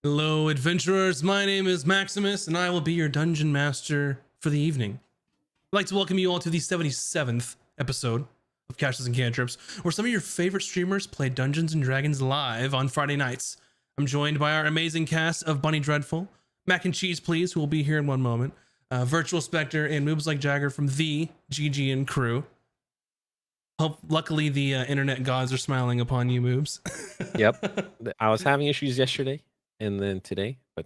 Hello, adventurers. My name is Maximus, and I will be your dungeon master for the evening. I'd like to welcome you all to the 77th episode of Caches and Cantrips, where some of your favorite streamers play Dungeons and Dragons live on Friday nights. I'm joined by our amazing cast of Bunny Dreadful, Mac and Cheese Please, who will be here in one moment, Virtual Spectre, and Moves Like Jagger from the GGN crew. Luckily, the internet gods are smiling upon you, Moves. Yep. I was having issues yesterday and then today, but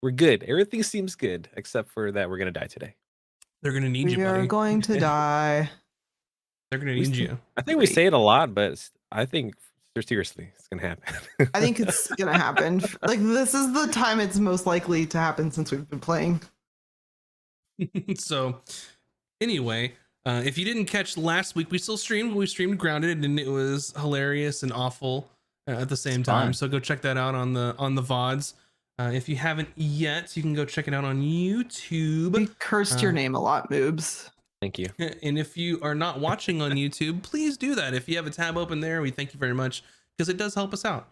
we're good. Everything seems good, except for that we're going to die today. They're going to need you, We buddy. are going to die. They're going to need you. I think we say it a lot, but I think seriously, it's going to happen. I think it's going to happen. Like, this is the time it's most likely to happen since we've been playing. So, anyway, if you didn't catch last week, we still streamed. We streamed Grounded, and it was hilarious and awful at the same time. Fun. So go check that out on the VODs. If you haven't yet, you can go check it out on YouTube. We cursed your name a lot, Moobs. Thank you. And if you are not watching on YouTube, please do that. If you have a tab open there, we thank you very much because it does help us out.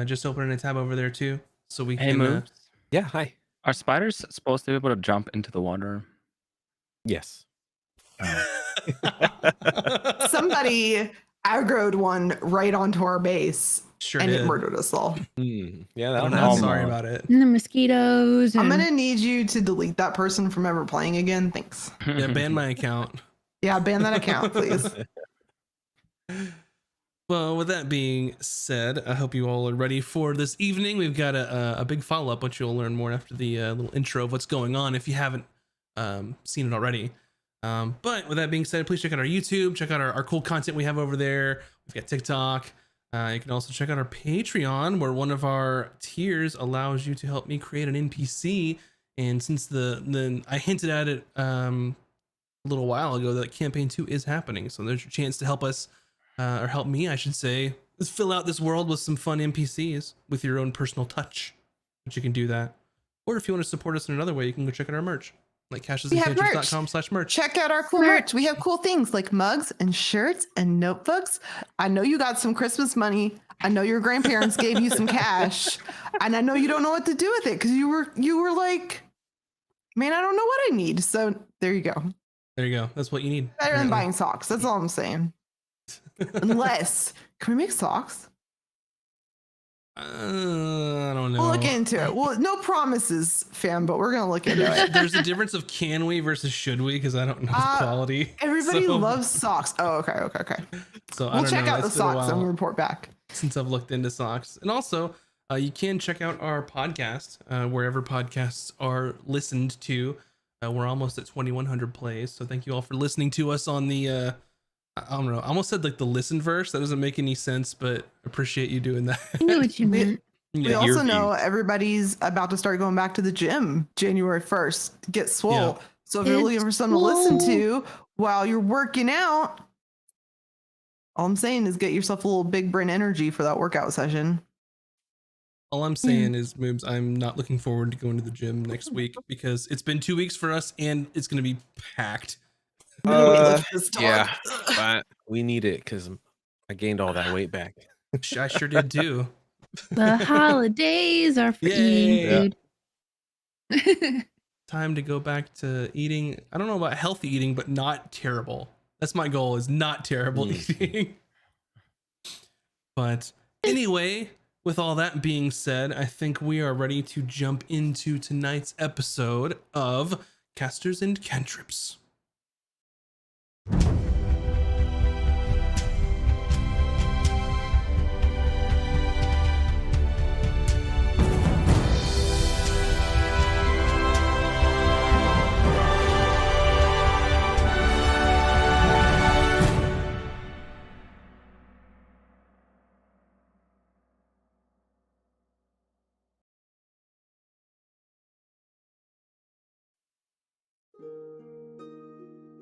Just opening a tab over there too, so we Hey, can. Moves. Yeah, hi. Are spiders supposed to be able to jump into the water? Yes. Somebody aggroed one right onto our base, Sure and did. it murdered us all. Yeah, I'm that not Oh, sorry my. about it. And the mosquitoes. I'm and- going to need you to delete that person from ever playing again. Thanks. Yeah, ban my account. Yeah, ban that account, please. Well, with that being said, I hope you all are ready for this evening. We've got a big follow-up, which you'll learn more after the little intro of what's going on if you haven't seen it already. But with that being said, please check out our YouTube, check out our cool content we have over there. We've got TikTok. You can also check out our Patreon, where one of our tiers allows you to help me create an NPC. And since I hinted at it a little while ago that campaign 2 is happening, so there's your chance to help us. Or help me, I should say. Let's fill out this world with some fun NPCs with your own personal touch. But you can do that. Or if you want to support us in another way, you can go check out our merch. Like We have merch. cashesandcantrips.com/merch. Check out our cool merch. We have cool things like mugs and shirts and notebooks. I know you got some Christmas money. I know your grandparents gave you some cash. And I know you don't know what to do with it because you were like, man, I don't know what I need. So there you go. There you go. That's what you need. Better than apparently. buying socks. That's all I'm saying. Unless, can we make socks? I don't know. We'll look into it. Well, no promises, fam, but we're gonna look into it. There's a difference of can we versus should we, because I don't know the quality. Everybody So- loves socks. Oh, okay. So I We'll don't check know. out the It's been a socks and while we'll report back. since I've looked into socks. And also, you can check out our podcast wherever podcasts are listened to. We're almost at 2,100 plays, so thank you all for listening to us on the. I don't know. I almost said like the listen verse. That doesn't make any sense, but appreciate you doing that. I know what you meant. We Yeah. also know everybody's about to start going back to the gym January 1st. Get swole. Yeah. So if you're Get looking for something to listen swole. to while you're working out, all I'm saying is get yourself a little big brain energy for that workout session. All I'm saying is, Moobs, I'm not looking forward to going to the gym next week because it's been 2 weeks for us and it's going to be packed. Yeah, but we need it because I gained all that weight back. I sure did too. The holidays are for Yay. eating food. Time to go back to eating. I don't know about healthy eating, but not terrible. That's my goal, is not terrible eating. But anyway, with all that being said, I think we are ready to jump into tonight's episode of Casters and Cantrips.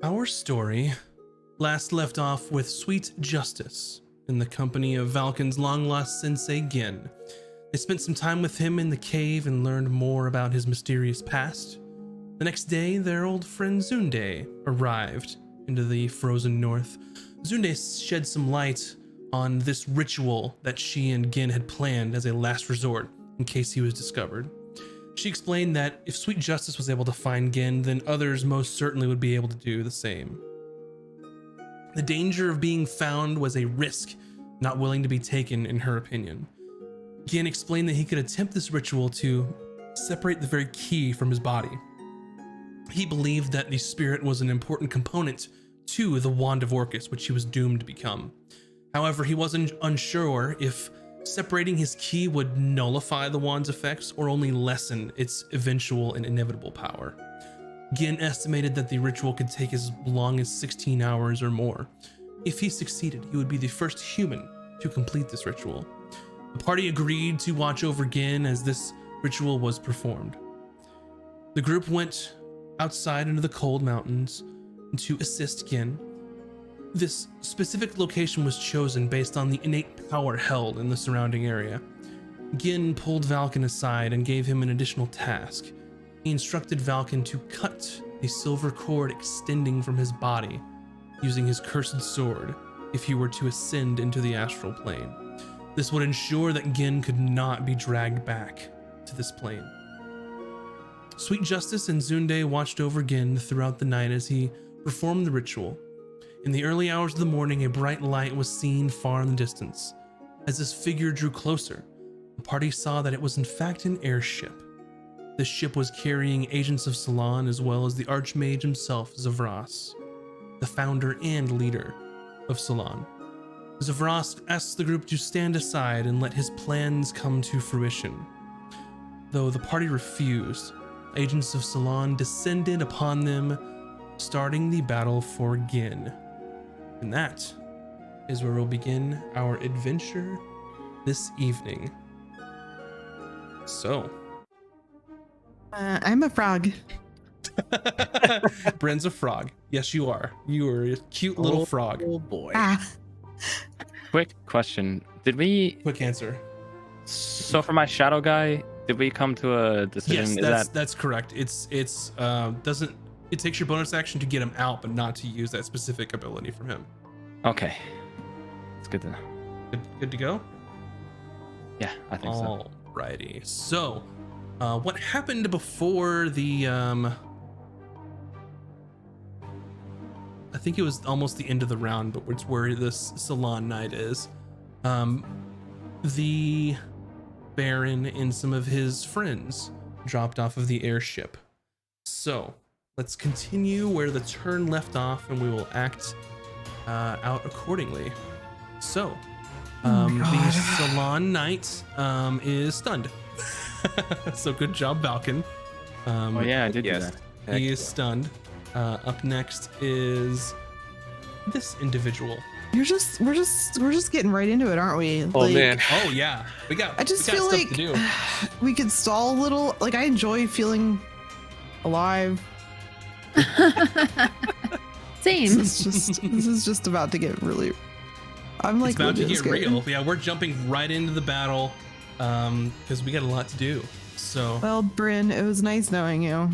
Our story last left off with sweet Justice in the company of Valken's long-lost sensei Gin. They spent some time with him in the cave and learned more about his mysterious past. The next day, their old friend Zunde arrived into the frozen north. Zunde shed some light on this ritual that she and Gin had planned as a last resort in case he was discovered. She explained that if Sweet Justice was able to find Gin, then others most certainly would be able to do the same. The danger of being found was a risk not willing to be taken, in her opinion. Gin explained that he could attempt this ritual to separate the very key from his body. He believed that the spirit was an important component to the Wand of Orcus, which he was doomed to become. However, he wasn't unsure if separating his key would nullify the wand's effects or only lessen its eventual and inevitable power. Gin estimated that the ritual could take as long as 16 hours or more. If he succeeded, he would be the first human to complete this ritual. The party agreed to watch over Gin as this ritual was performed. The group went outside into the cold mountains to assist Gin. This specific location was chosen based on the innate power held in the surrounding area. Gin pulled Valken aside and gave him an additional task. He instructed Valken to cut the silver cord extending from his body using his cursed sword if he were to ascend into the astral plane. This would ensure that Gin could not be dragged back to this plane. Sweet Justice and Zunde watched over Gin throughout the night as he performed the ritual. In the early hours of the morning, a bright light was seen far in the distance. As this figure drew closer, the party saw that it was in fact an airship. This ship was carrying agents of Salon as well as the Archmage himself, Zavras, the founder and leader of Salon. Zavras asked the group to stand aside and let his plans come to fruition. Though the party refused, agents of Salon descended upon them, starting the battle for Gin. And that is where we'll begin our adventure this evening. So, I'm a frog. Bren's a frog. Yes, you are. You are a cute little frog. Oh boy. Ah, Quick question. Did we, Quick answer. so for my shadow guy, did we come to a decision? Yes, that's correct. It's doesn't it takes your bonus action to get him out, but not to use that specific ability from him. Okay. It's good to know. Good to go? Yeah, I think so. Alrighty. So, what happened before the I think it was almost the end of the round, but it's where this Salon night is. The Baron and some of his friends dropped off of the airship. So let's continue where the turn left off, and we will act out accordingly. So the Salon Knight is stunned. So good job, Balkan. Oh yeah, I did do Yes. that. He is stunned. Up next is this individual. we're just getting right into it, aren't we? Oh man. Oh yeah, we got. I just we got feel stuff like to do. we could stall a little. Like, I enjoy feeling alive. Same. This is just about to get really. I'm like It's about to legit get scared. real. Yeah, we're jumping right into the battle because we got a lot to do. So Well, Bryn, it was nice knowing you.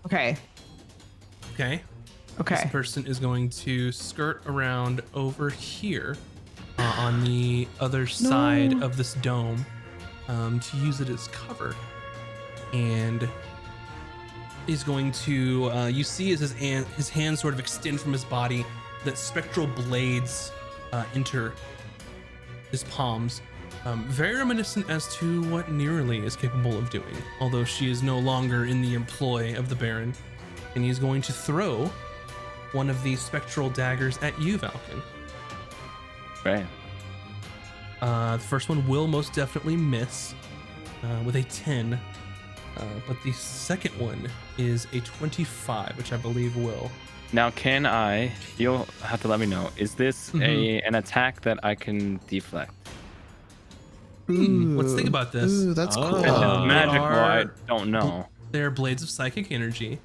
Okay. okay, this Okay. person is going to skirt around over here on the other side of this dome to use it as cover, and he's going to you see as his hands sort of extend from his body, that spectral blades enter his palms, very reminiscent as to what Nearly is capable of doing, although she is no longer in the employ of the Baron. And he's going to throw one of these spectral daggers at you, Valken. Right. The first one will most definitely miss with a 10, but the second one is a 25, which I believe will. Now, can I? You'll have to let me know. Is this an attack that I can deflect? Let's think about this. Ooh, that's Oh. cool. If it's magical, I are- don't know. They're blades of psychic energy.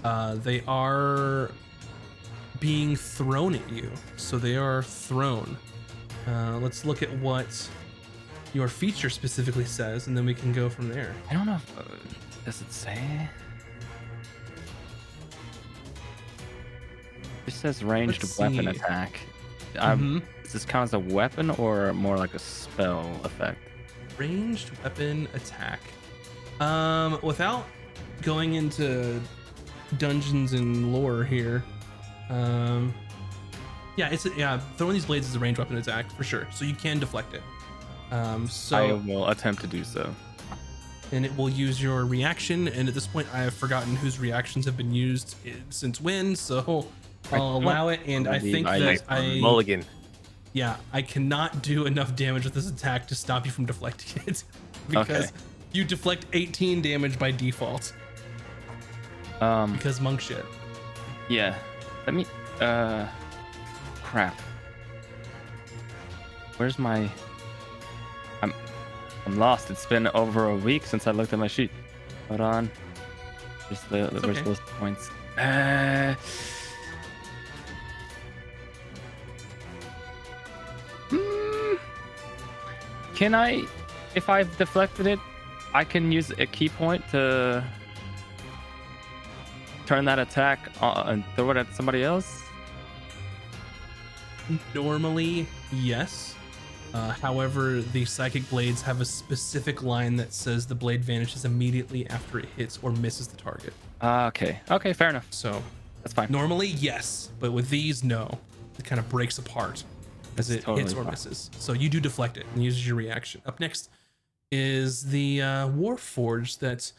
They are being thrown at you, so they are thrown. Let's look at what your feature specifically says, and then we can go from there. I don't know. Does it say? It says ranged Let's weapon see. attack. Does this count as a weapon or more like a spell effect? Ranged weapon attack. Without going into dungeons and lore here, throwing these blades is a ranged weapon attack for sure. So you can deflect it. So I will attempt to do so. and it will use your reaction. And at this point, I have forgotten whose reactions have been used since when. So I'll allow it. And I think that Mulligan. I cannot do enough damage with this attack to stop you from deflecting it because you deflect 18 damage by default. Because monk shit. Yeah. Let me. Crap. Where's my? I'm lost. It's been over a week since I looked at my sheet. Hold on. Where's okay. those points? Can I, if I've deflected it, I can use a key point to turn that attack and throw it at somebody else? Normally, yes. However, the psychic blades have a specific line that says the blade vanishes immediately after it hits or misses the target. Okay. Okay, fair enough. So That's fine. normally, yes, but with these, no. It kind of breaks apart as it totally hits or fine. misses. So you do deflect it and uses your reaction. Up next is the Warforged that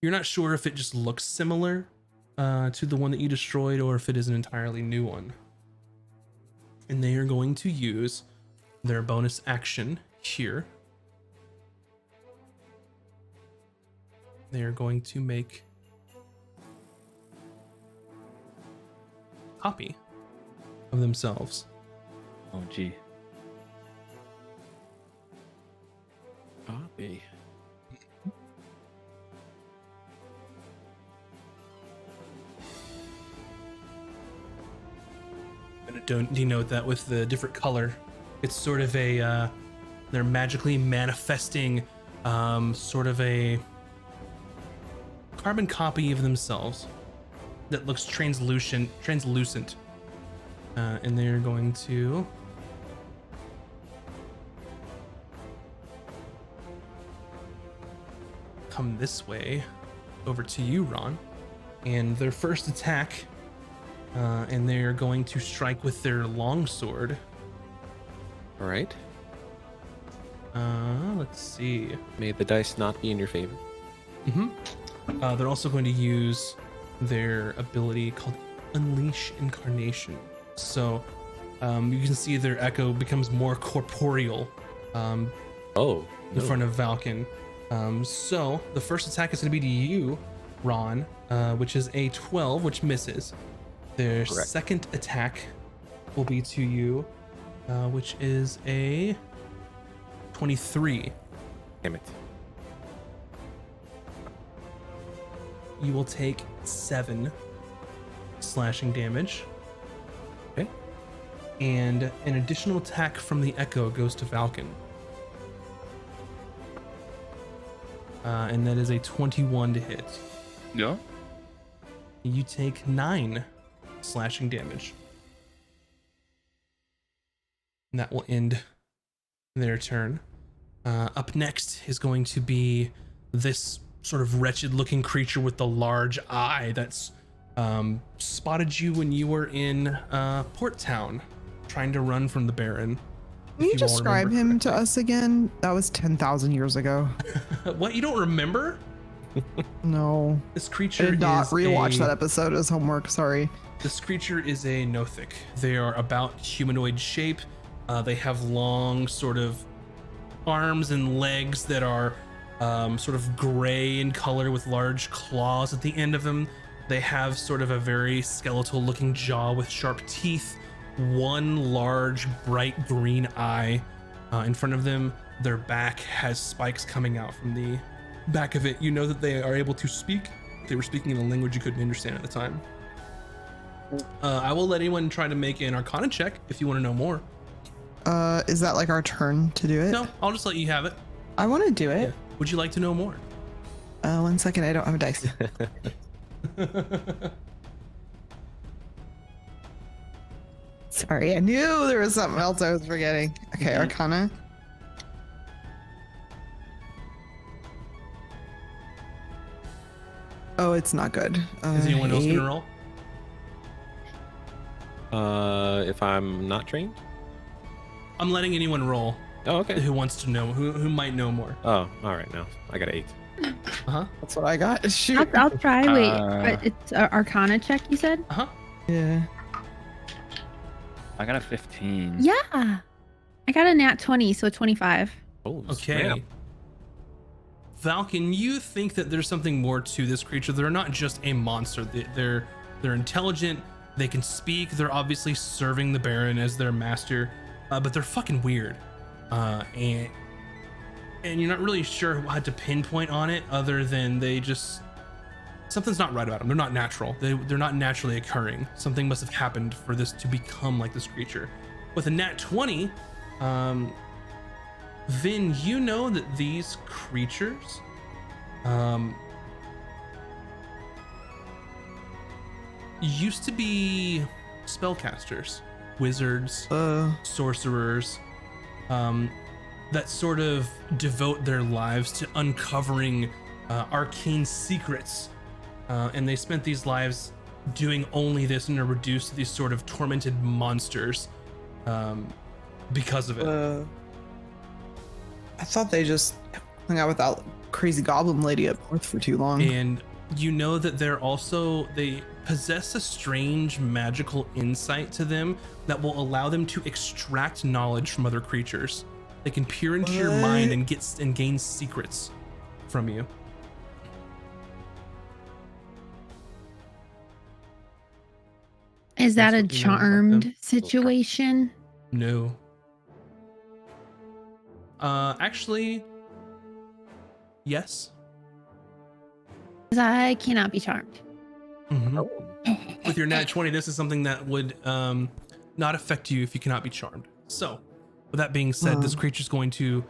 you're not sure if it just looks similar to the one that you destroyed or if it is an entirely new one. And they are going to use their bonus action here. They are going to make a copy of themselves. Oh, gee. Copy. I'm going to denote that with the different color. It's sort of a, they're magically manifesting sort of a carbon copy of themselves that looks translucent. And they're going to come this way over to you, Ron. And their first attack, and they're going to strike with their longsword. All right. Let's see. May the dice not be in your favor. They're also going to use their ability called Unleash Incarnation. So you can see their echo becomes more corporeal in front of Valken. So the first attack is going to be to you, Ron, which is a 12, which misses. Their Correct. second attack will be to you, which is a 23. Damn it. You will take 7 slashing damage. Okay. And an additional attack from the Echo goes to Valken. And that is a 21 to hit. Yeah. You take 9 slashing damage. And that will end their turn. Up next is going to be this sort of wretched looking creature with the large eye that's spotted you when you were in Port Town trying to run from the Baron. Can you If you all describe remember him to us again? That was 10,000 years ago. What, you don't remember? No. This I creature did not is rewatch a, that episode as homework. Sorry. This creature is a Nothic. They are about humanoid shape. They have long sort of arms and legs that are sort of gray in color with large claws at the end of them. They have sort of a very skeletal looking jaw with sharp teeth, one large bright green eye in front of them. Their back has spikes coming out from the back of it. You know that they are able to speak. They were speaking in a language you couldn't understand at the time. I will let anyone try to make an Arcana check if you want to know more. Is that like our turn to do it? No, I'll just let you have it. I want to do it. Would you like to know more? 1 second. I don't have a dice. Sorry, I knew there was something else I was forgetting. Okay, Arcana. Oh, it's not good. Is anyone else gonna roll? If I'm not trained. I'm letting anyone roll Oh, okay. who wants to know, who might know more. Oh, all right. Now I got an 8. Uh-huh. That's what I got. Shoot. I'll try. Wait, Uh, it's a Arcana check, you said? Uh-huh. Yeah. I got a 15. Yeah. I got a nat 20, so 25. Oh, Okay. snap. Falcon, you think that there's something more to this creature. They're not just a monster. They're intelligent. They can speak. They're obviously serving the Baron as their master, but they're fucking weird. And you're not really sure how to pinpoint on it, other than they just something's not right about them. They're not natural. They're not naturally occurring. Something must have happened for this to become like this creature. With a nat 20, Vin, you know that these creatures used to be spellcasters, wizards, sorcerers, that sort of devote their lives to uncovering arcane secrets, and they spent these lives doing only this and are reduced to these sort of tormented monsters because of it. I thought they just hung out with that crazy goblin lady up north for too long. And you know that they possess a strange magical insight to them that will allow them to extract knowledge from other creatures. They can peer into your mind and gain secrets from you. Is that That's a what you know about charmed them. situation? No. Actually, yes. 'Cause I cannot be charmed. Mhm. With your nat 20, this is something that would not affect you if you cannot be charmed. So, with that being said, this creature's going to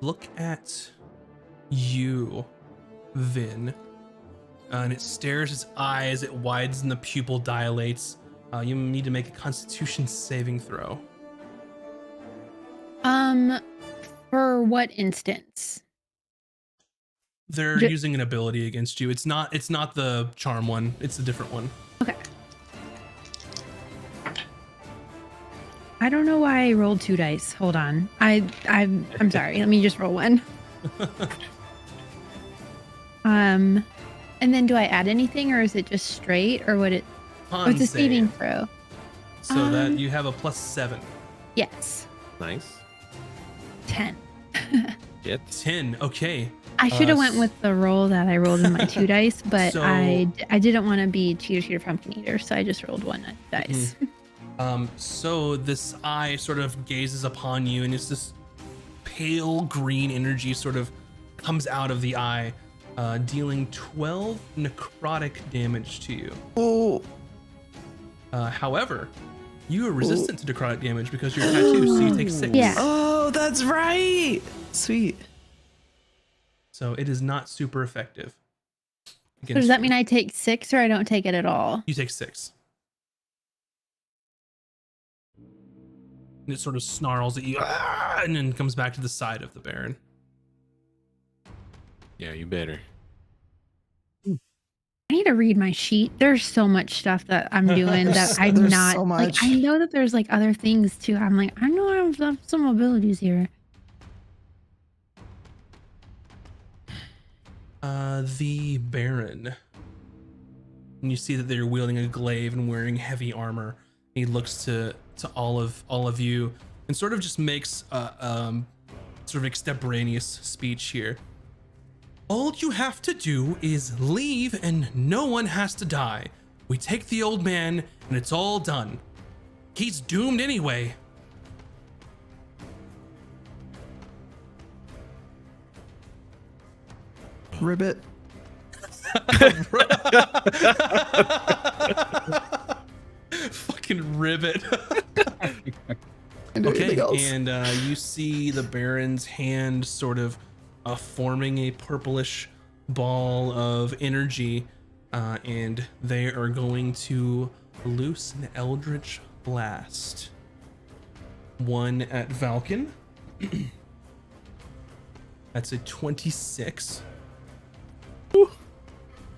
look at you, Vin, and it stares its eyes, it widens and the pupil dilates. You need to make a Constitution saving throw. For what instance? They're Ju- using an ability against you. It's not the charm one. It's a different one. Okay. I don't know why I rolled 2 dice. Hold on. I'm sorry. Let me just roll one. And then do I add anything, or is it just straight, or what? Con What's a save. saving throw? So that you have a +7. Yes, Nice. 10. Shit. 10. Okay. I should have went s- with the roll that I rolled in my 2 dice, but So- I didn't want to be cheater pumpkin eater, so I just rolled 1 dice. So this eye sort of gazes upon you, and it's this pale green energy sort of comes out of the eye, dealing 12 necrotic damage to you. Oh, However, you are resistant to necrotic damage because you're tattooed, so you take 6. Yeah. oh, that's right. Sweet. So it is not super effective. So against does that you. mean I take 6 or I don't take it at all? You take 6. And it sort of snarls at you, and then comes back to the side of the Baron. Yeah, you better. I need to read my sheet. There's so much stuff that I'm doing that I'm There's not so like. much. I know that there's like other things too. I'm like, I know I have some abilities here. The Baron. And you see that they're wielding a glaive and wearing heavy armor. He looks to all of you and sort of just makes sort of extemporaneous speech here. All you have to do is leave and no one has to die. We take the old man and it's all done. He's doomed anyway. Ribbit. Fucking ribbit. And Okay, everything else. and you see the Baron's hand sort of forming a purplish ball of energy, and they are going to loose an Eldritch Blast. One at Valken. That's a 26.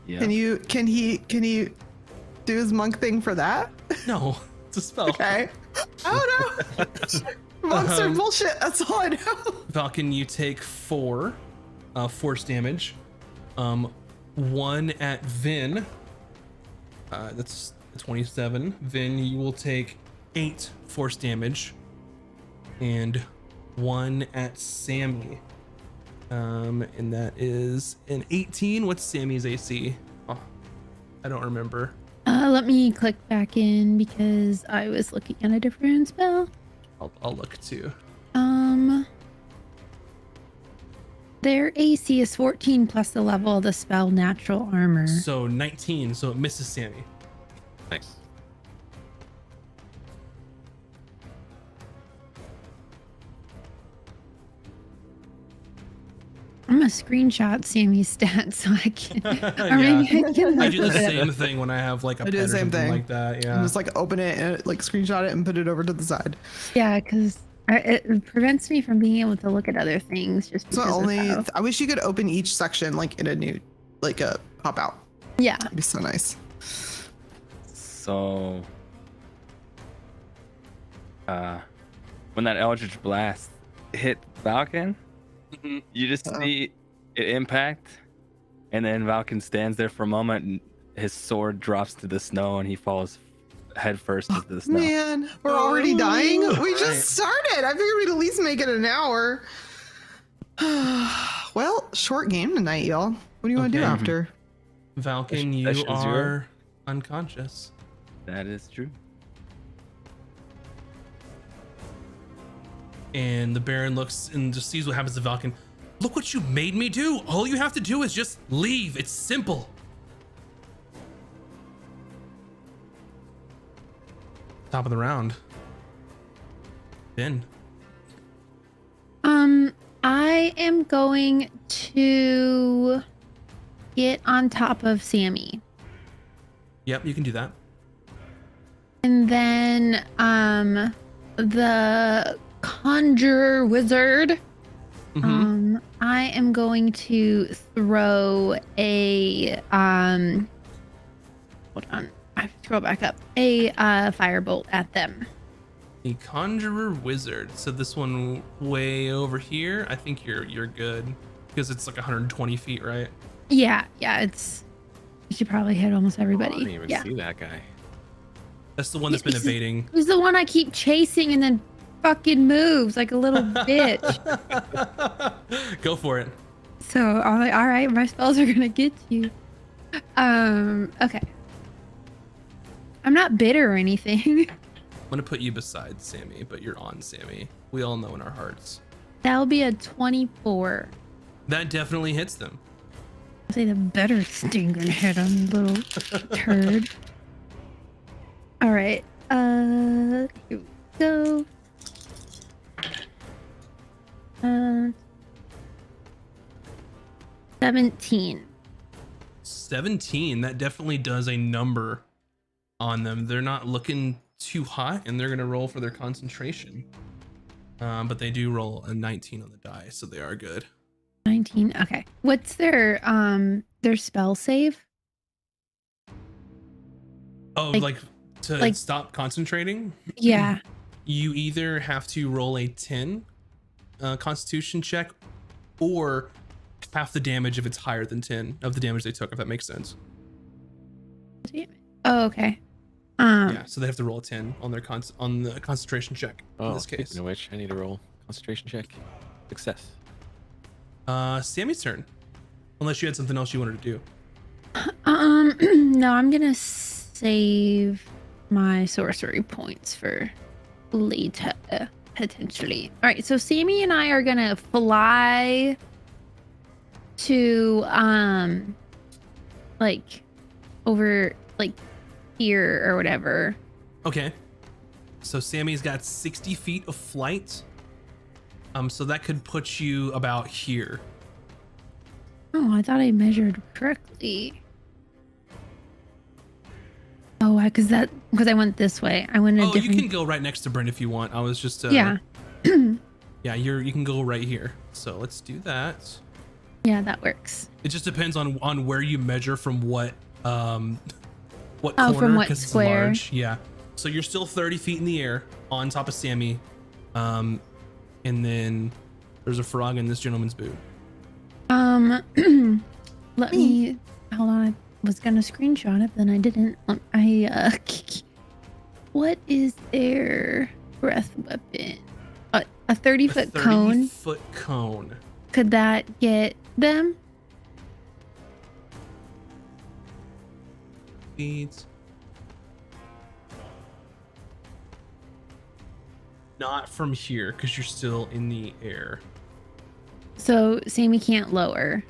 Yeah. Can he do his monk thing for that? No, it's a spell. Okay. I don't know. Monks are bullshit. That's all I know. Valken, you take 4 force damage. 1 at Vin. That's 27. Vin, you will take 8 force damage. And 1 at Sammy. And that is an 18. What's Sammy's AC? Oh, I don't remember. Let me click back in because I was looking at a different spell. I'll look too. Their AC is 14 plus the level of the spell natural armor. So 19, so it misses Sammy. Nice. I'm gonna screenshot Sammy's stats so I can. Or Yeah. maybe I can I look do the at it. same thing when I have like a I do pet the or same something thing. like that. Yeah. And just like open it and like screenshot it and put it over to the side. Yeah, because it prevents me from being able to look at other things. Just So because only of how, I wish you could open each section like in a new like a pop out. yeah. It'd be so nice. So, when that Eldritch Blast hit Valken, Mhm. you just Uh-oh. see it impact, and then Valken stands there for a moment, and his sword drops to the snow, and he falls headfirst into the snow. Man, we're already dying. We Right. just started. I figured we'd at least make it an hour. Well, short game tonight, y'all. What do you want to do Okay. after? Valken, you Session are zero. unconscious. That is true. And the Baron looks and just sees what happens to Valken. Look what you made me do. All you have to do is just leave. It's simple. Top of the round. Then. I am going to get on top of Sammy. Yep, you can do that. And then the conjurer wizard. Mhm. I am going to throw a hold on. I have to scroll back up. A firebolt at them. The Conjurer Wizard. So this one way over here. I think you're good because it's like 120 feet, right? Yeah, it's you should probably hit almost Oh, I everybody. didn't even Yeah. see that guy. That's the one that's been This is- evading. He's the one I keep chasing and then fucking moves like a little bitch. Go for it. So I'm like, all right, my spells are gonna get you. Okay. I'm not bitter or anything. I'm gonna put you beside Sammy, but you're on Sammy. We all know in our hearts. That'll be a 24. That definitely hits them. I'll say the better stinging hit him, little turd. All right. Here we go. 17. 17. That definitely does a number on them. They're not looking too hot, and they're gonna roll for their concentration. But they do roll a 19 on the die, so they are good. 19. Okay. What's their spell save? Oh, Like- like to like- stop concentrating? Yeah. You either have to roll a 10 constitution check or half the damage if it's higher than 10 of the damage they took, if that makes sense. Oh, okay. Yeah, so they have to roll a 10 on their on the concentration check in Oh, this case. speaking of which, I need to roll concentration check. Success. Sammy's turn. Unless you had something else you wanted to do. No, I'm gonna save my sorcery points for later, potentially. All right, so Sammy and I are gonna fly to like over like here or whatever. Okay. So Sammy's got 60 feet of flight. So that could put you about here. Oh, I thought I measured correctly. Oh, because I went this way. I went a Oh, different. you can go right next to Bryn if you want. I was just Yeah. yeah, you can go right here. So let's do that. Yeah, that works. It just depends on where you measure from what corner, from what 'cause it's square. large. Yeah. So you're still 30 feet in the air on top of Sammy. And then there's a frog in this gentleman's boot. Let me hold on. I was gonna screenshot it, then I didn't. What is their breath weapon? A 30-foot cone. 30-foot cone. Could that get them? Feet. Not from here, because you're still in the air. So Sammy can't lower,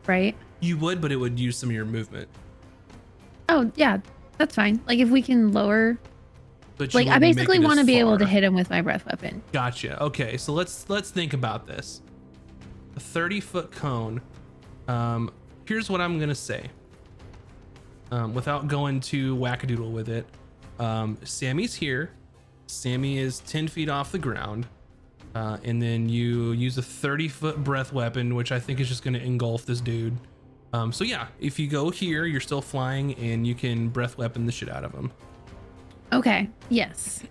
right? You would, but it would use some of your movement. Oh yeah, that's fine. Like if we can lower, But you like I wouldn't make basically it as want to be able to far. hit him with my breath weapon. Gotcha. Okay, so let's think about this. A 30-foot cone. Here's what I'm gonna say. Without going too wackadoodle with it. Sammy's here. Sammy is 10 feet off the ground. And then you use a 30-foot breath weapon, which I think is just gonna engulf this dude. So yeah, if you go here, you're still flying and you can breath weapon the shit out of him. Okay. Yes.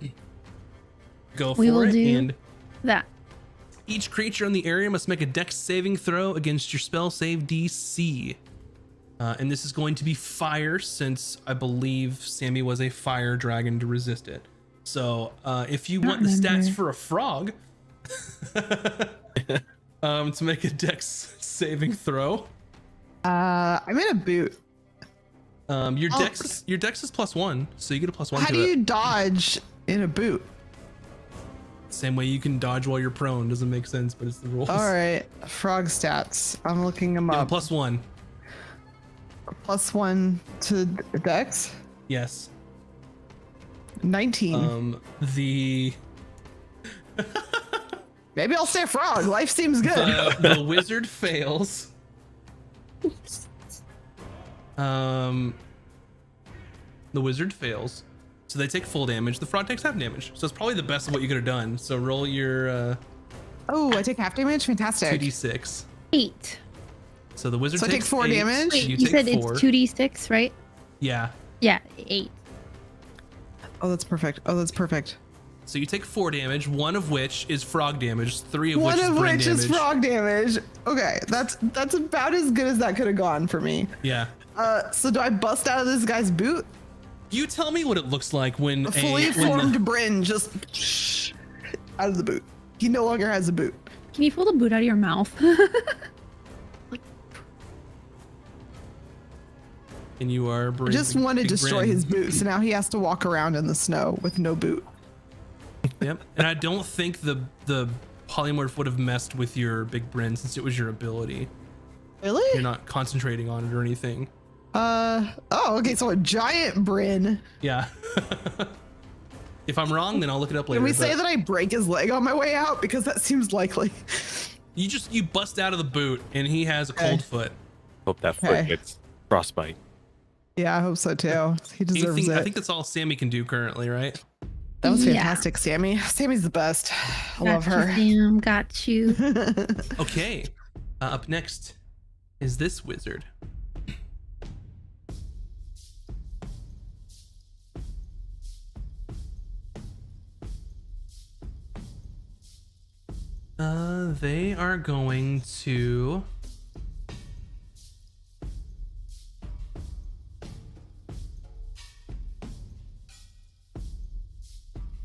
Go We for will it. do And that. each creature in the area must make a dex saving throw against your spell save DC. And this is going to be fire, since I believe Sammy was a fire dragon to resist it. So if you want the stats for a frog to make a dex saving throw, I'm in a boot. your dex is +1, so you get a +1 How to do it. you dodge in a boot? Same way you can dodge while you're prone. Doesn't make sense, but it's the rules. All right, frog stats. I'm looking them Yeah, up. +1. +1 to Dex. Yes. 19. The Maybe I'll say frog. Life seems good. the wizard fails. The wizard fails, so they take full damage. The frog takes half damage, so it's probably the best of what you could have done. So roll your Oh, I take half damage. Fantastic. 2d6. 8. So the wizard So I take takes 4 8, damage? Wait, You you take said 4. it's 2d6, right? Yeah. Yeah, 8. Oh, that's perfect. Oh, that's perfect. So you take 4 damage, one of which is frog damage, 3 of One which is of brain which damage. is frog damage. Okay, that's about as good as that could have gone for me. Yeah. So do I bust out of this guy's boot? You tell me what it looks like when A fully when formed Bryn just out of the boot. He no longer has a boot. Can you pull the boot out of your mouth? and you are I just want to destroy his boot, so now he has to walk around in the snow with no boot. Yep. And I don't think the polymorph would have messed with your big Bryn, since it was your ability. Really? You're not concentrating on it or anything. Oh, okay, so a giant Bryn. Yeah. If I'm wrong, then I'll look it up later. Can we say but that I break his leg on my way out? Because that seems likely. you bust out of the boot and he has a cold foot. Hope that foot Okay. gets frostbite. Yeah, I hope so too. He deserves I it. think that's all Sammy can do currently, right? That was Yeah. fantastic, Sammy. Sammy's the best. I love Got her. you, Sam. Got you. Okay. Up next is this wizard. They are going to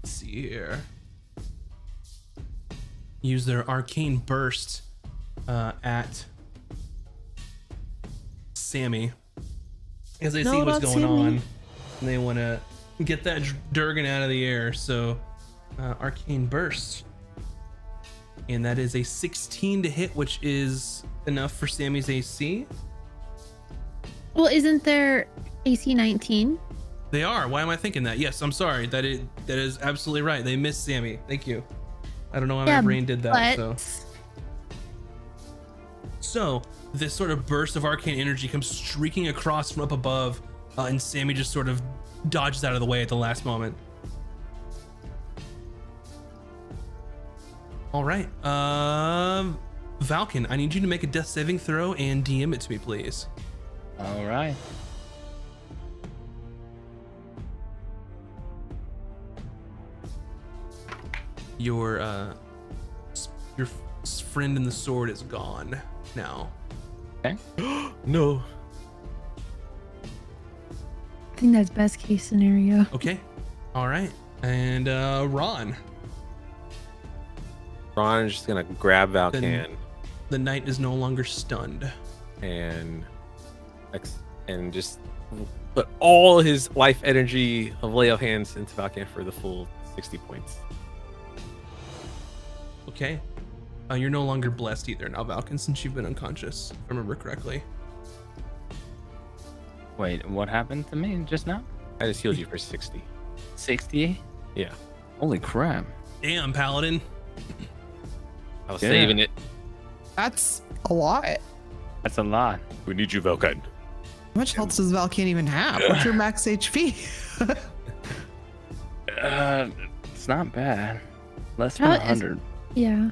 let's see here. Use their arcane burst at Sammy as they see No, what's not going Sammy. on. And they want to get that Durgan out of the air. So arcane burst. And that is a 16 to hit, which is enough for Sammy's AC. Well, isn't there AC 19? They are. Why am I thinking that? Yes, I'm sorry. That is absolutely right. They missed Sammy. Thank you. I don't know why my brain did that. But So this sort of burst of arcane energy comes streaking across from up above, and Sammy just sort of dodges out of the way at the last moment. All right, Valken, I need you to make a death saving throw and DM it to me, please. All right. Your friend in the sword is gone now. No. I think that's best case scenario. Okay. All right. And Ron. Ron's just gonna grab Valkan The knight is no longer stunned. and just put all his life energy of lay of hands into Valkan for the full 60 points. Okay. You're no longer blessed either now, Valken, since you've been unconscious, if I remember correctly. Wait, what happened to me just now? I just healed you for 60. 60? Yeah, Holy crap. Damn, Paladin. I was Yeah. saving it. That's a lot. That's a lot. We need you, Valkan. How much health does Valkan even have? What's your max HP? It's not bad. Less than How is- 100. Yeah.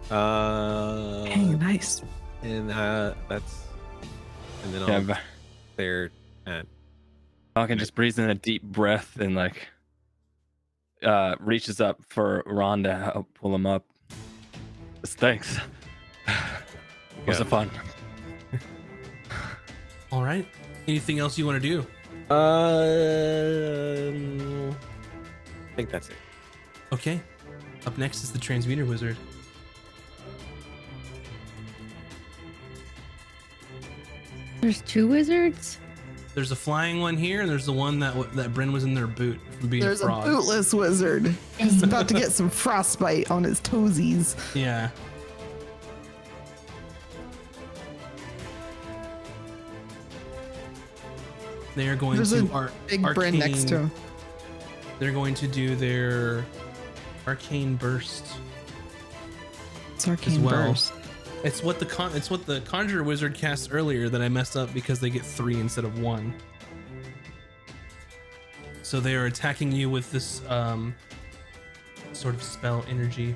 Hey, nice. And that's, and then Yeah, I'll but there at Falcon just breathes in a deep breath and like reaches up for Ron to help pull him up. Just thanks. Was Yeah. it fun? All right. Anything else you want to do? I think that's it. Okay. Up next is the Transmuter Wizard. There's 2 wizards. There's a flying one here, and there's the one that Bryn was in their boot from being There's a a frog. bootless wizard. He's about to get some frostbite on his toesies. Yeah. They are going There's to a big Bryn arcane. next to him. They're going to do their arcane burst. It's arcane well. burst. It's what the conjurer wizard cast earlier that I messed up because they get 3 instead of 1. So they are attacking you with this sort of spell energy.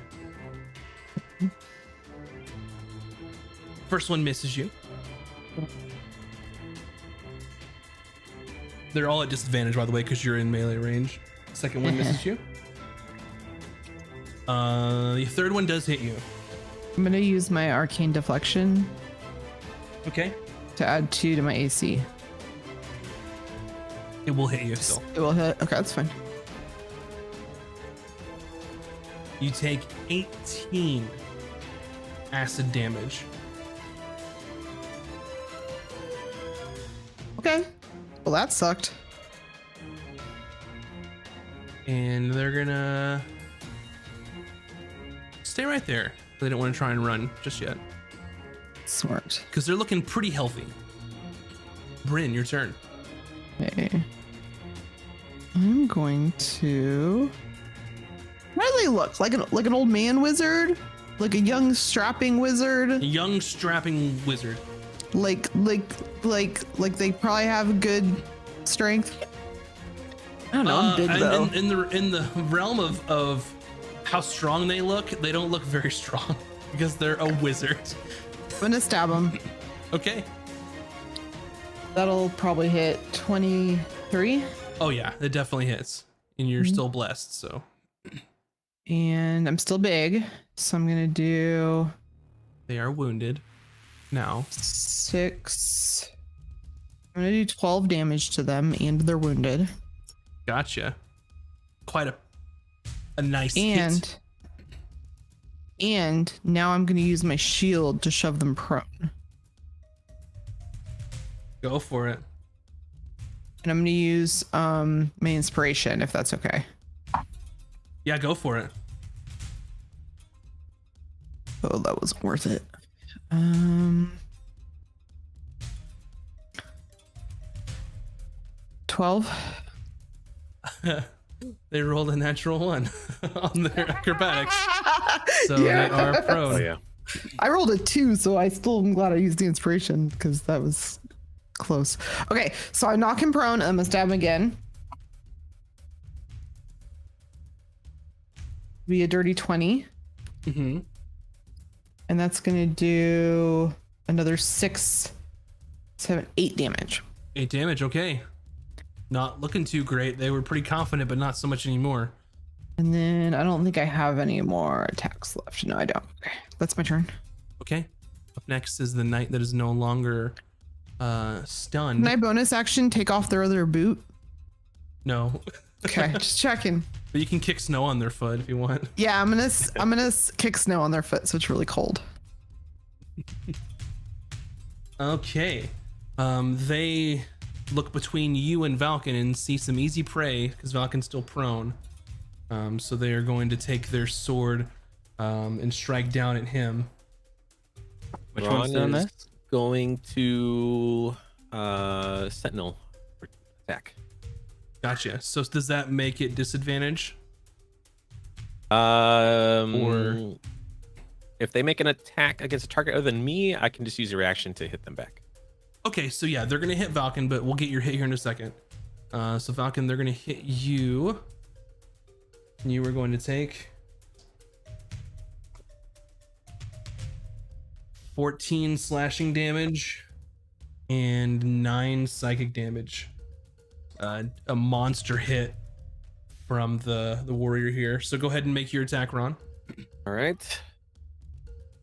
First one misses you. They're all at disadvantage, by the way, because you're in melee range. Second one misses you. The third one does hit you. I'm gonna use my arcane deflection Okay. to add 2 to my AC. It will hit you still. It will hit. Okay, that's fine. You take 18 acid damage. Okay. Well, that sucked. And they're gonna stay right there. They don't want to try and run just yet Smart. because they're looking pretty healthy. Bryn, your turn. Okay. I'm going to. How do they look? Like an old man wizard? Like a young strapping wizard? A young strapping wizard. Like they probably have good strength. I don't know. I'm big and though. in the realm of how strong they don't look very strong because they're a wizard. I'm gonna stab him. Okay. That'll probably hit 23. Oh yeah, it definitely hits, and you're still blessed. So And I'm still big, so I'm gonna do they are wounded now. 6. I'm gonna do 12 damage to them, and they're wounded. Gotcha. Quite a nice hit. And now I'm gonna use my shield to shove them prone. Go for it. And I'm gonna use my inspiration if that's okay. Yeah, go for it. Oh, that wasn't worth it. 12. They rolled a natural 1 on their acrobatics, so Yeah. they are prone. Oh yeah. I rolled a 2, so I still am glad I used the inspiration because that was close. Okay, so I knock him prone. I'm gonna stab him again. Be a dirty 20. Mm-hmm. And that's gonna do another 6, 7, 8 damage. 8 damage. Okay. Not looking too great. They were pretty confident, but not so much anymore. And then I don't think I have any more attacks left. No, I don't. Okay, that's my turn. Okay. Up next is the knight that is no longer stunned. Can I bonus action take off their other boot? No. Okay, just checking. But you can kick snow on their foot if you want. Yeah, I'm gonna kick snow on their foot so it's really cold. Okay. They look between you and Valken and see some easy prey because Valken's still prone. So they are going to take their sword and strike down at him. Which Ron one's doing is this? going to Sentinel attack. Gotcha. So does that make it disadvantage? Or if they make an attack against a target other than me, I can just use a reaction to hit them back. Okay, so yeah, they're gonna hit Valken, but we'll get your hit here in a second. So Valken, they're gonna hit you. You were going to take 14 slashing damage and 9 psychic damage. A monster hit from the warrior here. So go ahead and make your attack, Ron. All right.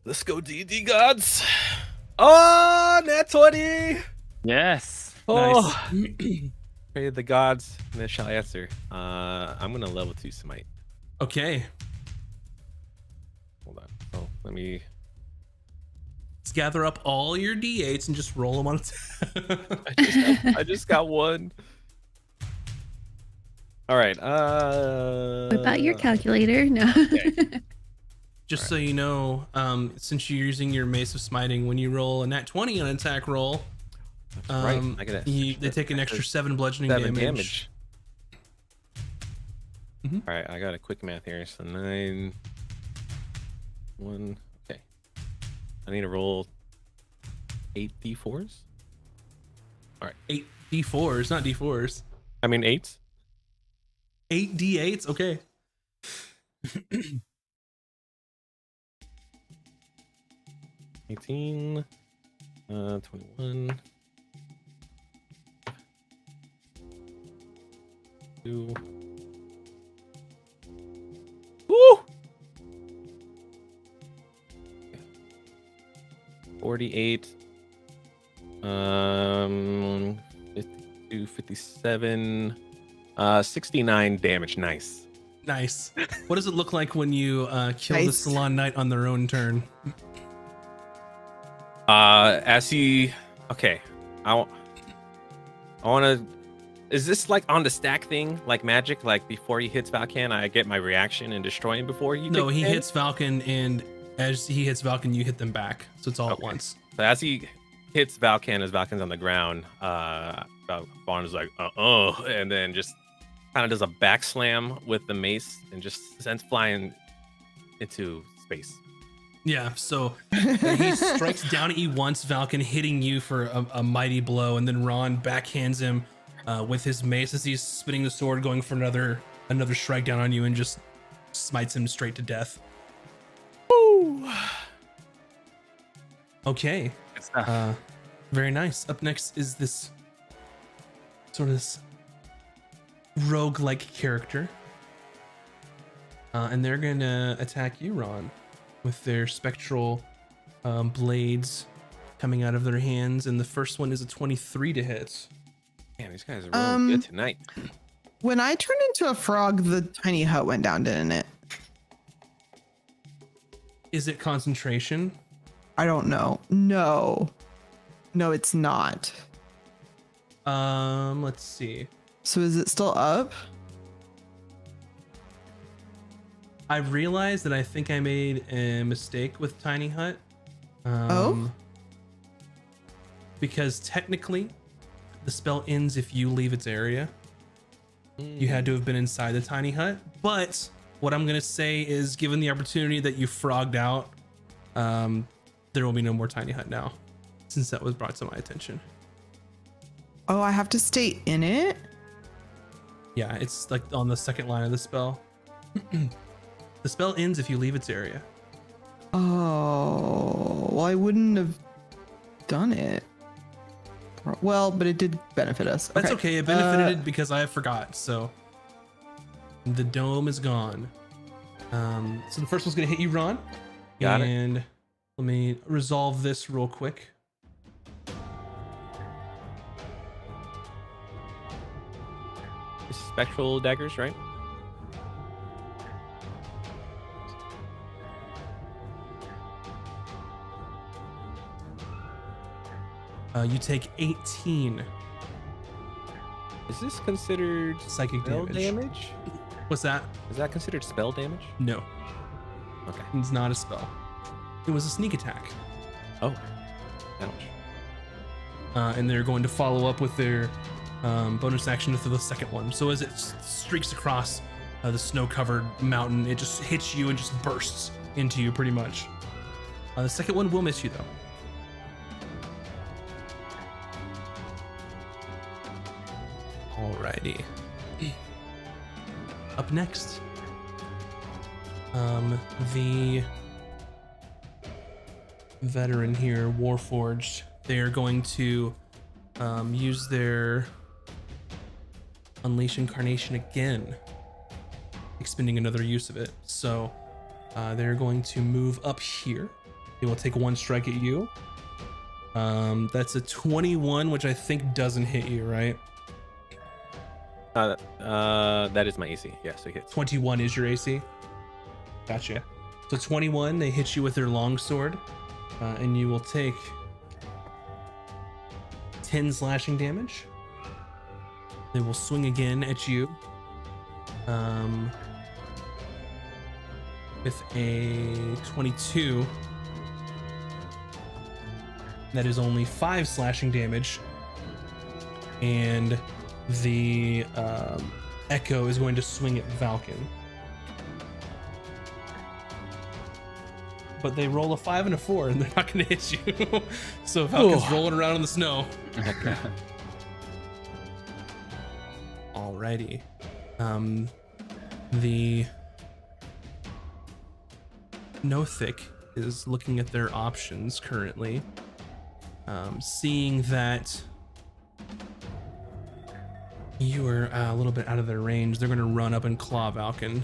Let's go, D&D gods. Oh, nat 20. Yes. Oh, pray to the gods, and they shall answer. I'm gonna level 2 smite. Okay, Hold on. Oh, let me. let's gather up all your d8s and just roll them on. I just got one. All right. What about your calculator? No. Just so you know, since you're using your Mace of Smiting, when you roll a nat 20 on an attack roll, Right. I got they take an extra 7 bludgeoning 7 damage. Mhm. All right, I got a quick math here. So 9, 1. Okay. I need to roll 8 d4s. 8 d4s, not d4s. I mean 8s. 8 d8s. Okay. 18, 21, 2. Woo! 48, 52, 57, 69 damage. Nice. Nice. What does it look like when you kill the Nice. Salon Knight on their own turn? As he, okay, I want to. Is this like on the stack thing, like magic? Like before he hits Valken, I get my reaction and destroy him before he. No, kicks he in? hits Valken, and as he hits Valken, you hit them back. So it's all at Okay. once. So as he hits Valken, as Valken's on the ground, Vaughn is like, and then just kind of does a back slam with the mace and just sends flying into space. Yeah, so he strikes down at you once, Valken, hitting you for a mighty blow, and then Ron backhands him with his mace as he's spinning the sword, going for another strike down on you, and just smites him straight to death. Woo! Okay, Good stuff. very nice. Up next is this sort of this rogue-like character, and they're gonna attack you, Ron, with their spectral blades coming out of their hands, and the first one is a 23 to hit. Man, these guys are rolling good tonight. When I turned into a frog, the tiny hut went down, didn't it? Is it concentration? I don't know. No, it's not. Let's see. So is it still up? I realized that I think I made a mistake with Tiny Hut. Oh? Because technically, the spell ends if you leave its area. You had to have been inside the Tiny Hut. But what I'm gonna say is, given the opportunity that you frogged out, there will be no more Tiny Hut now, since that was brought to my attention. Oh, I have to stay in it? Yeah, it's like on the second line of the spell. The spell ends if you leave its area. Oh, well, I wouldn't have done it. Well, but it did benefit us. That's okay. It benefited it because I forgot. So the dome is gone. So the first one's gonna hit you, Ron. Got it. And let me resolve this real quick. Spectral daggers, right? You take 18 Is this considered psychic spell damage. damage? What's that? Is that considered spell damage? No, Okay. it's not a spell. It was a sneak attack. Oh. Ouch. And they're going to follow up with their bonus action for the second one. So as it streaks across the snow-covered mountain, it just hits you and just bursts into you pretty much. The second one will miss you though. Alrighty. Up next, the veteran here, Warforged, they are going to use their Unleash Incarnation again, expending another use of it. So they're going to move up here. They will take one strike at you. That's a 21, which I think doesn't hit you, right? That is my AC. Yes, it hits. 21 is your AC. Gotcha. So 21, they hit you with their longsword, and you will take 10 slashing damage. They will swing again at you with a 22. That is only 5 slashing damage, and the Echo is going to swing at Valken. But they roll a 5 and a 4, and they're not going to hit you. So Valken's rolling around in the snow. Alrighty. The Nothic is looking at their options currently. Seeing that you are a little bit out of their range, they're going to run up and claw Valken,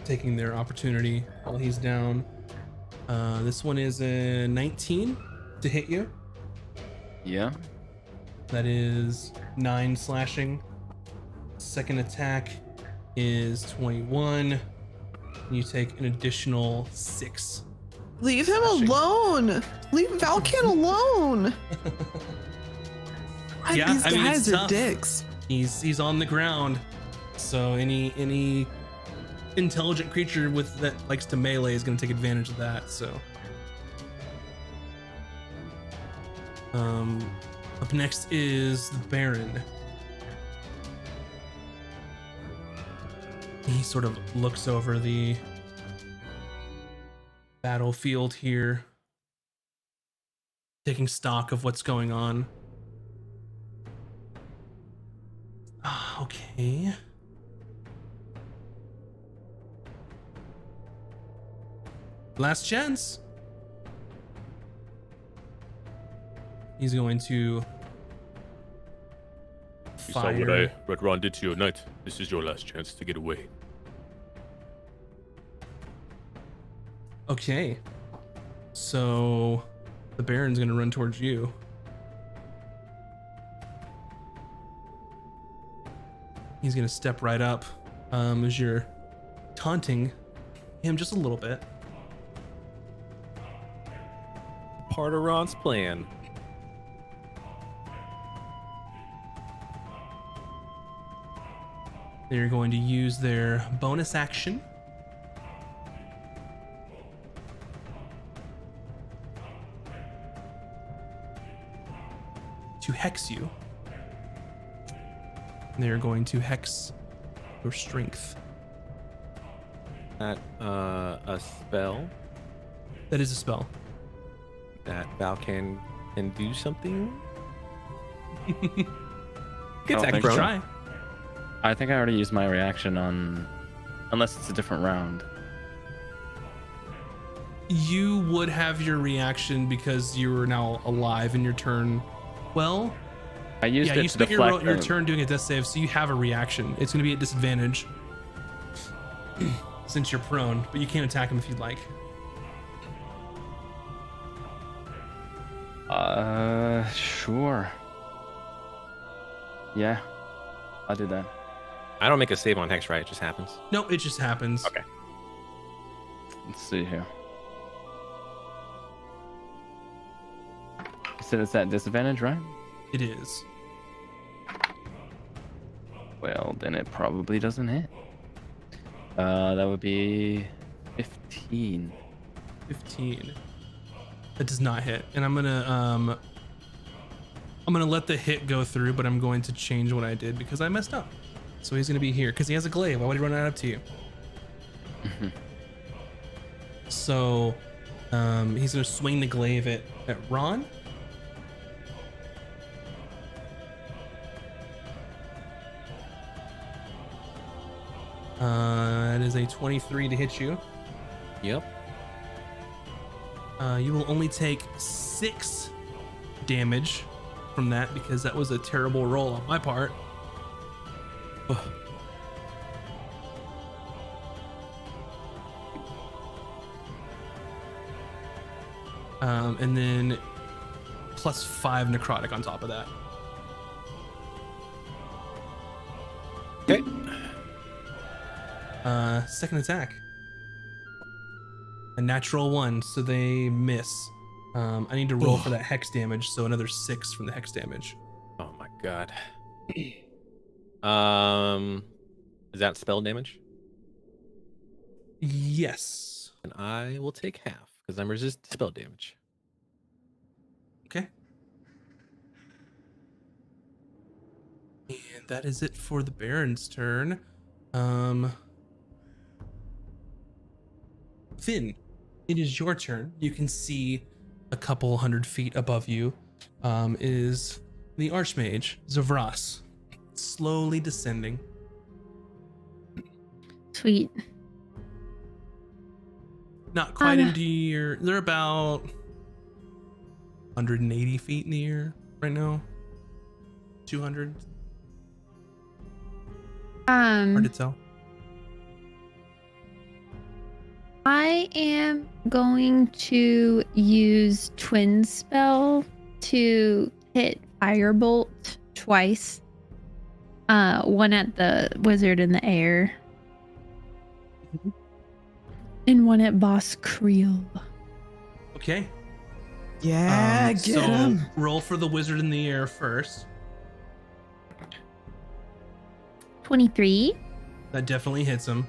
taking their opportunity while he's down. This one is a 19 to hit you. Yeah. That is 9 slashing. Second attack is 21. You take an additional 6. Leave him Slashing. alone. Leave Valken alone. Yeah, These I mean, it's guys are tough. dicks. He's on the ground, so any intelligent creature with that likes to melee is going to take advantage of that. So, up next is the Baron. He sort of looks over the battlefield here, taking stock of what's going on. Okay. Last chance. He's going to You saw fire. what Ron did to your knight. This is your last chance to get away. Okay. So the Baron's going to run towards you. He's going to step right up as you're taunting him just a little bit. Part of Ron's plan. They're going to use their bonus action to hex you. They're going to hex your strength. That a spell That is a spell. that Valken and do something. I Get don't that think prone. so. Try. I think I already used my reaction on, unless it's a different round. You would have your reaction because you are now alive in your turn. Well, I used yeah, it you to spent deflect your the- turn doing a death save, so you have a reaction. It's going to be at disadvantage since you're prone, but you can attack him if you'd like. Sure. Yeah, I'll do that. I don't make a save on Hex, right? It just happens. No, it just happens. Okay. Let's see here. You said it's at disadvantage, right? It is. Well, then it probably doesn't hit. That would be 15. 15. That does not hit. And I'm gonna let the hit go through, but I'm going to change what I did because I messed up. So he's gonna be here because he has a glaive. Why would he run out up to you? So he's gonna swing the glaive at Ron. That is a 23 to hit you. Yep. You will only take 6 damage from that because that was a terrible roll on my part. And then plus 5 necrotic on top of that. Okay. Second attack. A natural 1, so they miss. I need to roll for that hex damage, so another 6 from the hex damage. Oh my god. Is that spell damage? Yes. And I will take half because I'm resist spell damage. Okay. And that is it for the Baron's turn. Finn, it is your turn. You can see a couple 100 feet above you is the Archmage, Zavras, slowly descending. Sweet. Not quite into your... They're about 180 feet in the air right now. 200. Hard to tell. I am going to use Twin Spell to hit Firebolt twice. One at the wizard in the air. And one at Boss Creel. Okay. Yeah, get so him. roll for the wizard in the air first. 23. That definitely hits him.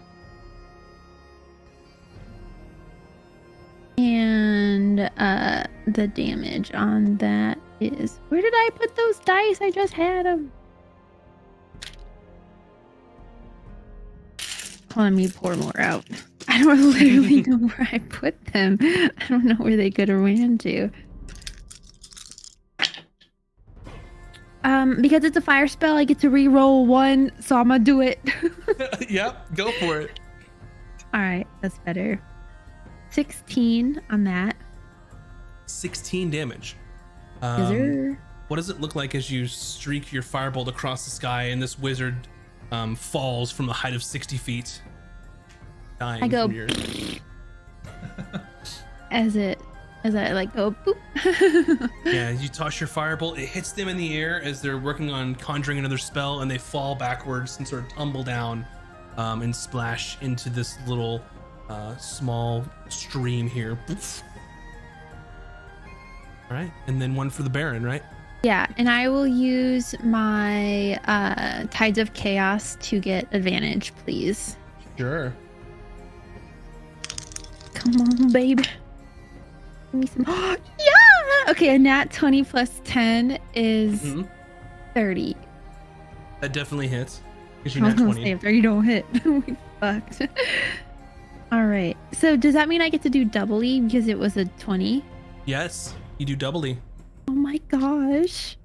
And the damage on that is... Where did I put those dice? I just had them. Hold on, let me pour more out. I don't literally know where I put them. I don't know where they could have ran to. Because it's a fire spell, I get to re-roll 1, so I'm gonna do it. Yep, go for it. Alright, that's better. 16 on that. 16 damage. Yes, sir. What does it look like as you streak your firebolt across the sky and this wizard falls from a height of 60 feet? Dying I go from your... as I like go boop. Yeah, you toss your firebolt, it hits them in the air as they're working on conjuring another spell, and they fall backwards and sort of tumble down and splash into this little small stream here. All right, and then one for the Baron, right? Yeah, and I will use my Tides of Chaos to get advantage, please. Sure. Come on, baby. Give me some. Yeah! Okay, a nat 20 plus 10 is 30. That definitely hits. Because I you're was nat gonna 20. say if 30 don't hit. We fucked. All right. So does that mean I get to do doubly because it was a 20? Yes, you do doubly. Oh my gosh.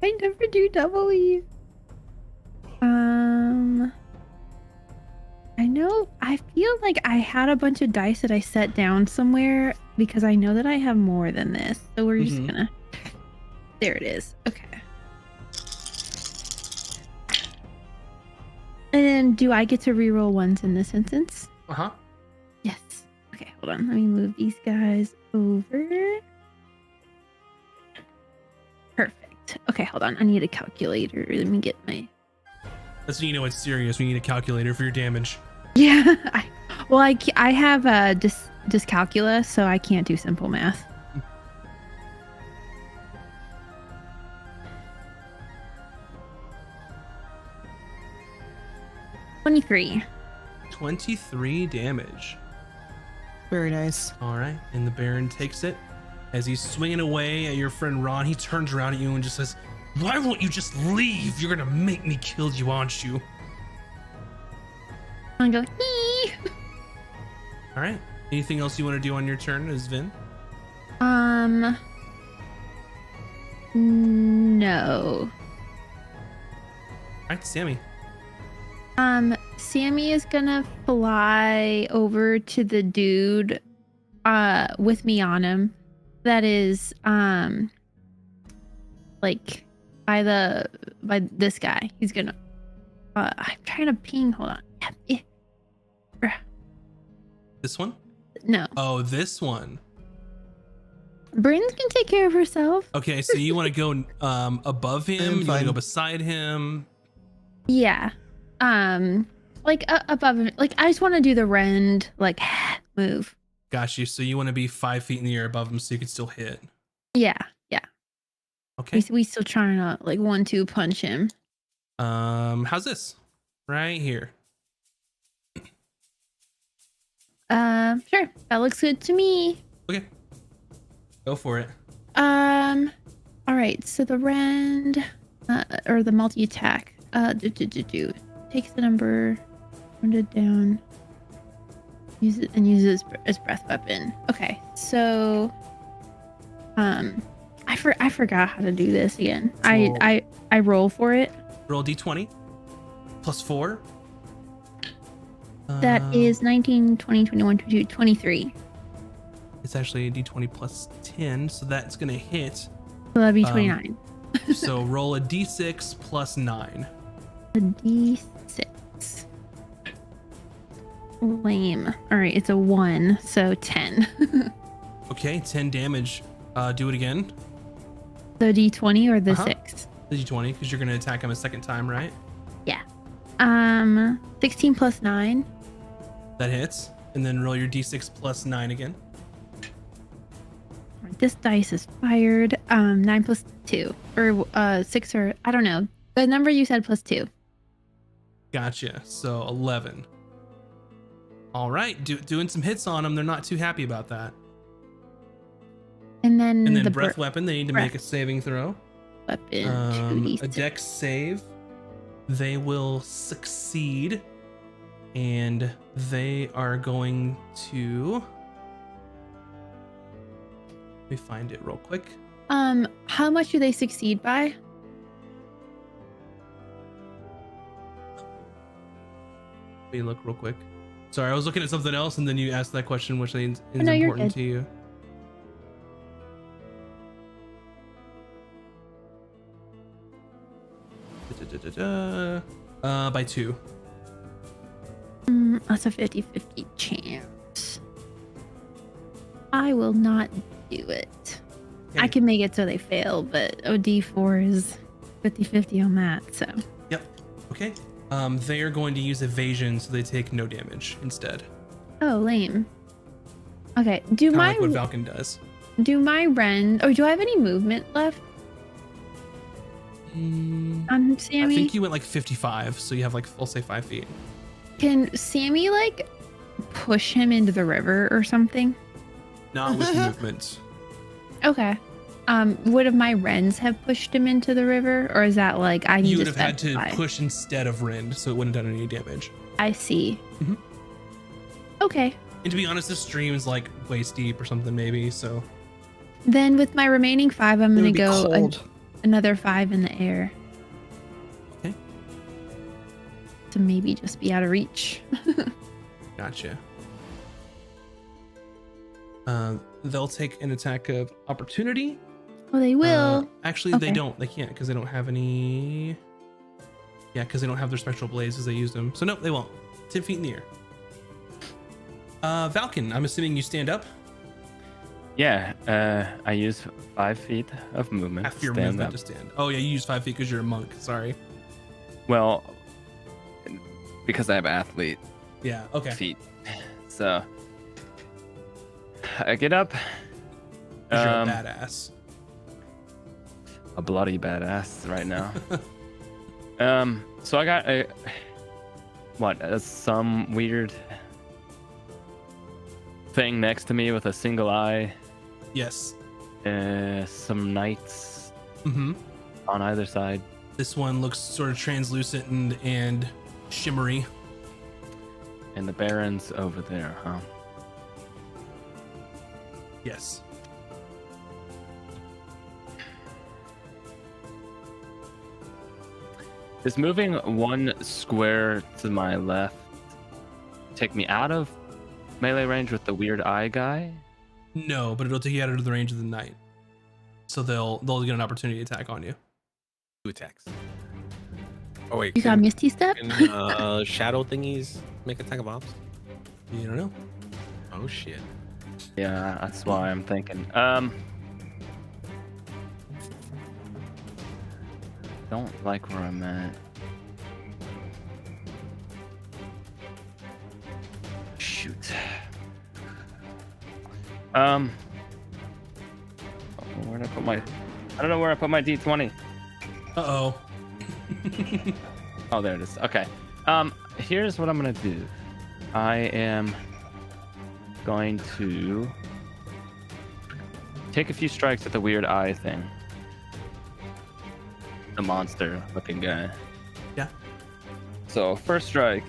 I never do double E. I know, I feel like I had a bunch of dice that I set down somewhere because I know that I have more than this. So we're just gonna, there it is. Okay. And then do I get to reroll ones in this instance? Uh-huh. Yes. Okay, hold on. Let me move these guys over. Perfect. Okay, hold on. I need a calculator. Let me get my... That's when you know it's serious. We need a calculator for your damage. Yeah. I have dyscalculia, so I can't do simple math. $23. 23 damage. Very nice. All right. And the Baron takes it. As he's swinging away at your friend Ron, he turns around at you and just says, "Why won't you just leave? You're going to make me kill you, aren't you?" I go, "Ee." All right. Anything else you want to do on your turn as Vin? No. All right, Sammy. Sammy is gonna fly over to the dude with me on him that is like by this guy. He's gonna I'm trying to ping, hold on. This one? No. Oh, this one. Bryn's can take care of herself. Okay, so you want to go above him? I'm You want to fine. go beside him? Yeah. Like above him. Like I just want to do the rend like move. Got you. So you want to be 5 feet in the air above him so you can still hit. Yeah. Okay. We still trying to like 1-2 punch him. How's this? Right here. Sure. That looks good to me. Okay. Go for it. All right. So the rend, or the multi attack, takes the number, rend it down, use it and uses as breath weapon. Okay. So, I forgot how to do this again. Roll. I roll for it. Roll d20 plus 4. That is 19, 20, 21, 22, 23. It's actually a d20 plus 10, so that's going to hit. So that'd be 29. So roll a d6 plus 9. A D6. Lame. All right, it's a 1, so 10. Okay, 10 damage. Do it again. The D20 or the Uh-huh. 6? The d20, because you're going to attack him a second time, right? Yeah. 16 plus 9. That hits. And then roll your d6 plus 9 again. This dice is fired. 9 plus 2. Or 6 or I don't know. The number you said plus 2. Gotcha. So 11. All right, doing some hits on them. They're not too happy about that. And then And then the breath weapon, they need to make a breath. saving throw. weapon. A 2d6. dex save. They will succeed. And they are going to... Let me find it real quick. How much do they succeed by? Let me look real quick. Sorry, I was looking at something else, and then you asked that question, which is no, you're important good. to you. By 2. That's a 50-50 chance. I will not do it. I Okay. can make it so they fail, but OD4 is 50-50 on that, so. Yep. Okay. They are going to use evasion, so they take no damage instead. Oh, lame. Okay, do Kind of my like what Falcon does. rend, or do I have any movement left on I Sammy? think you went like 55, so you have like, I'll say 5 feet. Can Sammy like push him into the river or something? Not with movement. Okay. Would have my rends have pushed him into the river, or is that like I need You to would have had to specify? push instead of rend, so it wouldn't have done any damage. I see. Mhm. Okay. And to be honest, this stream is like waist deep or something maybe, so Then with my remaining 5, I'm It gonna would be go cold. another 5 in the air. Okay. To maybe just be out of reach. Gotcha. They'll take an attack of opportunity. Oh, they will. Actually, they Okay. don't. They can't because they don't have any. Yeah, because they don't have their spectral blades as they used them. So no, they won't. 10 feet in the air. Valken, I'm assuming you stand up. Yeah, I use 5 feet of movement. Half your stand movement up. to stand. Oh yeah, you use 5 feet because you're a monk. Sorry. Well, because I have athlete Yeah. Okay. feet, so I get up. 'Cause you're a badass. A bloody badass right now. So I got some weird thing next to me with a single eye. Yes. Some knights Mm-hmm. on either side. This one looks sort of translucent and shimmery. And the Baron's over there, huh? Yes. Is moving 1 square to my left take me out of melee range with the weird eye guy? No, but it'll take you out of the range of the knight. So they'll get an opportunity attack on you. 2 attacks. Oh wait, You got Misty Step? can shadow thingies make attack of ops? You don't know. Oh shit. Yeah, that's why I'm thinking. Don't like where I'm at. Shoot. Where did I put my? I don't know where I put my D20. Uh-oh. Oh, there it is. Okay. Here's what I'm gonna do. I am going to take a few strikes at the weird eye thing. The monster looking guy. Yeah. So first strike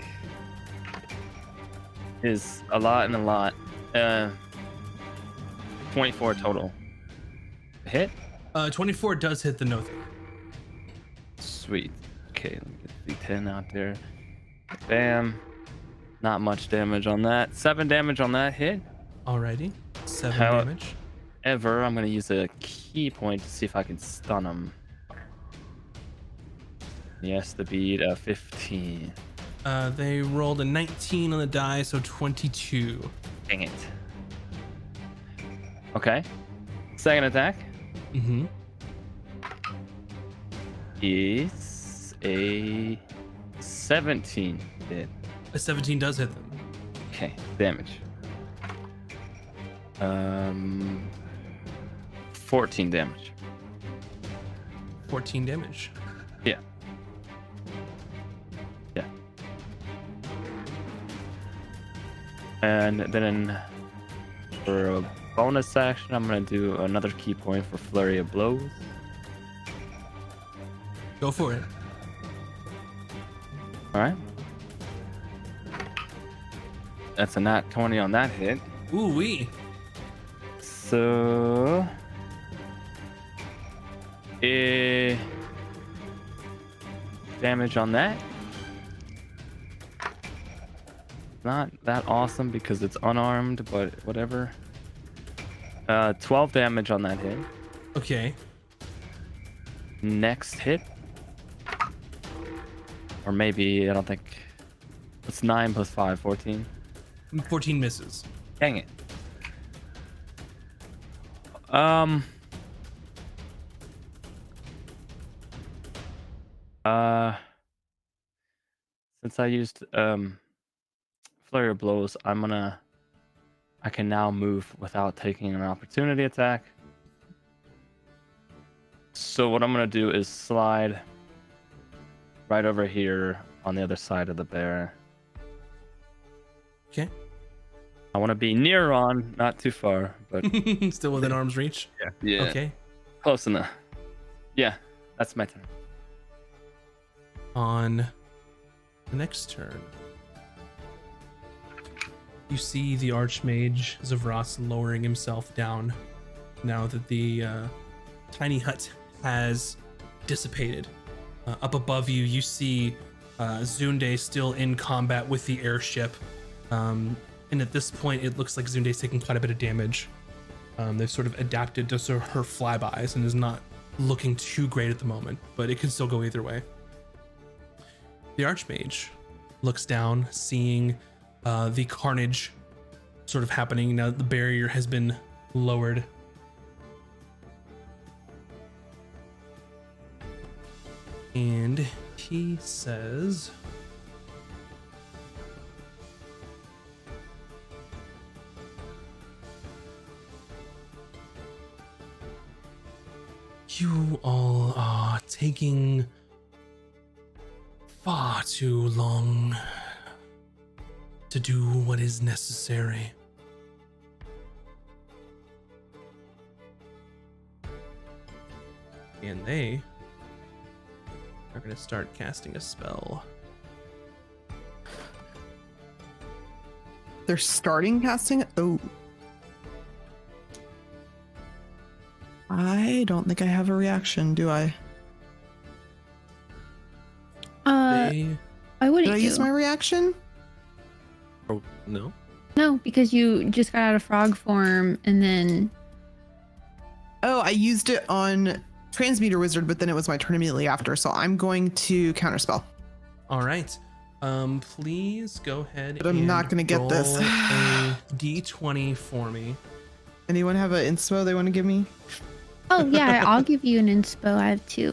is a lot and a lot. 24 total. Hit? 24 does hit the no thing. Sweet. Okay, let me get the D10 out there. Bam. Not much damage on that. 7 damage on that hit. Alrighty. 7 How- damage. Ever, I'm gonna use a key point to see if I can stun him. Yes, the beat 15. They rolled a 19 on the die, so 22. Dang it. Okay. Second attack Mm-hmm. is a 17 hit. A 17 does hit them. Okay, damage. 14 damage. 14 damage. Yeah. Yeah. And then for a bonus action, I'm gonna do another key point for flurry of blows. Go for it. All right. That's a nat 20 on that hit. Ooh wee. So, damage on that. Not that awesome because it's unarmed, but whatever. 12 damage on that hit. Okay. Next hit. Or maybe, I don't think. It's 9 plus 5, 14. 14 misses. Dang it. Since I used flurry of blows, I can now move without taking an opportunity attack. So what I'm gonna do is slide right over here on the other side of the bear. Okay. I want to be near Ron, not too far, but Still within arm's reach. yeah, Okay. close enough. Yeah, that's my turn. On the next turn, you see the Archmage Zavras lowering himself down now that the tiny hut has dissipated. Up above you, you see Zunde still in combat with the airship. And at this point, it looks like Zunde's taking quite a bit of damage. They've sort of adapted to sort of her flybys and is not looking too great at the moment, but it can still go either way. The Archmage looks down, seeing the carnage sort of happening now that the barrier has been lowered. And he says, you all are taking far too long to do what is necessary. And they are going to start casting a spell. They're starting casting. Oh. I don't think I have a reaction, do I? They, I wouldn't. Did I use my reaction? Oh, no. No, because you just got out of frog form and then. Oh, I used it on Transmuter Wizard, but then it was my turn immediately after, so I'm going to counterspell. all right. Please go ahead. But I'm not gonna get this. roll a d20 for me. Anyone have an inspo they want to give me? Oh yeah, I'll give you an inspo. I have 2.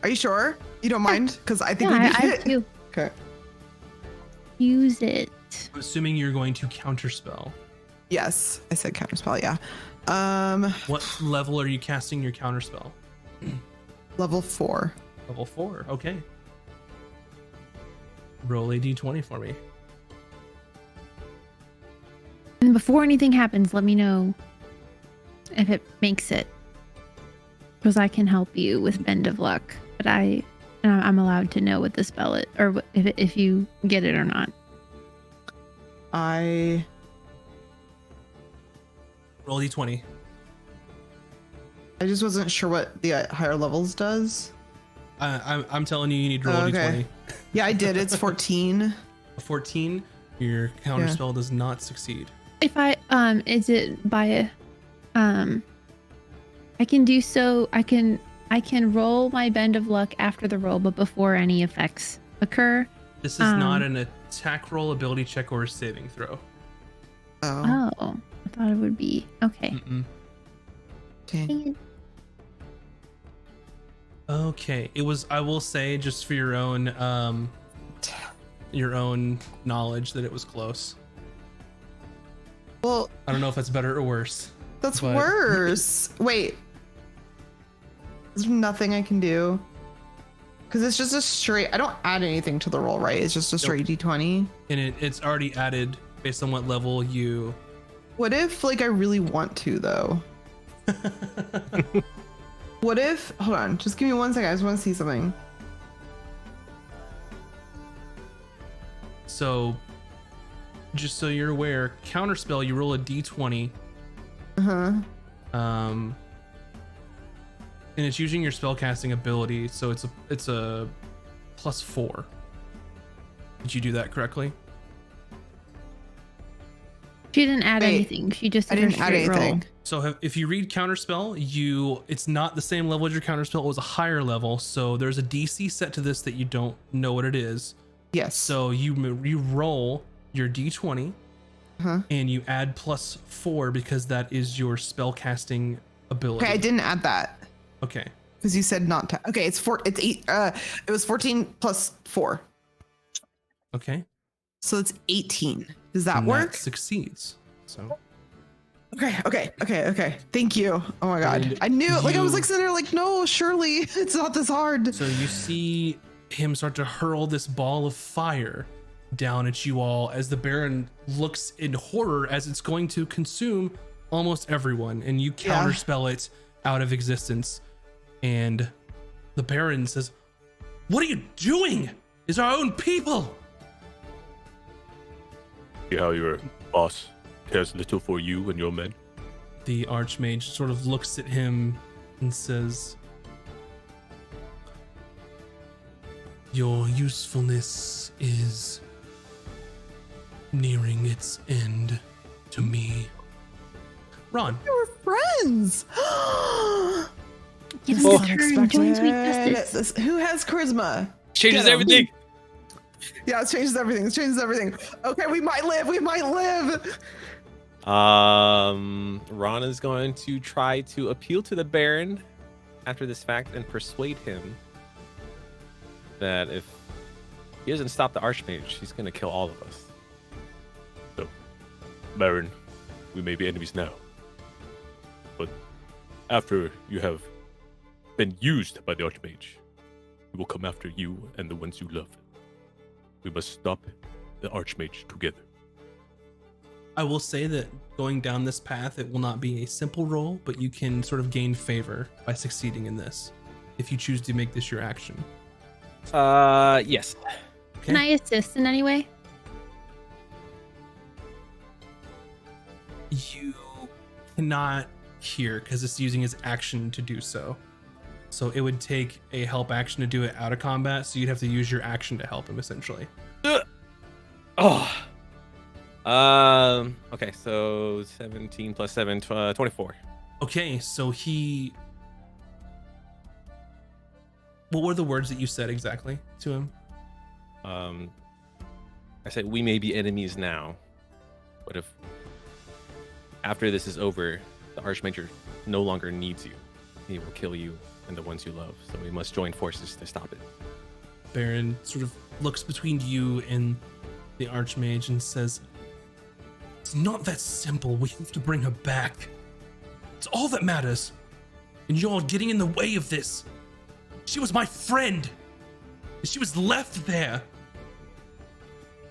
Are you sure? You don't mind? Because I think Yeah, we I need have it. 2. Okay. Use it. I'm assuming you're going to counterspell. Yes, I said counterspell. Yeah. What level are you casting your counterspell? Level 4. Level 4. Okay. Roll a d20 for me. And before anything happens, let me know if it makes it, because I can help you with Bend of Luck. But I'm allowed to know what the spell is, or if you get it or not. I Roll d20. just wasn't sure what the higher levels does. I'm telling you, you need to roll a Okay. d20. Yeah, I did. It's 14. A 14, your counterspell does not succeed. If I is it by a I can do so. I can roll my Bend of Luck after the roll, but before any effects occur. This is not an attack roll, ability check, or a saving throw. Oh. Oh, I thought it would be okay. Mm-mm. Dang. Dang it. Okay, it was. I will say, just for your own knowledge, that it was close. Well, I don't know if that's better or worse. that's But- worse. Wait. Is there nothing I can do? Because it's just a straight. I don't add anything to the roll, right? It's just a straight d20. And it's already added based on what level you. What if, like, I really want to, though? What if? Hold on. Just give me 1 second. I just want to see something. So, just so you're aware, counterspell, you roll a d20. Uh-huh. And it's using your spellcasting ability, so it's a +4. Did you do that correctly? She didn't add Wait, anything. She just I did her didn't add straight roll. anything. So if you read counterspell, it's not the same level as your counterspell. It was a higher level, so there's a DC set to this that you don't know what it is. Yes. So you roll your d20, Uh-huh. and you add +4 because that is your spellcasting ability. Okay, I didn't add that Okay. because you said not to. Okay, it's 8. It was 14 plus 4, Okay. so it's 18. Does that And work? succeeds. So Okay. Thank you. Oh my god, And I knew. Like, I was you- like sitting there, like, no, surely it's not this hard. So you see him start to hurl this ball of fire down at you all as the Baron looks in horror as it's going to consume almost everyone, and you Yeah. counterspell it out of existence. And the Baron says, "What are you doing? It's our own people." See how your boss cares little for you and your men? The Archmage sort of looks at him and says, "Your usefulness is nearing its end to me." Ron. We're friends. Give Oh, us a turn. Join sweet justice. Who has charisma? Changes Get 'em. everything. Yeah, it changes everything. It changes everything. Okay, we might live. We might live. Ron is going to try to appeal to the Baron after this fact and persuade him that if he doesn't stop the Archmage, he's going to kill all of us. So, Baron, we may be enemies now, but after you have been used by the Archmage, we will come after you and the ones you love. We must stop the Archmage together. I will say that going down this path, it will not be a simple roll, but you can sort of gain favor by succeeding in this if you choose to make this your action. Yes. Okay? Can I assist in any way? You cannot here because it's using his action to do so. So it would take a help action to do it out of combat, so you'd have to use your action to help him essentially. Oh. Okay, so 17 plus 7, 24. Okay, so he... What were the words that you said exactly to him? I said we may be enemies now, but if after this is over, the Archmage no longer needs you. He will kill you and the ones you love. So we must join forces to stop it. Baron sort of looks between you and the Archmage and says, "It's not that simple. We have to bring her back. It's all that matters. And you're getting in the way of this. She was my friend. And she was left there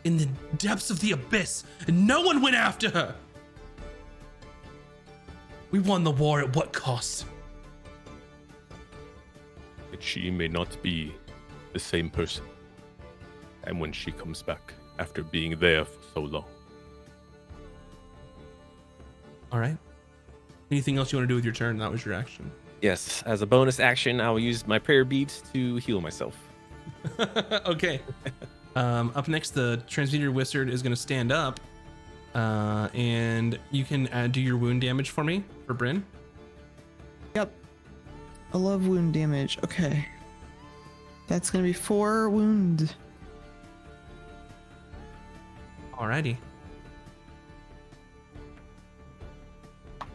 in the depths of the abyss, and no one went after her. We won the war at what cost?" That she may not be the same person. And when she comes back after being there for so long. All right. Anything else you want to do with your turn? That was your action. Yes, as a bonus action, I will use my prayer beads to heal myself. Okay. Up next, the Transmuter Wizard is going to stand up. And you can do your wound damage for me, for Bryn. Yep. I love wound damage. Okay. That's going to be 4 wound. Alrighty.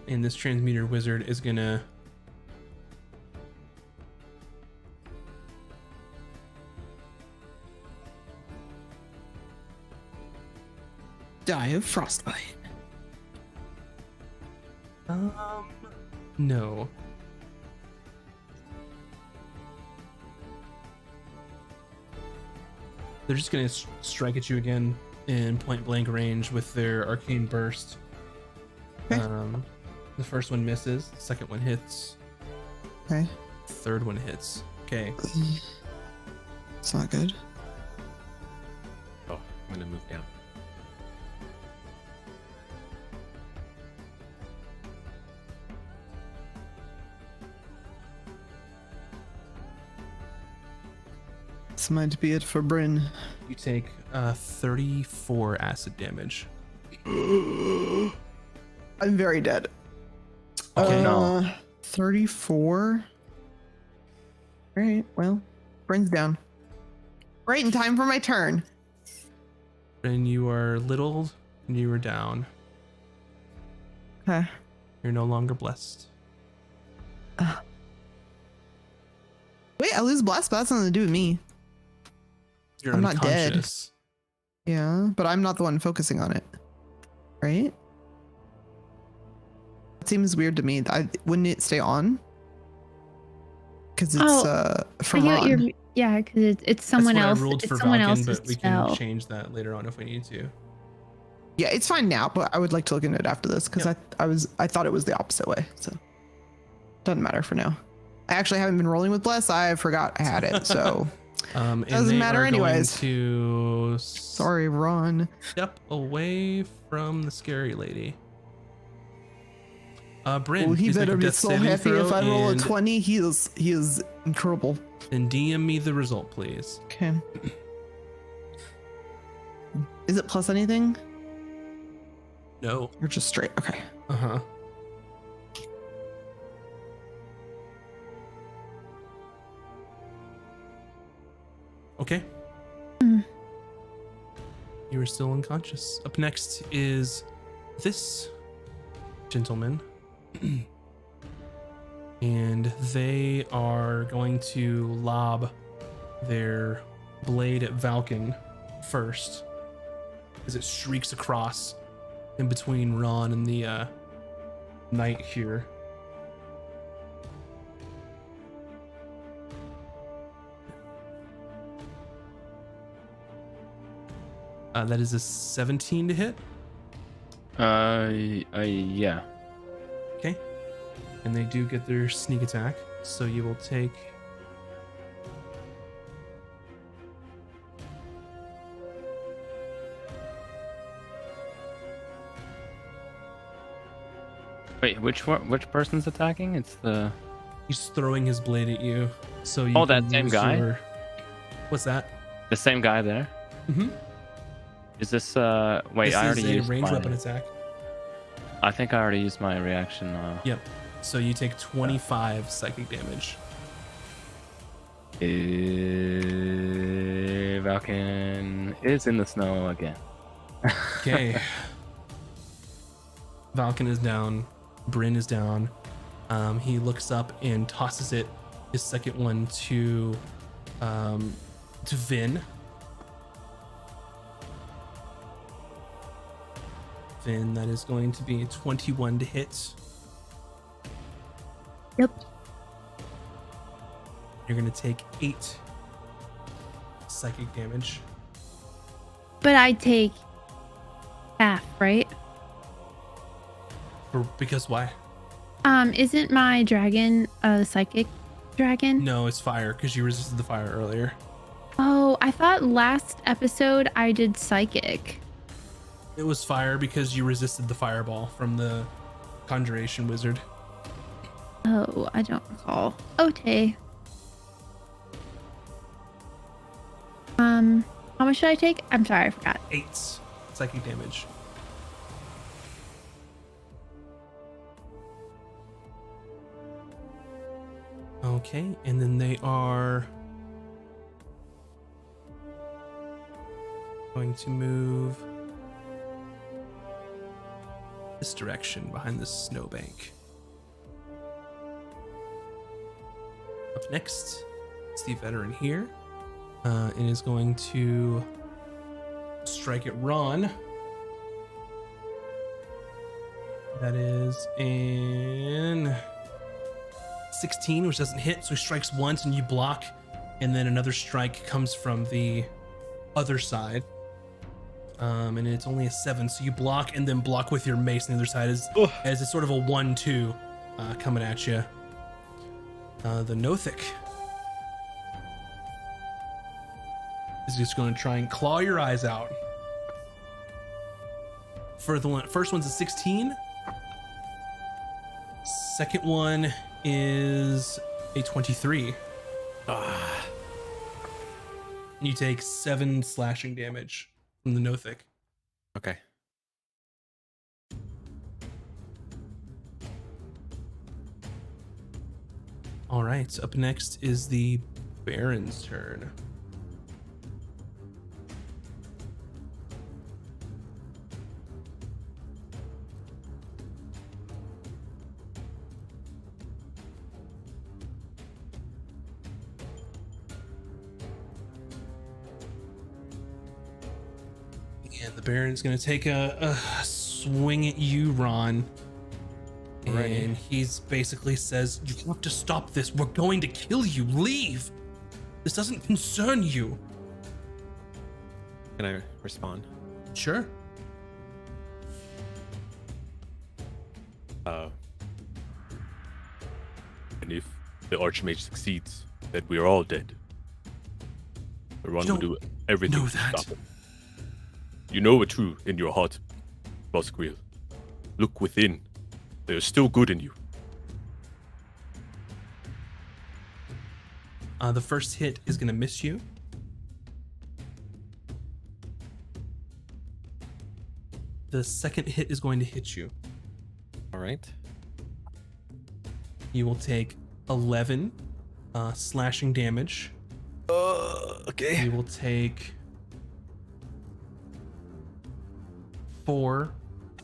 And this Transmuter Wizard is going to... Die of frostbite. No. They're just going to strike at you again in point blank range with their arcane burst. Okay. The first one misses, the second one hits, Okay. third one hits. Okay. It's not good. Oh, I'm gonna move down. This might be it for Bryn. You take 34 acid damage. I'm very dead. Okay. No. 34. All right. Well, Bryn's down. Right in time for my turn. And you are little and you are down. Okay. You're no longer blessed. Wait, I lose blessed, but that's nothing to do with me. You're I'm not dead. unconscious. Yeah, but I'm not the one focusing on it. Right? It seems weird to me. Wouldn't it stay on? Because it's from I get Ron. yeah, because it's someone That's what else. I ruled It's for someone Valken, else's but we spell. can change that later on if we need to. Yeah, it's fine now, but I would like to look into it after this because Yep. I thought it was the opposite way. So doesn't matter for now. I actually haven't been rolling with bless. I forgot I had it, so And Doesn't they matter are anyways. Going to sorry, Ron. step away from the scary lady. Bryn, Well, he please make better a be death so saving happy throw if I roll a and- 20. He is in trouble. And DM me the result, please. Okay. Is it plus anything No. or just straight? Okay. Uh-huh. Okay. You are still unconscious. Up next is this gentleman. And they are going to lob their blade at Valken first, as it shrieks across in between Ron and the knight here. That is a 17 to hit. Yeah. Okay. And they do get their sneak attack. So you will take... Wait, which person's attacking? It's the. He's throwing his blade at you. So you Oh, that can same use guy? your- What's that? The same guy there. Mm-hmm. Is this wait, This I already is a used ranged my, weapon attack. I think I already used my reaction. Yep. So you take 25 psychic damage. Valken is in the snow again. Okay. Valken is down. Bryn is down. He looks up and tosses it, his second one, to Vin. Vin, that is going to be 21 to hit. Yep. You're going to take 8 psychic damage. But I take half, right? Because why? Isn't my dragon a psychic dragon? No, it's fire, because you resisted the fire earlier. Oh, I thought last episode I did psychic. It was fire because you resisted the fireball from the conjuration wizard. Oh, I don't recall. Okay. How much should I take? I'm sorry, I forgot. 8 psychic damage. Okay, and then they are going to move this direction behind this snowbank. Up next, it's the veteran here, and is going to strike at Ron. That is in 16, which doesn't hit, so he strikes once and you block, and then another strike comes from the other side, and it's only a 7, so you block and then block with your mace on the other side as it's sort of a 1-2 coming at you. The Nothic is just going to try and claw your eyes out. For the first one's a 16. Second one is a 23. You take 7 slashing damage from the Nothic. Okay. All right, up next is the Baron's turn. And the Baron's going to take a swing at you, Ron. And he's basically says, "You have to stop this. We're going to kill you. Leave. This doesn't concern you." Can I respond? Sure. And if the Archmage succeeds, then we are all dead. Ron will do everything know to that. stop him. You know it true in your heart, Bosquil. Look within. There's still good in you. The first hit is going to miss you. The second hit is going to hit you. All right. You will take 11 slashing damage. Okay. You will take 4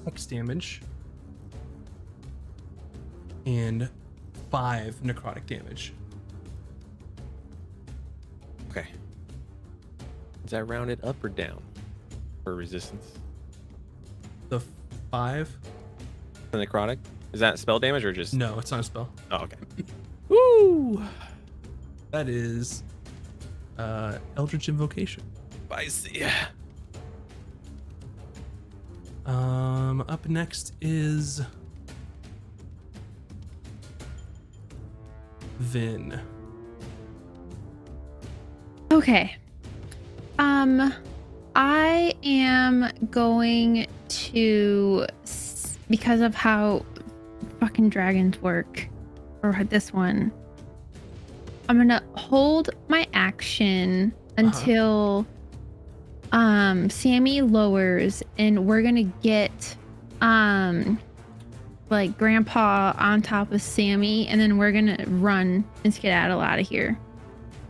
hex damage and 5 necrotic damage. Okay. Is that rounded up or down for resistance? The 5? The necrotic? Is that spell damage or just? No, it's not a spell. Oh, okay. Woo! That is Eldritch Invocation. I see. Up next is Vin. Okay. I am going to, because of how fucking dragons work, or this one, I'm gonna hold my action until Sammy lowers, and we're gonna get like Grandpa on top of Sammy, and then we're gonna run and skedaddle out of here.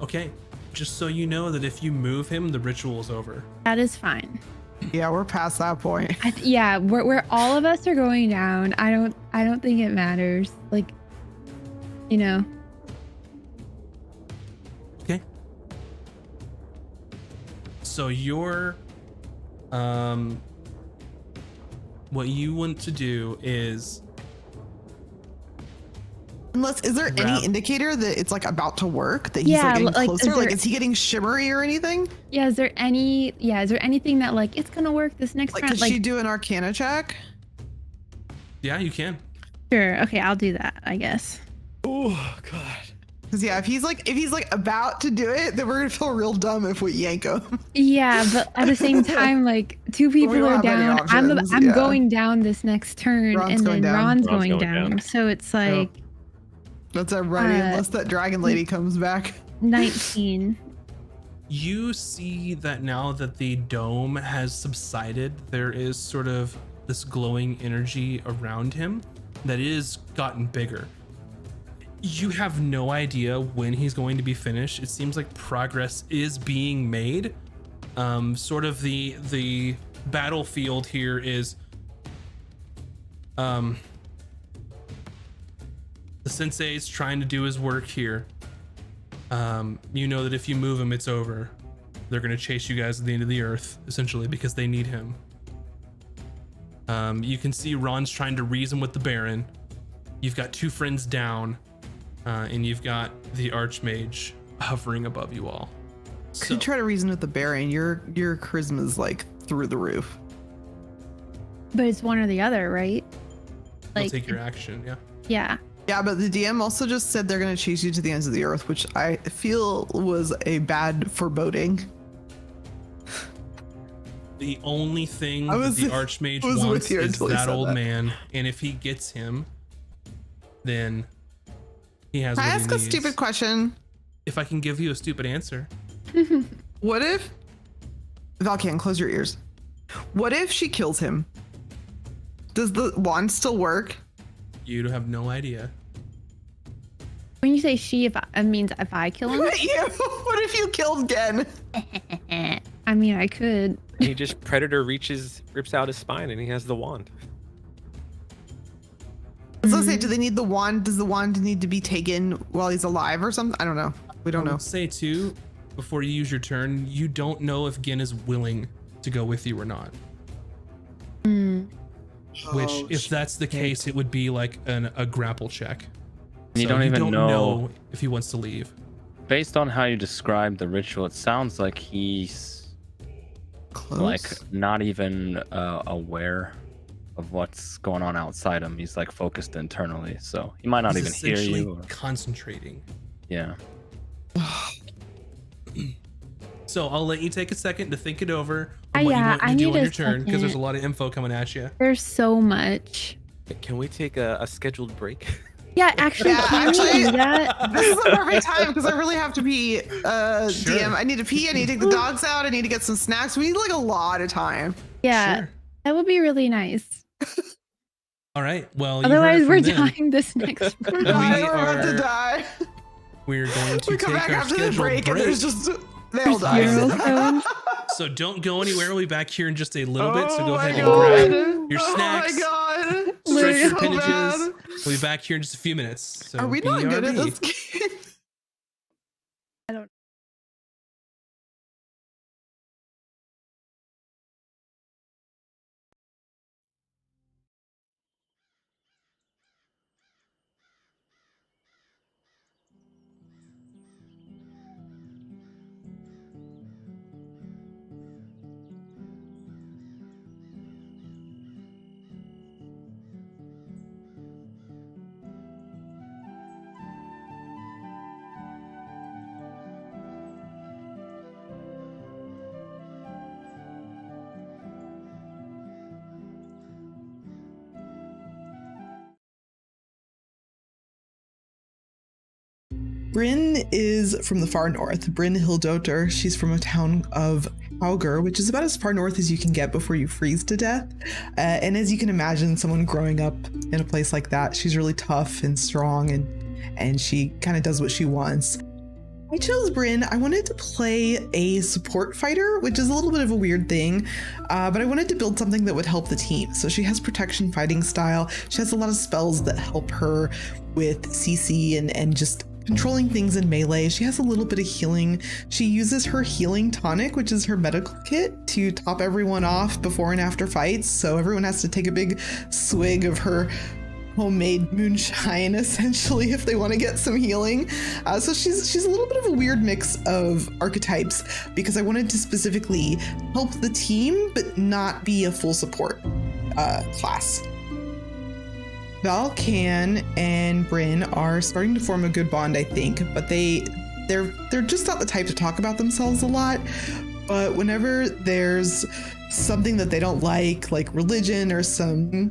Okay, just so you know that if you move him, the ritual is over. That is fine. Yeah, we're past that point. Yeah, we're all of us are going down. I don't think it matters. Like, you know. Okay. So your what you want to do is Unless, is there Grab- any indicator that it's like about to work? That he's Yeah, like getting like, closer? is Like, there- is he getting shimmery or anything? Yeah, is there anything that like it's gonna work this next Like, round? could Like, she do an Arcana check? yeah, you can. sure, okay, I'll do that, I guess. Oh God. Because yeah, if he's like about to do it, then we're gonna feel real dumb if we yank him. Yeah, but at the same time, like 2 people don't are have any down. options, I'm yeah. going down this next turn, Ron's and going then down. Ron's Ron's going going down. down. So it's like That's a running unless that dragon lady comes back. 19. You see that now that the dome has subsided, there is sort of this glowing energy around him that is gotten bigger. You have no idea when he's going to be finished. It seems like progress is being made. Sort of the battlefield here is the sensei's trying to do his work here. You know that if you move him, it's over. They're going to chase you guys to the end of the earth, essentially, because they need him. You can see Ron's trying to reason with the Baron. You've got 2 friends down, and you've got the Archmage hovering above you all. Could So, you try to reason with the Baron? Your charisma's like through the roof. But it's one or the other, right? you'll take your action, yeah. Yeah. Yeah, but the DM also just said they're gonna chase you to the ends of the earth, which I feel was a bad foreboding. The only thing I was- that the Archmage was with wants you is until he that said old that. man, and if he gets him, then he has Can I what ask he a needs. stupid question? If I can give you a stupid answer. What if Valkan, close your ears. What if she kills him? Does the wand still work? You have no idea. When you say she, it means if I kill him. What if you killed Gen? I mean, I could. He just predator rips out his spine, and he has the wand. I was gonna say, do they need the wand? Does the wand need to be taken while he's alive or something? I don't know. We don't I know. would say too, before you use your turn, you don't know if Gin is willing to go with you or not. Which, if that's the case, it would be like a grapple check. You So don't even know. if he wants to leave. Based on how you described the ritual, it sounds like he's Close. like not even aware of what's going on outside him. He's like focused internally, so he might not He's even hear essentially you. Or, concentrating. yeah. So I'll let you take a second to think it over on what you Yeah, want to I do need on a your turn, because there's a second. lot of info coming at you. There's so much. Can we take a scheduled break? Yeah, actually, Yeah, can we actually- do that? This is the perfect time because I really have to pee. Sure. DM, I need to pee. I need to take the dogs out. I need to get some snacks. We need like a lot of time. Yeah, Sure. that would be really nice. All right. Well, you heard it Otherwise, from we're them. dying this next. We're We dying. We're about to are- die. We're going to We come take back our after the scheduled break, break. and there's just they all die. Zero stones. So don't go anywhere. We'll be back here in just a little bit. So go Oh my ahead and God. grab your snacks. Oh my god. Stretch your So appendages. bad. We'll be back here in just a few minutes. So Are we not good at BRB. this game? Bryn is from the far north. Bryn Hildoter. She's from a town of Augur, which is about as far north as you can get before you freeze to death. And as you can imagine, someone growing up in a place like that, she's really tough and strong, and she kind of does what she wants. I chose Bryn. I wanted to play a support fighter, which is a little bit of a weird thing, but I wanted to build something that would help the team. So she has protection fighting style. She has a lot of spells that help her with CC and just controlling things in melee. She has a little bit of healing. She uses her healing tonic, which is her medical kit, to top everyone off before and after fights. So everyone has to take a big swig of her homemade moonshine, essentially, if they want to get some healing. So she's a little bit of a weird mix of archetypes because I wanted to specifically help the team, but not be a full support class. Valkan and Bryn are starting to form a good bond, I think, but they're just not the type to talk about themselves a lot. But whenever there's something that they don't like religion or some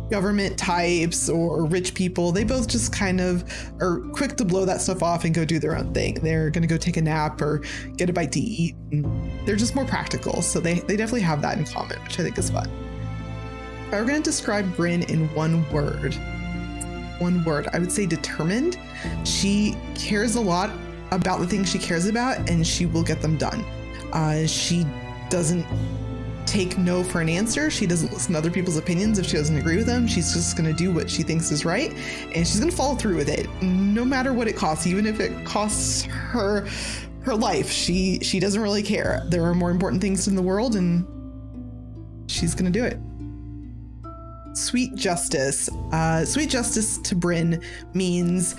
government types or rich people, they both just kind of are quick to blow that stuff off and go do their own thing. They're gonna go take a nap or get a bite to eat. And they're just more practical, so they definitely have that in common, which I think is fun. If I were going to describe Bryn in one word, I would say determined. She cares a lot about the things she cares about, and she will get them done. She doesn't take no for an answer. She doesn't listen to other people's opinions if she doesn't agree with them. She's just going to do what she thinks is right, and she's going to follow through with it, no matter what it costs, even if it costs her life. She doesn't really care. There are more important things in the world, and she's going to do it. Sweet justice. Sweet justice to Bryn means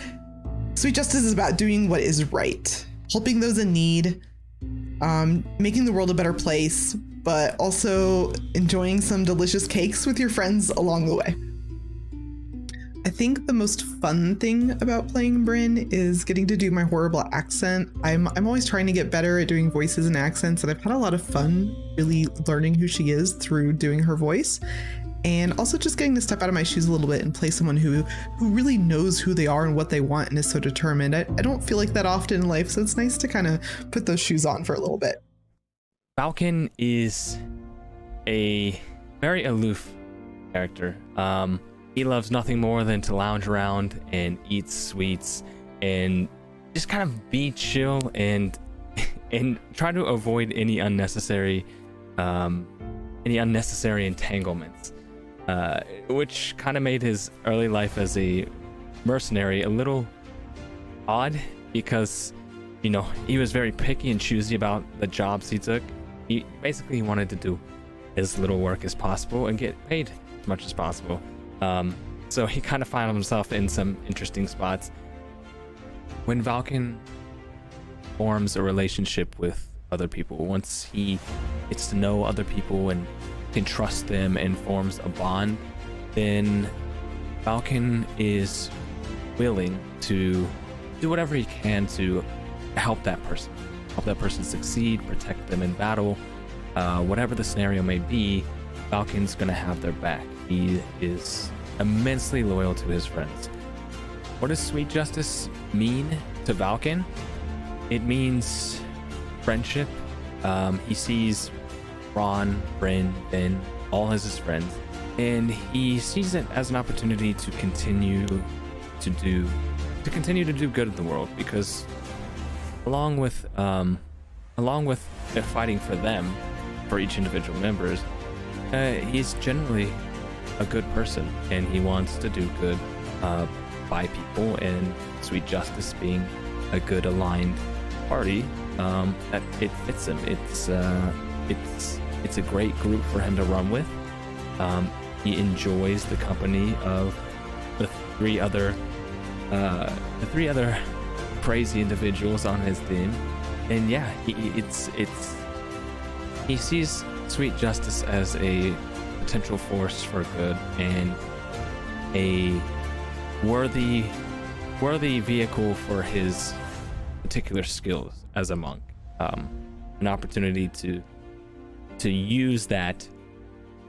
sweet justice is about doing what is right, helping those in need, making the world a better place, but also enjoying some delicious cakes with your friends along the way. I think the most fun thing about playing Bryn is getting to do my horrible accent. I'm always trying to get better at doing voices and accents, and I've had a lot of fun really learning who she is through doing her voice. And also just getting to step out of my shoes a little bit and play someone who really knows who they are and what they want and is so determined. I don't feel like that often in life, so it's nice to kind of put those shoes on for a little bit. Falcon is a very aloof character. He loves nothing more than to lounge around and eat sweets and just kind of be chill and try to avoid any unnecessary entanglements. Which kind of made his early life as a mercenary a little odd because, he was very picky and choosy about the jobs he took. He basically wanted to do as little work as possible and get paid as much as possible. So he kind of found himself in some interesting spots. When Valken forms a relationship with other people, once he gets to know other people and can trust them and forms a bond, then Falcon is willing to do whatever he can to help that person succeed, protect them in battle, whatever the scenario may be. Falcon's gonna have their back. he is immensely loyal to his friends. What does sweet justice mean to Valken? It means friendship. He sees Ron, Bryn, Ben, all as his friends, and he sees it as an opportunity to continue to do good in the world, because along with fighting for them, for each individual members, he's generally a good person, and he wants to do good by people, and sweet justice being a good aligned party, that it fits him. It's a great group for him to run with. He enjoys the company of the three other crazy individuals on his team, and yeah, he sees sweet justice as a potential force for good and a worthy vehicle for his particular skills as a monk. An opportunity to use that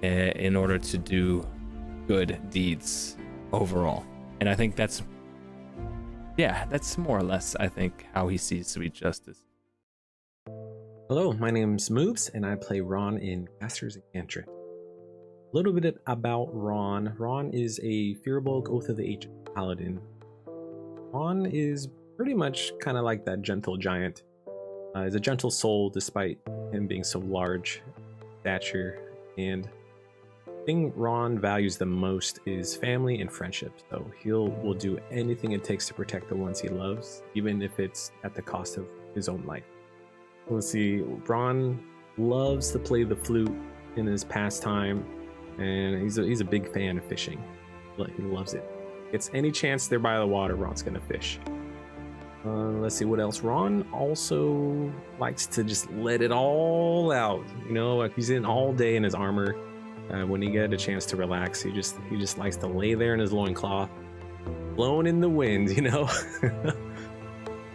in order to do good deeds overall. And I think that's more or less, I think, how he sees sweet justice. Hello, my name's Moves, and I play Ron in Masters and Cantrips. A little bit about Ron. Ron is a Firbolg Oath of the Ancient Paladin. Ron is pretty much kind of like that gentle giant. He's a gentle soul despite him being so large in stature, and the thing Ron values the most is family and friendship. So will do anything it takes to protect the ones he loves, even if it's at the cost of his own life. Let's see, Ron loves to play the flute in his pastime, and he's a big fan of fishing. He loves it. Gets any chance there by the water, Ron's gonna fish. Let's see what else. Ron also likes to just let it all out. You know, like he's in all day in his armor. When he get a chance to relax, he just likes to lay there in his loincloth, blowing in the wind, you know.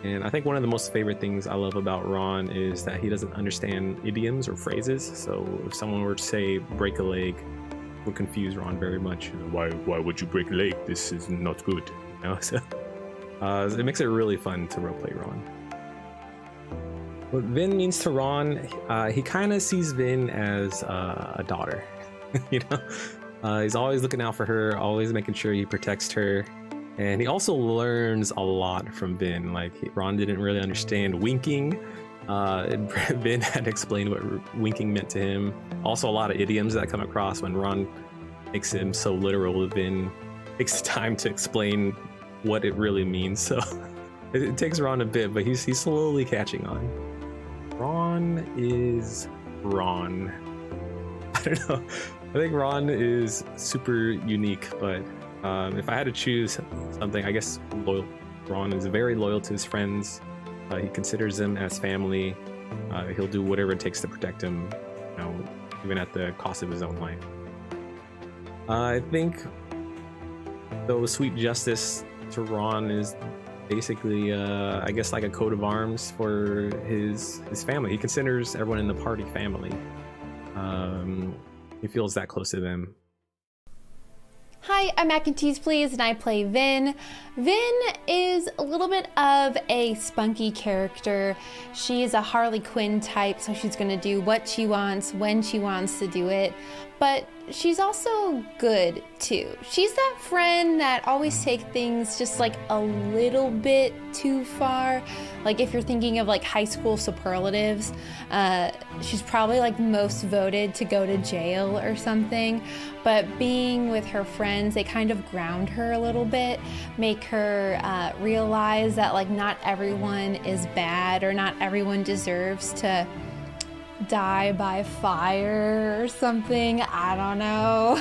And I think one of the most favorite things I love about Ron is that he doesn't understand idioms or phrases. So if someone were to say break a leg, it would confuse Ron very much. Why would you break a leg? This is not good. You know? So it makes it really fun to roleplay Ron. What Vin means to Ron, he kind of sees Vin as a daughter. You know, he's always looking out for her, always making sure he protects her. And he also learns a lot from Vin. Like, Ron didn't really understand winking. And Vin had explained what winking meant to him. Also, a lot of idioms that come across when Ron makes him so literal. Vin takes time to explain what it really means. So it takes Ron a bit, but he's slowly catching on. Ron is Ron. I don't know. I think Ron is super unique, but if I had to choose something, I guess loyal. Ron is very loyal to his friends. He considers them as family. He'll do whatever it takes to protect them, you know, even at the cost of his own life. I think, though, sweet justice to Ron is basically, I guess, like a coat of arms for his family. He considers everyone in the party family. He feels that close to them. Hi, I'm Mac and Tease Please, and I play Vin. Vin is a little bit of a spunky character. She is a Harley Quinn type, so she's gonna do what she wants, when she wants to do it. But she's also good too. She's that friend that always takes things just like a little bit too far. Like if you're thinking of like high school superlatives, she's probably like most voted to go to jail or something. But being with her friends, they kind of ground her a little bit, make her realize that like not everyone is bad or not everyone deserves to die by fire or something. I don't know.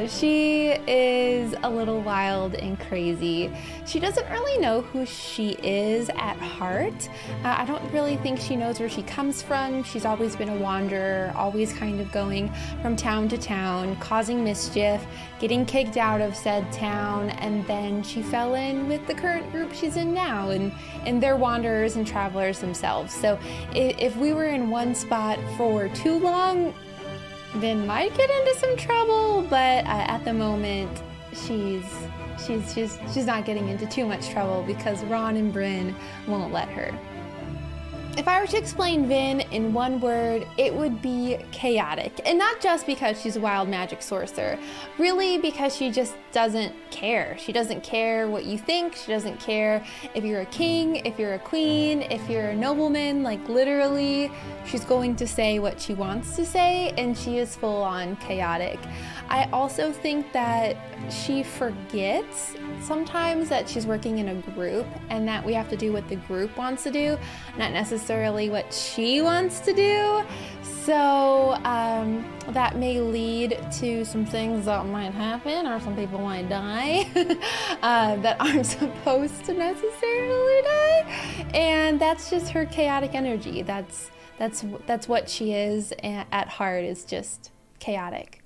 She is a little wild and crazy. She doesn't really know who she is at heart. I don't really think she knows where she comes from. She's always been a wanderer, always kind of going from town to town, causing mischief, getting kicked out of said town, and then she fell in with the current group she's in now, and they're wanderers and travelers themselves. So if we were in one spot for too long, Vin might get into some trouble, but at the moment, she's not getting into too much trouble because Ron and Bryn won't let her. If I were to explain Vin in one word, it would be chaotic. And not just because she's a wild magic sorcerer, really because she just doesn't care. She doesn't care what you think. She doesn't care if you're a king, if you're a queen, if you're a nobleman. Like literally, she's going to say what she wants to say, and she is full on chaotic. I also think that she forgets sometimes that she's working in a group and that we have to do what the group wants to do, not necessarily what she wants to do. So that may lead to some things that might happen, or some people might die that aren't supposed to necessarily die. And that's just her chaotic energy. That's what she is at heart, is just chaotic.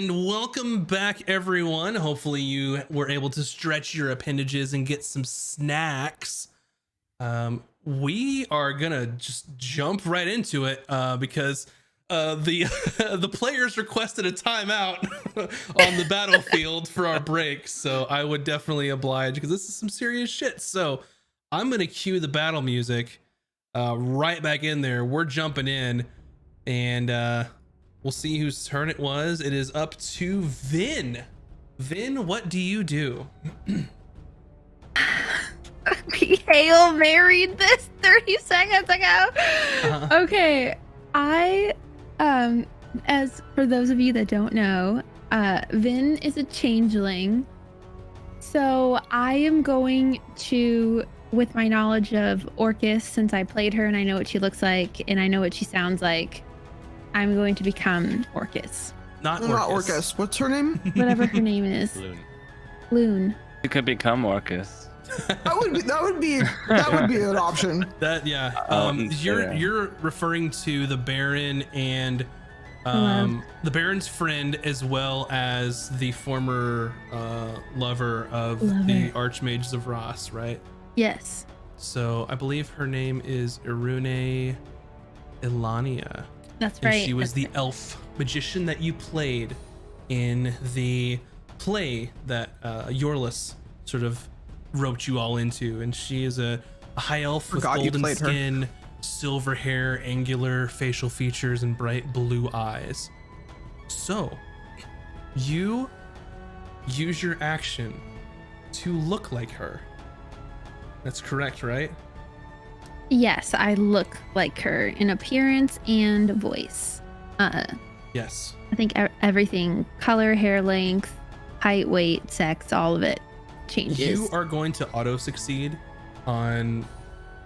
and welcome back, everyone. Hopefully, you were able to stretch your appendages and get some snacks. We are gonna just jump right into it because the the players requested a timeout on the battlefield for our break, so I would definitely oblige because this is some serious shit. So I'm gonna cue the battle music right back in there. We're jumping in, and we'll see whose turn it was. It is up to Vin. Vin, what do you do? We Hail Married this 30 seconds ago. Okay, I as for those of you that don't know, Vin is a changeling. So I am going to, with my knowledge of Orcus, since I played her and I know what she looks like and I know what she sounds like, I'm going to become Orcus. Not Not Orcus. Orcus. What's her name? Whatever her name is. Loon. Loon. You could become Orcus. That would be an option. That yeah. Yeah. You're referring to the Baron and the Baron's friend, as well as the former lover of the Archmages of Ross, right? Yes. So I believe her name is Irune Ilania. That's And right. she was the elf magician that you played in the play that Yorlis sort of roped you all into. And she is a high elf with Forgot you golden played her. skin, silver hair, angular facial features, and bright blue eyes. So you use your action to look like her. That's correct, right? Yes, I look like her in appearance and voice. Yes. I think everything, color, hair length, height, weight, sex, all of it changes. You are going to auto succeed on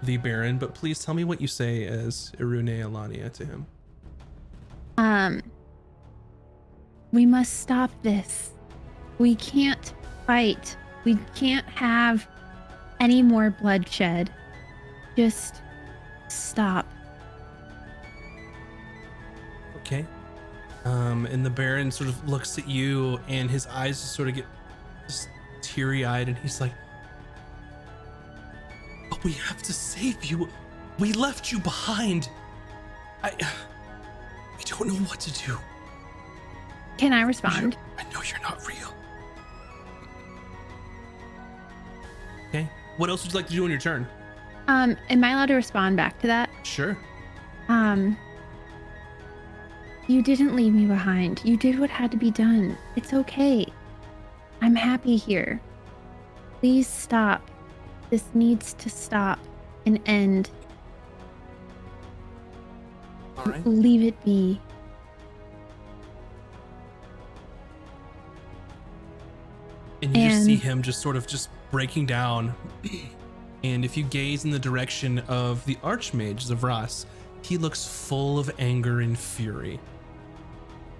the Baron, but please tell me what you say as Irune Alania to him. We must stop this. We can't fight. We can't have any more bloodshed. Just stop. Okay. And the Baron sort of looks at you, and his eyes just sort of get just teary-eyed, and he's like, "But we have to save you. We left you behind. I don't know what to do." Can I respond? I know you're not real. Okay. What else would you like to do on your turn? Am I allowed to respond back to that? Sure. You didn't leave me behind. You did what had to be done. It's okay. I'm happy here. Please stop. This needs to stop and end. All right. Leave it be. And you just see And- him just sort of just breaking down. And if you gaze in the direction of the Archmages of Ross, he looks full of anger and fury.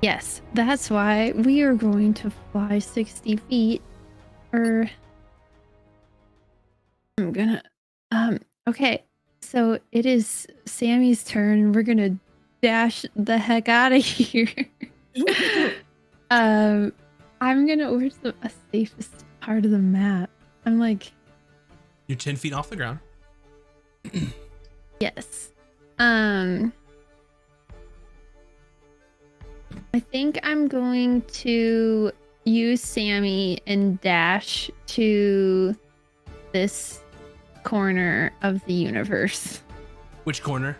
Yes, that's why we are going to fly 60 feet. Or I'm gonna okay. So it is Sammy's turn. We're gonna dash the heck out of here. I'm gonna where's the safest part of the map? I'm like, You're 10 feet off the ground. yes. I think I'm going to use Sammy and dash to this corner of the universe. Which corner?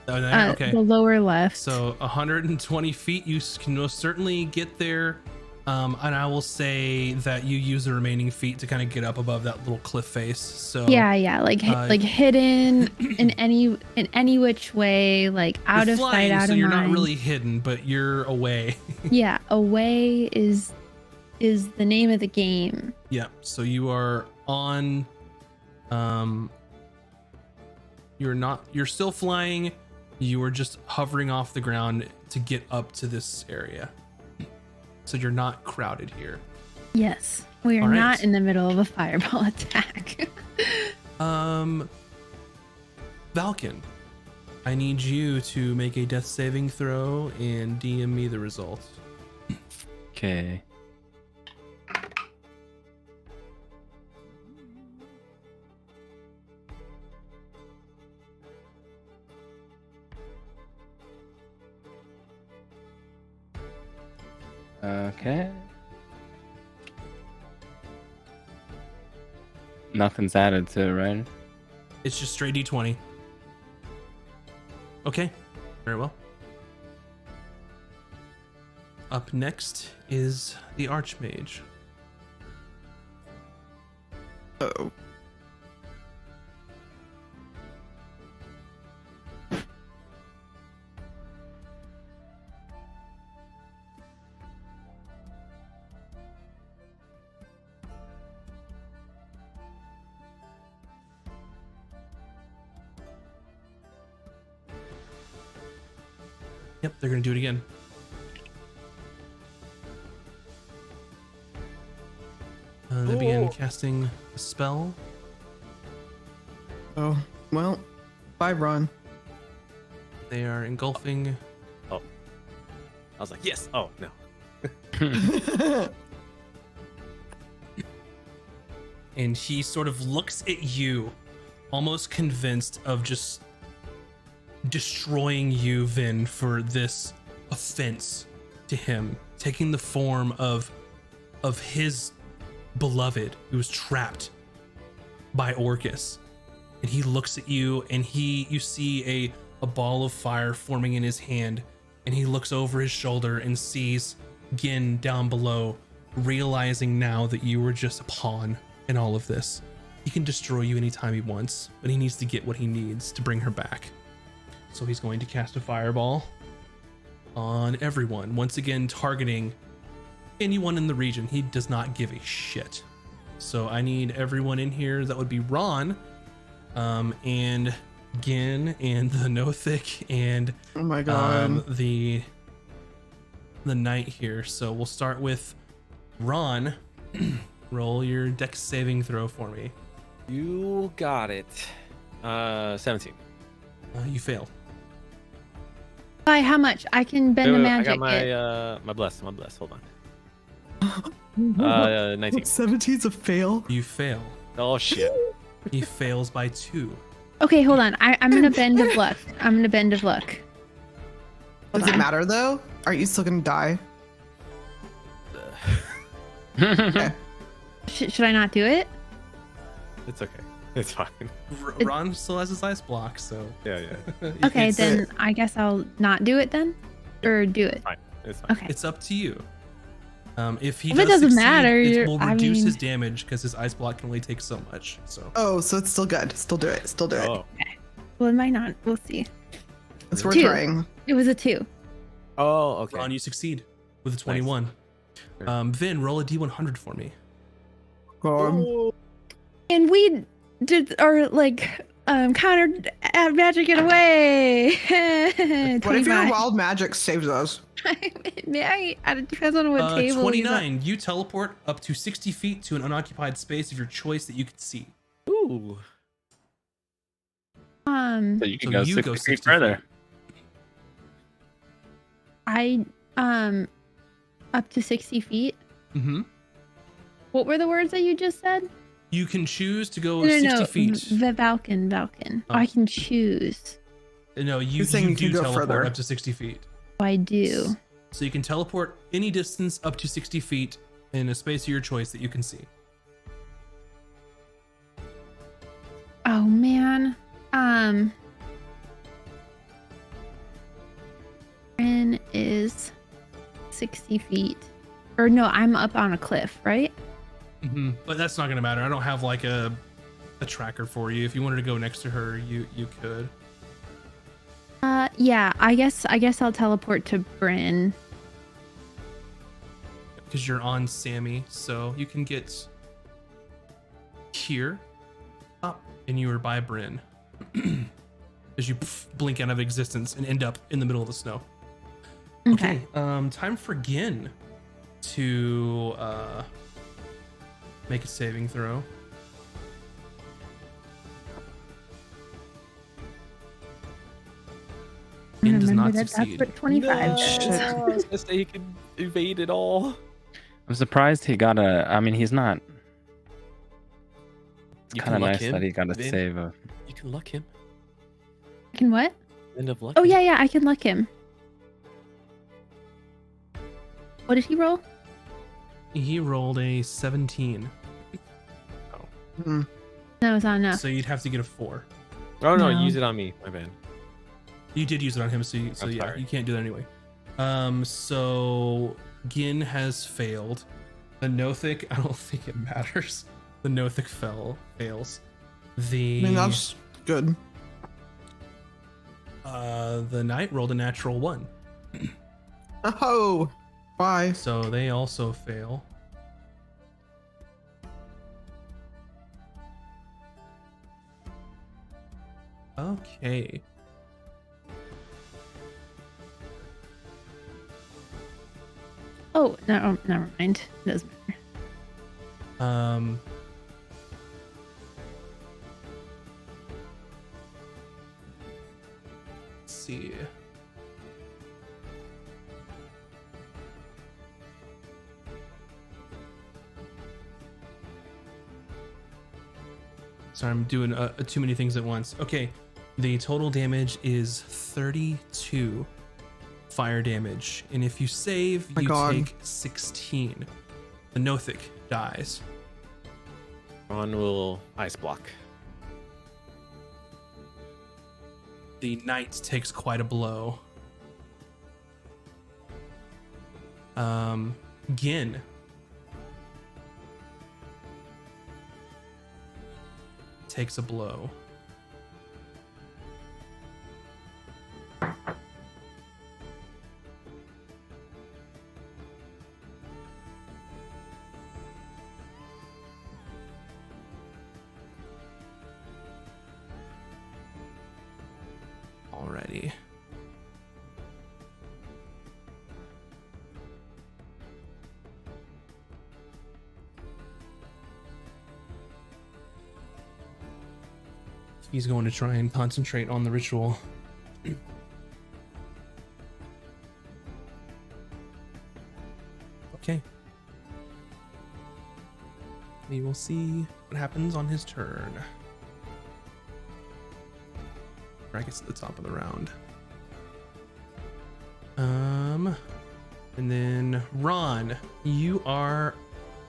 Oh, there? Okay. The lower left. So 120 feet, you can most certainly get there. And I will say that you use the remaining feet to kind of get up above that little cliff face. So yeah, like hidden in any which way, like out you're of flying, sight, out so of you're mind. not really hidden, but you're away. Yeah, away is the name of the game. Yeah. So you are on. You're still flying. You are just hovering off the ground to get up to this area. So you're not crowded here. Yes, we are All right. not in the middle of a fireball attack. Valken, I need you to make a death saving throw and DM me the results. Okay. Okay. Nothing's added to it, right? It's just straight D20. Okay, very well. Up next is the Archmage. Oh. Yep, they're gonna do it again. They begin casting a spell. Oh, well, bye, Ron. They are engulfing. I was like, yes. Oh no. And he sort of looks at you, almost convinced of just destroying you, Vin, for this offense to him, taking the form of his beloved who was trapped by Orcus. And he looks at you, and you see a ball of fire forming in his hand, and he looks over his shoulder and sees Gin down below, realizing now that you were just a pawn in all of this. He can destroy you anytime he wants, but he needs to get what he needs to bring her back. So he's going to cast a fireball on everyone, once again targeting anyone in the region. He does not give a shit. So I need everyone in here. That would be Ron, and Gin, and the Nothic, and Oh my god. the knight here. So we'll start with Ron. Roll your dex saving throw for me. You got it. 17. You fail. By how much? I can bend the Wait, magic. I got it. my bless. Hold on. 19. 17's a fail. You fail. Oh shit. He fails by 2. Okay, hold on. I'm gonna bend of luck. I'm gonna bend of luck. Does it matter though? Are you still gonna die? Okay. Should I not do it? It's okay. It's fine. Ron still has his ice block, so Yeah. Okay, it's, then I guess I'll not do it then, or do it. Fine. It's fine. Okay. it's up to you. If he If it does doesn't succeed, matter, it will I reduce mean- his damage because his ice block can only take so much. So Oh, so it's still good. Still do it. Still do it. Oh. Well, it might not. We'll see. It's worth 2. trying. It was a 2. Oh, okay. Ron, you succeed with a 21. Vin, roll a d100 for me. And we did our counter magic it away. What if your 25. wild magic saves us? It depends on what table. 29. You teleport up to 60 feet to an unoccupied space of your choice that you can see. Ooh. So you can So go you 60 go feet 60 further. I up to 60 feet. Mm-hmm. What were the words that you just said? You can choose to go 60 feet. Valken. Oh. I can choose. No, you You're saying you do can go teleport further. up to 60 feet. I do. So you can teleport any distance up to 60 feet in a space of your choice that you can see. Oh man. Ren is 60 feet. Or no, I'm up on a cliff, right? Mm-hmm. But that's not going to matter. I don't have like a tracker for you. If you wanted to go next to her, you could. Yeah, I guess I'll teleport to Bryn. Because you're on Sammy, so you can get here up, and you are by Bryn. As you blink out of existence and end up in the middle of the snow. Okay. Time for Gin to make a saving throw. Gin does Remember not that succeed. that's what 25 No, is. I was gonna say he can evade it all. I'm surprised he got a. I mean, he's not. It's You kind of can luck nice him, that he got a then. save. You can luck him. Can what? End of luck. Oh yeah, I can luck him. What did he roll? He rolled a 17. Hmm. No, it's not enough. So you'd have to get a 4. Oh no, No. use it on me. My bad. You did use it on him, so I'm yeah, sorry. you can't do that anyway. So Gin has failed. The Nothic, I don't think it matters. The Nothic fails. I mean, that's good. The Knight rolled a natural 1. Oh, why? So they also fail. Okay. Oh no, never mind. It doesn't matter. Let's see. Sorry, I'm doing too many things at once. Okay, the total damage is 32 fire damage, and if you save, My you God. take 16. The Nothic dies. Ron will ice block. The Knight takes quite a blow. Gin. Takes a blow. Alrighty. He's going to try and concentrate on the ritual. Okay. We will see what happens on his turn. Or I guess at the top of the round. And then Ron, you are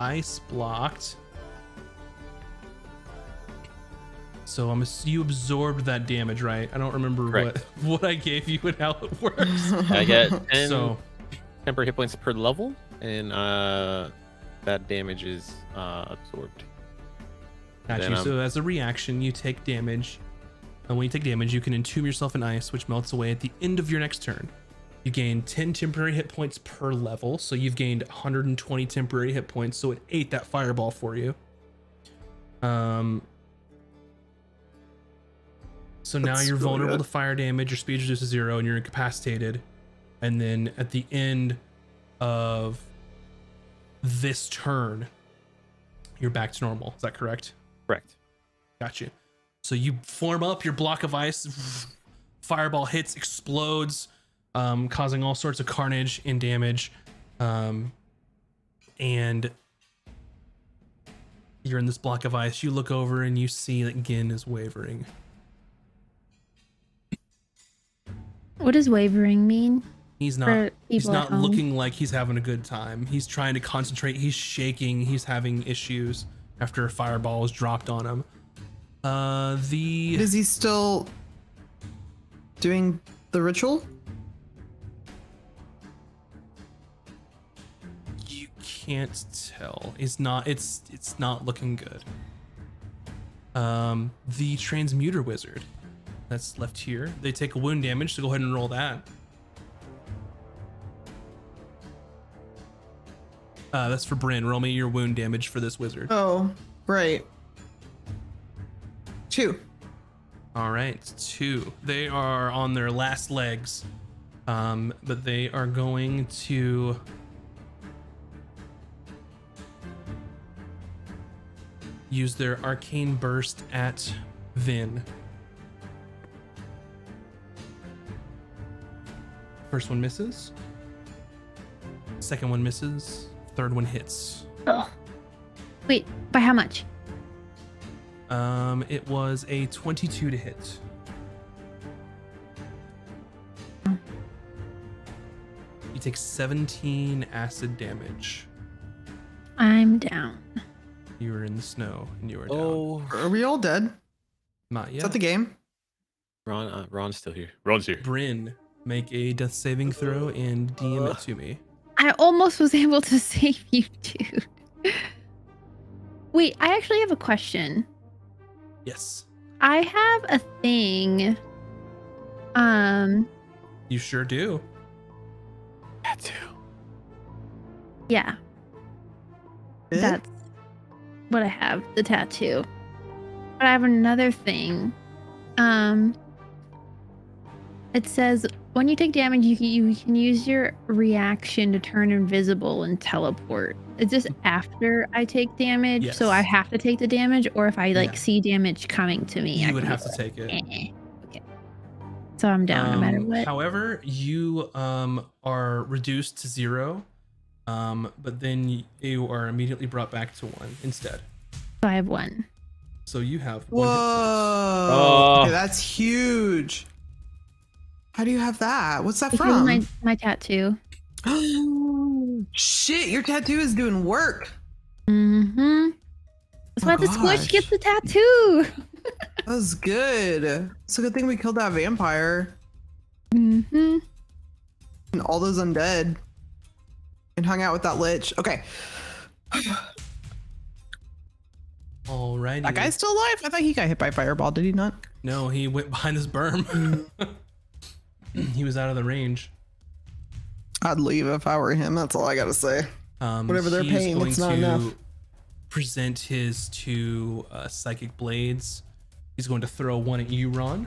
ice blocked. So you absorbed that damage, right? I don't remember Correct. what I gave you and how it works. I get 10 So temporary hit points per level, and that damage is absorbed. Gotcha. Then, So as a reaction, you take damage. And when you take damage, you can entomb yourself in ice, which melts away at the end of your next turn. You gain 10 temporary hit points per level, so you've gained 120 temporary hit points, so it ate that fireball for you. So now That's you're really vulnerable good. to fire damage, your speed reduces to 0, and you're incapacitated. And then at the end of this turn, you're back to normal. Is that correct? Correct. Gotcha. So you form up your block of ice, fireball hits, explodes, causing all sorts of carnage and damage. And you're in this block of ice. You look over and you see that Gin is wavering. What does wavering mean? He's For not. He's people at not home. looking like he's having a good time. He's trying to concentrate. He's shaking. He's having issues after a fireball is dropped on him. Is he still doing the ritual? You can't tell. It's not looking good. The transmuter wizard that's left here. They take a wound damage, so go ahead and roll that. That's for Bryn. Roll me your wound damage for this wizard. Oh, right. 2. All right, 2. They are on their last legs, but they are going to use their arcane burst at Vin. First one misses. Second one misses. third one hits. Oh. Wait, by how much? It was a 22 to hit. You take 17 acid damage. I'm down. You are in the snow and you are down. Oh, Are we all dead? Not yet. Is that the game? Ron's still here. Ron's here. Bryn, make a death saving throw and DM it to me. I almost was able to save you, dude. Wait, I actually have a question. Yes. I have a thing. You sure do. Tattoo. Yeah, Eh? that's what I have, the tattoo. But I have another thing. It says when you take damage, you can use your reaction to turn invisible and teleport. Is this after I take damage? Yes. So I have to take the damage, or if I like Yeah. see damage coming to me, I You would can have be to take it. like, okay. So I'm down no matter what. However, you are reduced to 0, but then you are immediately brought back to 1 instead. So I have 1. So you have Whoa. 1 hit Oh. Okay, that's huge. How do you have that? What's that This is from? my tattoo. Shit, your tattoo is doing work. Mm-hmm. That's why the gosh. Squish gets the tattoo. That was good. It's a good thing we killed that vampire Mm-hmm. and all those undead and hung out with that lich. Okay. Alrighty. That guy's still alive? I thought he got hit by a fireball, did he not? No, he went behind his berm. He was out of the range. I'd leave if I were him. That's all I gotta say. Whatever they're He's paying, going it's not to enough. present his 2 psychic blades. He's going to throw one at you, Ron,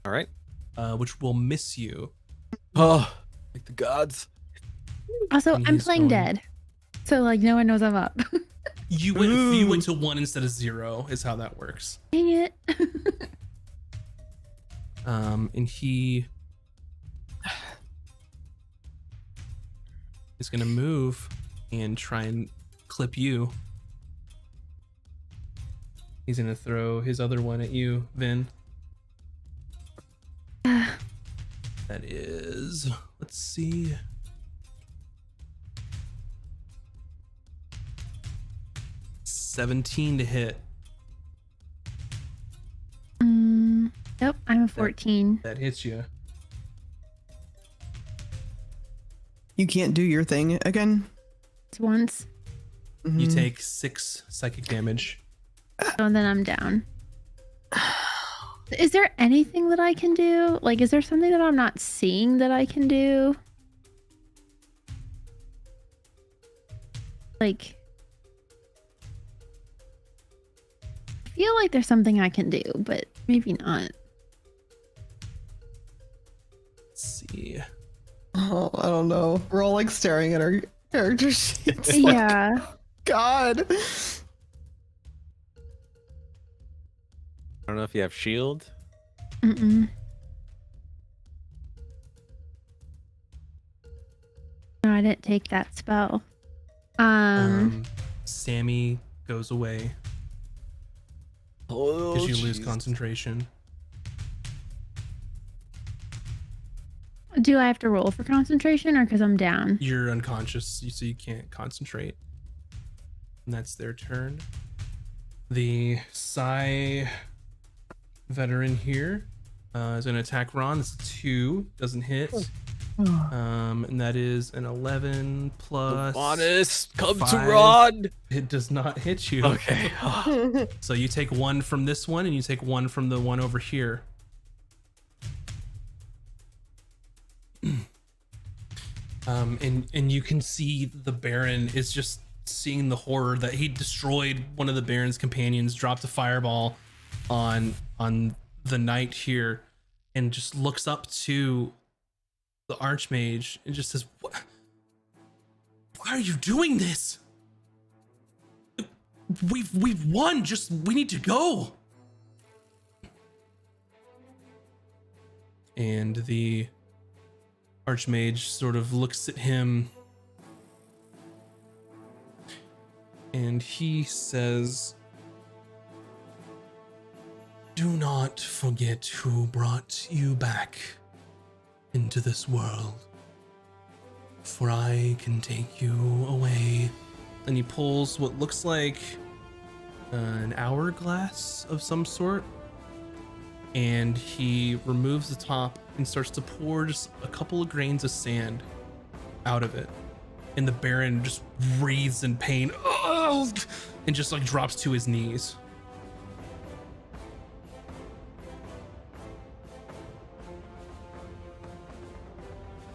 All right. which will miss you. Oh, like the gods. Also, And I'm he's playing going- dead. So like no one knows I'm up. You went to 1 instead of 0 is how that works. Dang it. And he is going to move and try and clip you. He's going to throw his other one at you, Vin. That is, let's see. $17 to hit. Nope, I'm a 14. That hits you. You can't do your thing again. It's once. You Mhm. take 6 psychic damage. So then I'm down. Is there anything that I can do? Like, is there something that I'm not seeing that I can do? Like, I feel like there's something I can do, but maybe not. Let's see. Oh, I don't know. We're all like staring at our character sheets. Like, Yeah. God. I don't know if you have shield. Mm-mm. No, I didn't take that spell. Sammy goes away Oh, because you lose jeez. concentration. Do I have to roll for concentration or because I'm down? You're unconscious, so you can't concentrate. And that's their turn. The Psy veteran here is going to attack Ron. It's 2, doesn't hit. And that is an 11 plus. Honest, come to 5. Rod. It does not hit you. Okay. So you take 1 from this one, and you take 1 from the one over here. And you can see the Baron is just seeing the horror that he destroyed one of the Baron's companions, dropped a fireball on the knight here, and just looks up to the Archmage and just says, "What? Why are you doing this? We've won. Just we need to go." And the Archmage sort of looks at him and he says, "Do not forget who brought you back into this world, for I can take you away." And he pulls what looks like an hourglass of some sort, and he removes the top and starts to pour just a couple of grains of sand out of it. And the Baron just breathes in pain, and just like drops to his knees.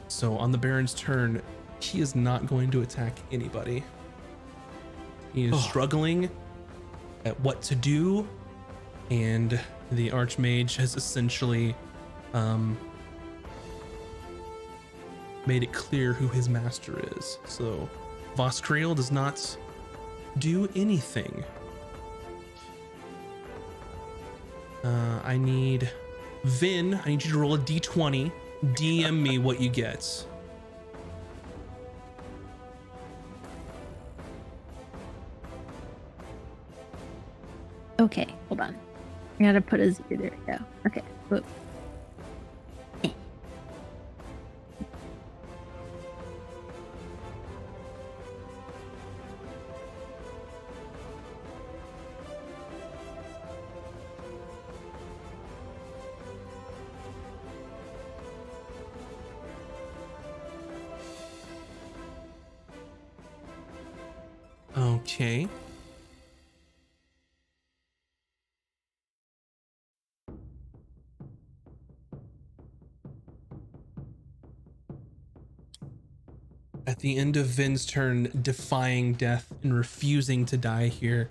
So on the Baron's turn, he is not going to attack anybody. He is struggling at what to do, and the Archmage has essentially made it clear who his master is. So Voskriel does not do anything. I need Vin, I need you to roll a d20. DM me what you get. Okay, hold on. I gotta put a 0. There we go. Okay. Whoop. Okay. At the end of Vin's turn, defying death and refusing to die here,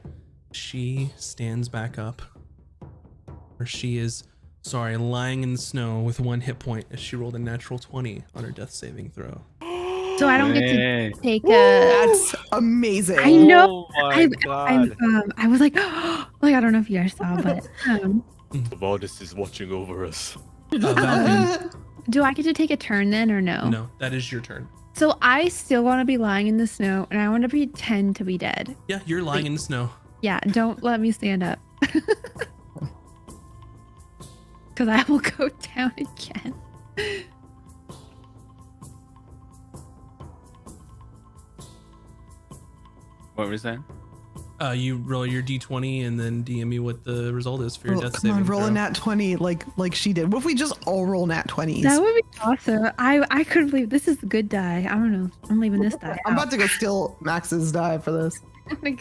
she stands back up. Or she is, lying in the snow with 1 hit point as she rolled a natural 20 on her death saving throw. So I don't get to take a. That's amazing. I know. Oh my God. I was like, like I don't know if you guys saw, but Valdis is watching over us. Valvin, do I get to take a turn then or no? no, that is your turn. So I still want to be lying in the snow, and I want to pretend to be dead. Yeah, you're lying in the snow. Yeah, don't let me stand up. Because I will go down again. What was that? You roll your d20 and then DM me what the result is for your death Come saving on, roll throw. a nat 20 like she did. What if we just all roll nat 20s? That would be awesome. I couldn't believe this is a good die. I don't know. I'm leaving this die. I'm about to go steal Max's die for this.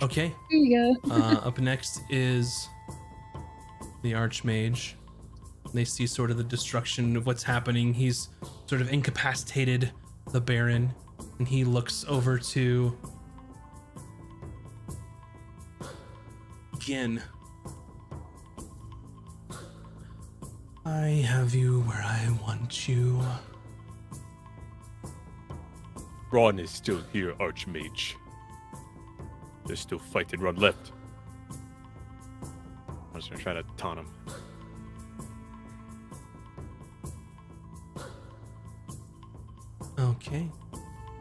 Okay. Here you go. Up next is the Archmage. They see sort of the destruction of what's happening. He's sort of incapacitated the Baron, and he looks over to Gin. I have you where I want you. Ron is still here, Archmage. There's still fight and run left. I'm just gonna try to taunt him. Okay.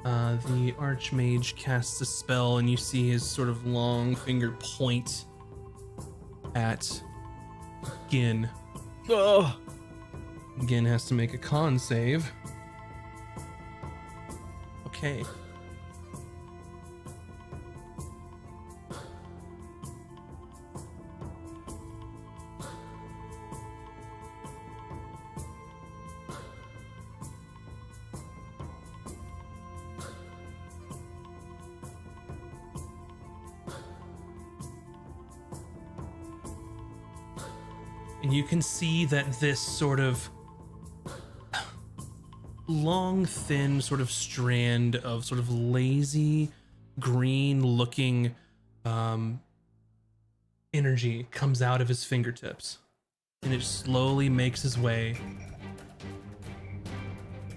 The Archmage casts a spell, and you see his sort of long finger point at Gin. Oh. Gin has to make a con save. Okay. And you can see that this sort of long, thin sort of strand of sort of lazy, green-looking energy comes out of his fingertips. And it slowly makes his way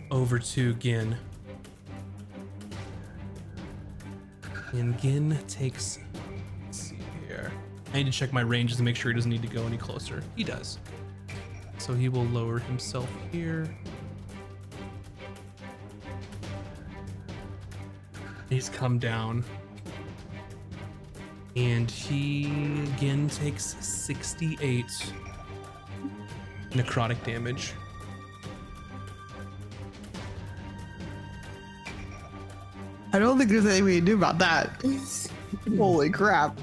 over to Gin. And Gin takes... Let's see here. I need to check my ranges and make sure he doesn't need to go any closer. He does. So he will lower himself here. He's come down. And he again takes 68 necrotic damage. I don't think there's anything we can do about that. Holy crap.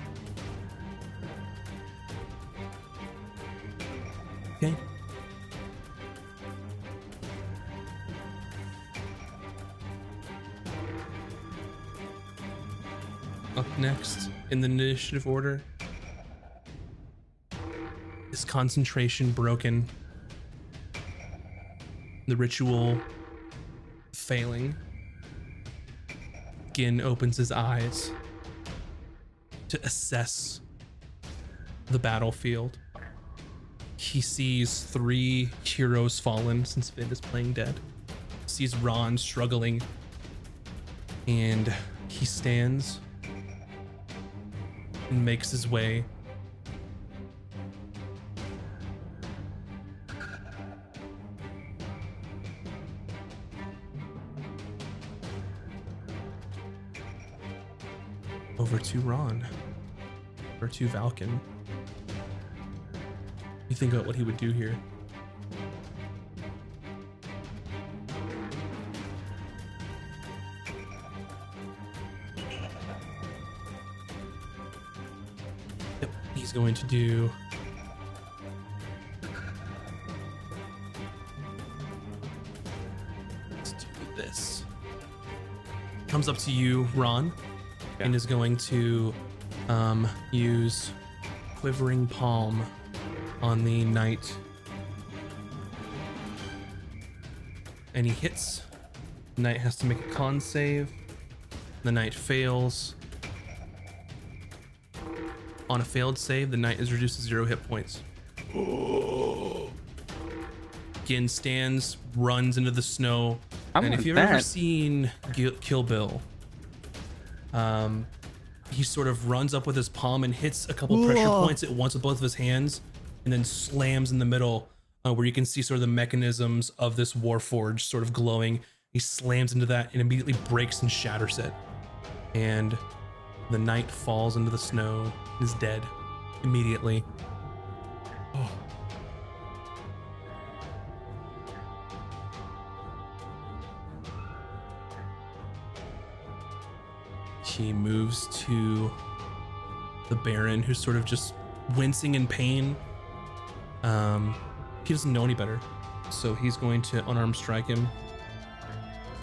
Okay. Up next in the initiative order is concentration broken. The ritual failing. Gin opens his eyes to assess the battlefield. He sees 3 heroes fallen since Vid is playing dead. Sees Ron struggling, and he stands and makes his way over to Ron, or to Valken. You think about what he would do here. Yep, he's going to do let's do this. Comes up to you, Ron, and is going to use Quivering Palm on the knight. And he hits. The knight has to make a con save. The knight fails. On a failed save, the knight is reduced to 0 hit points. Gin stands, runs into the snow. And if you've ever seen Kill Bill, he sort of runs up with his palm and hits a couple pressure points at once with both of his hands, and then slams in the middle where you can see sort of the mechanisms of this Warforged sort of glowing. He slams into that and immediately breaks and shatters it. And the knight falls into the snow and is dead immediately. Oh. He moves to the Baron, who's sort of just wincing in pain. He doesn't know any better, so he's going to unarmed strike him.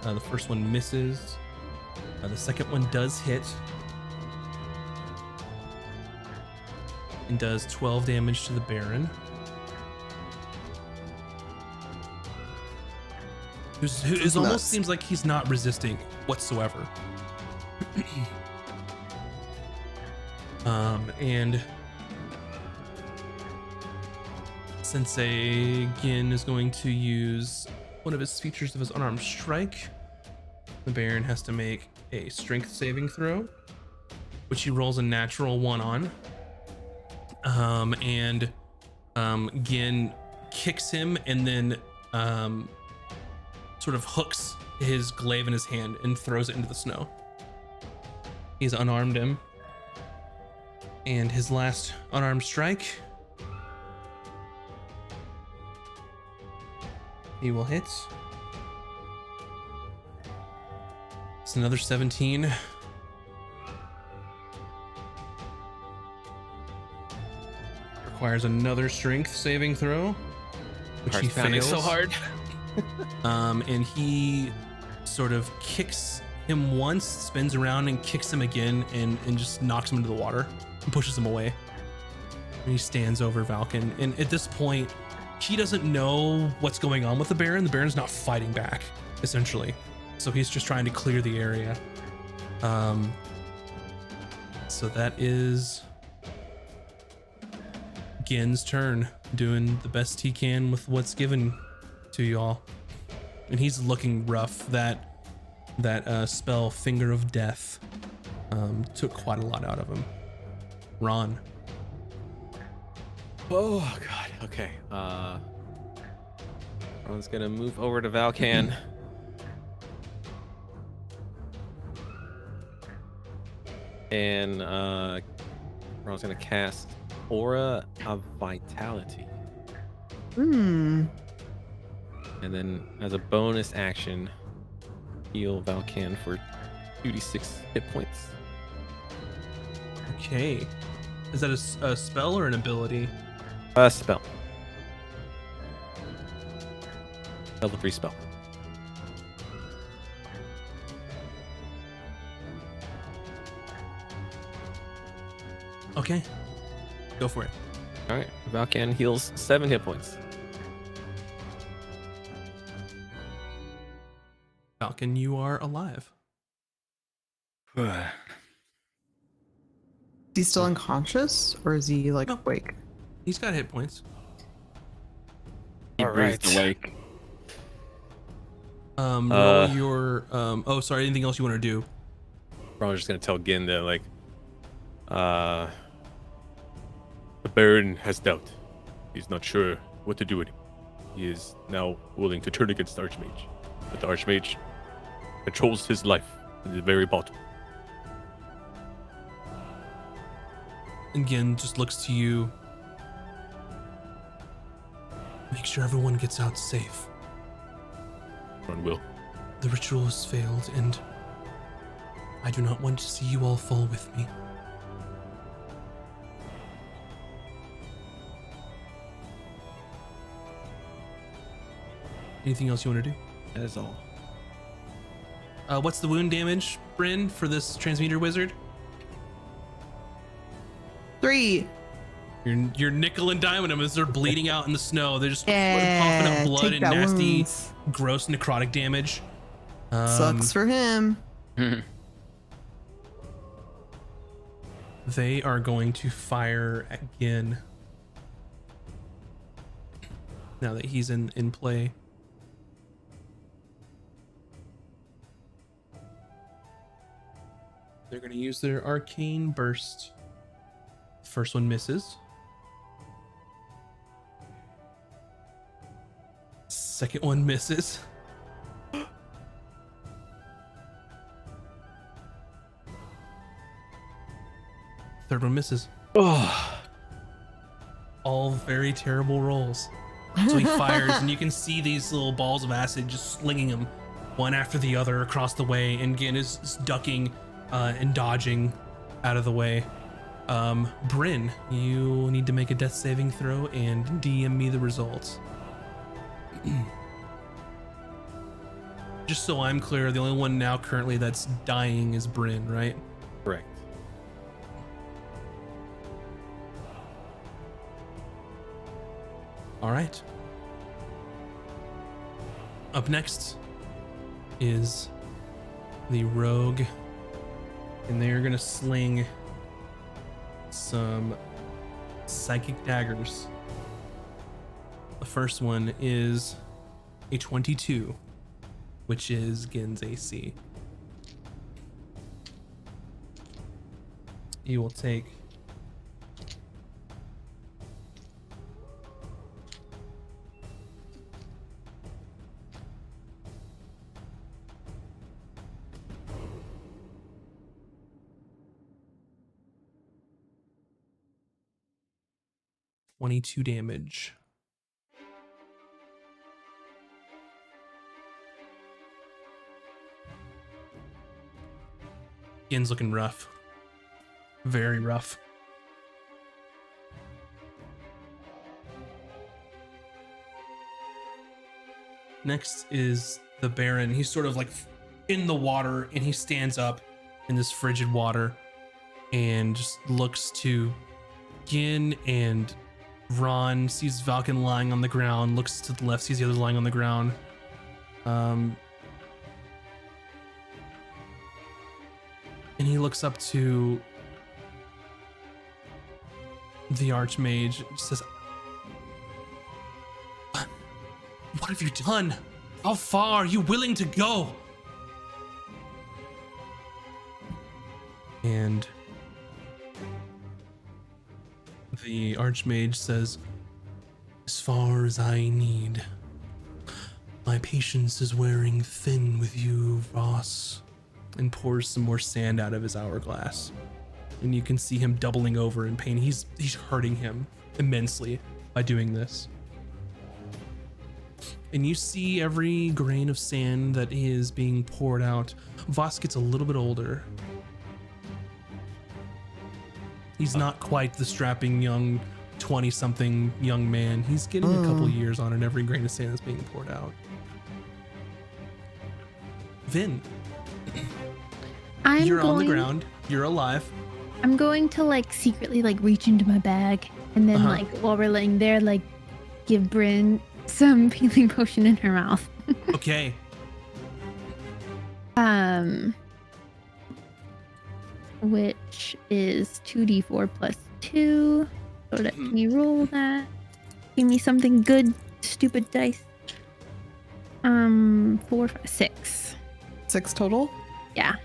The first one misses. The second one does hit and does 12 damage to the Baron, who almost seems like he's not resisting whatsoever. And Sensei Gin is going to use one of his features of his unarmed strike. The Baron has to make a strength saving throw, which he rolls a natural 1 on. Gin kicks him and then sort of hooks his glaive in his hand and throws it into the snow. He's unarmed him. And his last unarmed strike, he will hit. It's another 17. Requires another strength saving throw, which he fails. So hard. And he sort of kicks him once, spins around and kicks him again, and just knocks him into the water and pushes him away. And he stands over Valken. And at this point, he doesn't know what's going on with the Baron. The Baron's not fighting back, essentially. So he's just trying to clear the area. So that is Gin's turn, doing the best he can with what's given to y'all. And he's looking rough. That spell, Finger of Death, took quite a lot out of him. Ron. Oh god. Okay. Ron's gonna move over to Valkan. And Ron's gonna cast Aura of Vitality. Hmm. And then as a bonus action, heal Valkan for 2d6 hit points. Okay. Is that a spell or an ability? Spell. Level 3 spell. Okay. Go for it. Alright, Valkan heals 7 hit points. Falcon, you are alive. Is he still unconscious or is he like No. awake? He's got hit points. He All breathed right. awake. Roll your oh sorry, anything else you want to do? Ron's just gonna tell Gin that like the Baron has doubt. He's not sure what to do with him. He is now willing to turn against the Archmage. But the Archmage controls his life in the very bottom. Again, just looks to you. Make sure everyone gets out safe. Ron will. The ritual has failed, and I do not want to see you all fall with me. Anything else you want to do? That is all. What's the wound damage, Bryn, for this transmuter wizard? 3. You're nickel and diming them as they're bleeding out in the snow. They're just coughing Yeah, up blood take and that nasty, wounds. gross necrotic damage. Sucks for him. They are going to fire again. Now that he's in play. They're going to use their arcane burst. First one misses. Second one misses. Third one misses. All very terrible rolls. So he fires, and you can see these little balls of acid just slinging him one after the other across the way, and again is ducking and dodging out of the way. Bryn, you need to make a death saving throw and DM me the results. Just so I'm clear, the only one now currently that's dying is Bryn, right? Correct. All right. Up next is the rogue, and they're gonna sling some psychic daggers. The first one is a 22, which is Gin's AC. You will take 22 damage. Gin's looking rough. Very rough. Next is the Baron. He's sort of like in the water, and he stands up in this frigid water and just looks to Gin and Ron, sees Valken lying on the ground, looks to the left, sees the other lying on the ground. And he looks up to the Archmage, says, "What have you done? How far are you willing to go?" And the Archmage says, "As far as I need. My patience is wearing thin with you, Voss," and pours some more sand out of his hourglass. and you can see him doubling over in pain. He's hurting him immensely by doing this. And you see every grain of sand that is being poured out. Voss gets a little bit older. He's not quite the strapping young 20-something young man. He's getting a couple years on it, every grain of sand that's being poured out. Vin, you're on the ground. You're alive. I'm going to like secretly like reach into my bag and then like while we're laying there, like give Bryn some healing potion in her mouth. Okay. Which is 2d4 plus 2. So let me roll that. Give me something good, stupid dice. 4, 5, 6. 6 total? Yeah.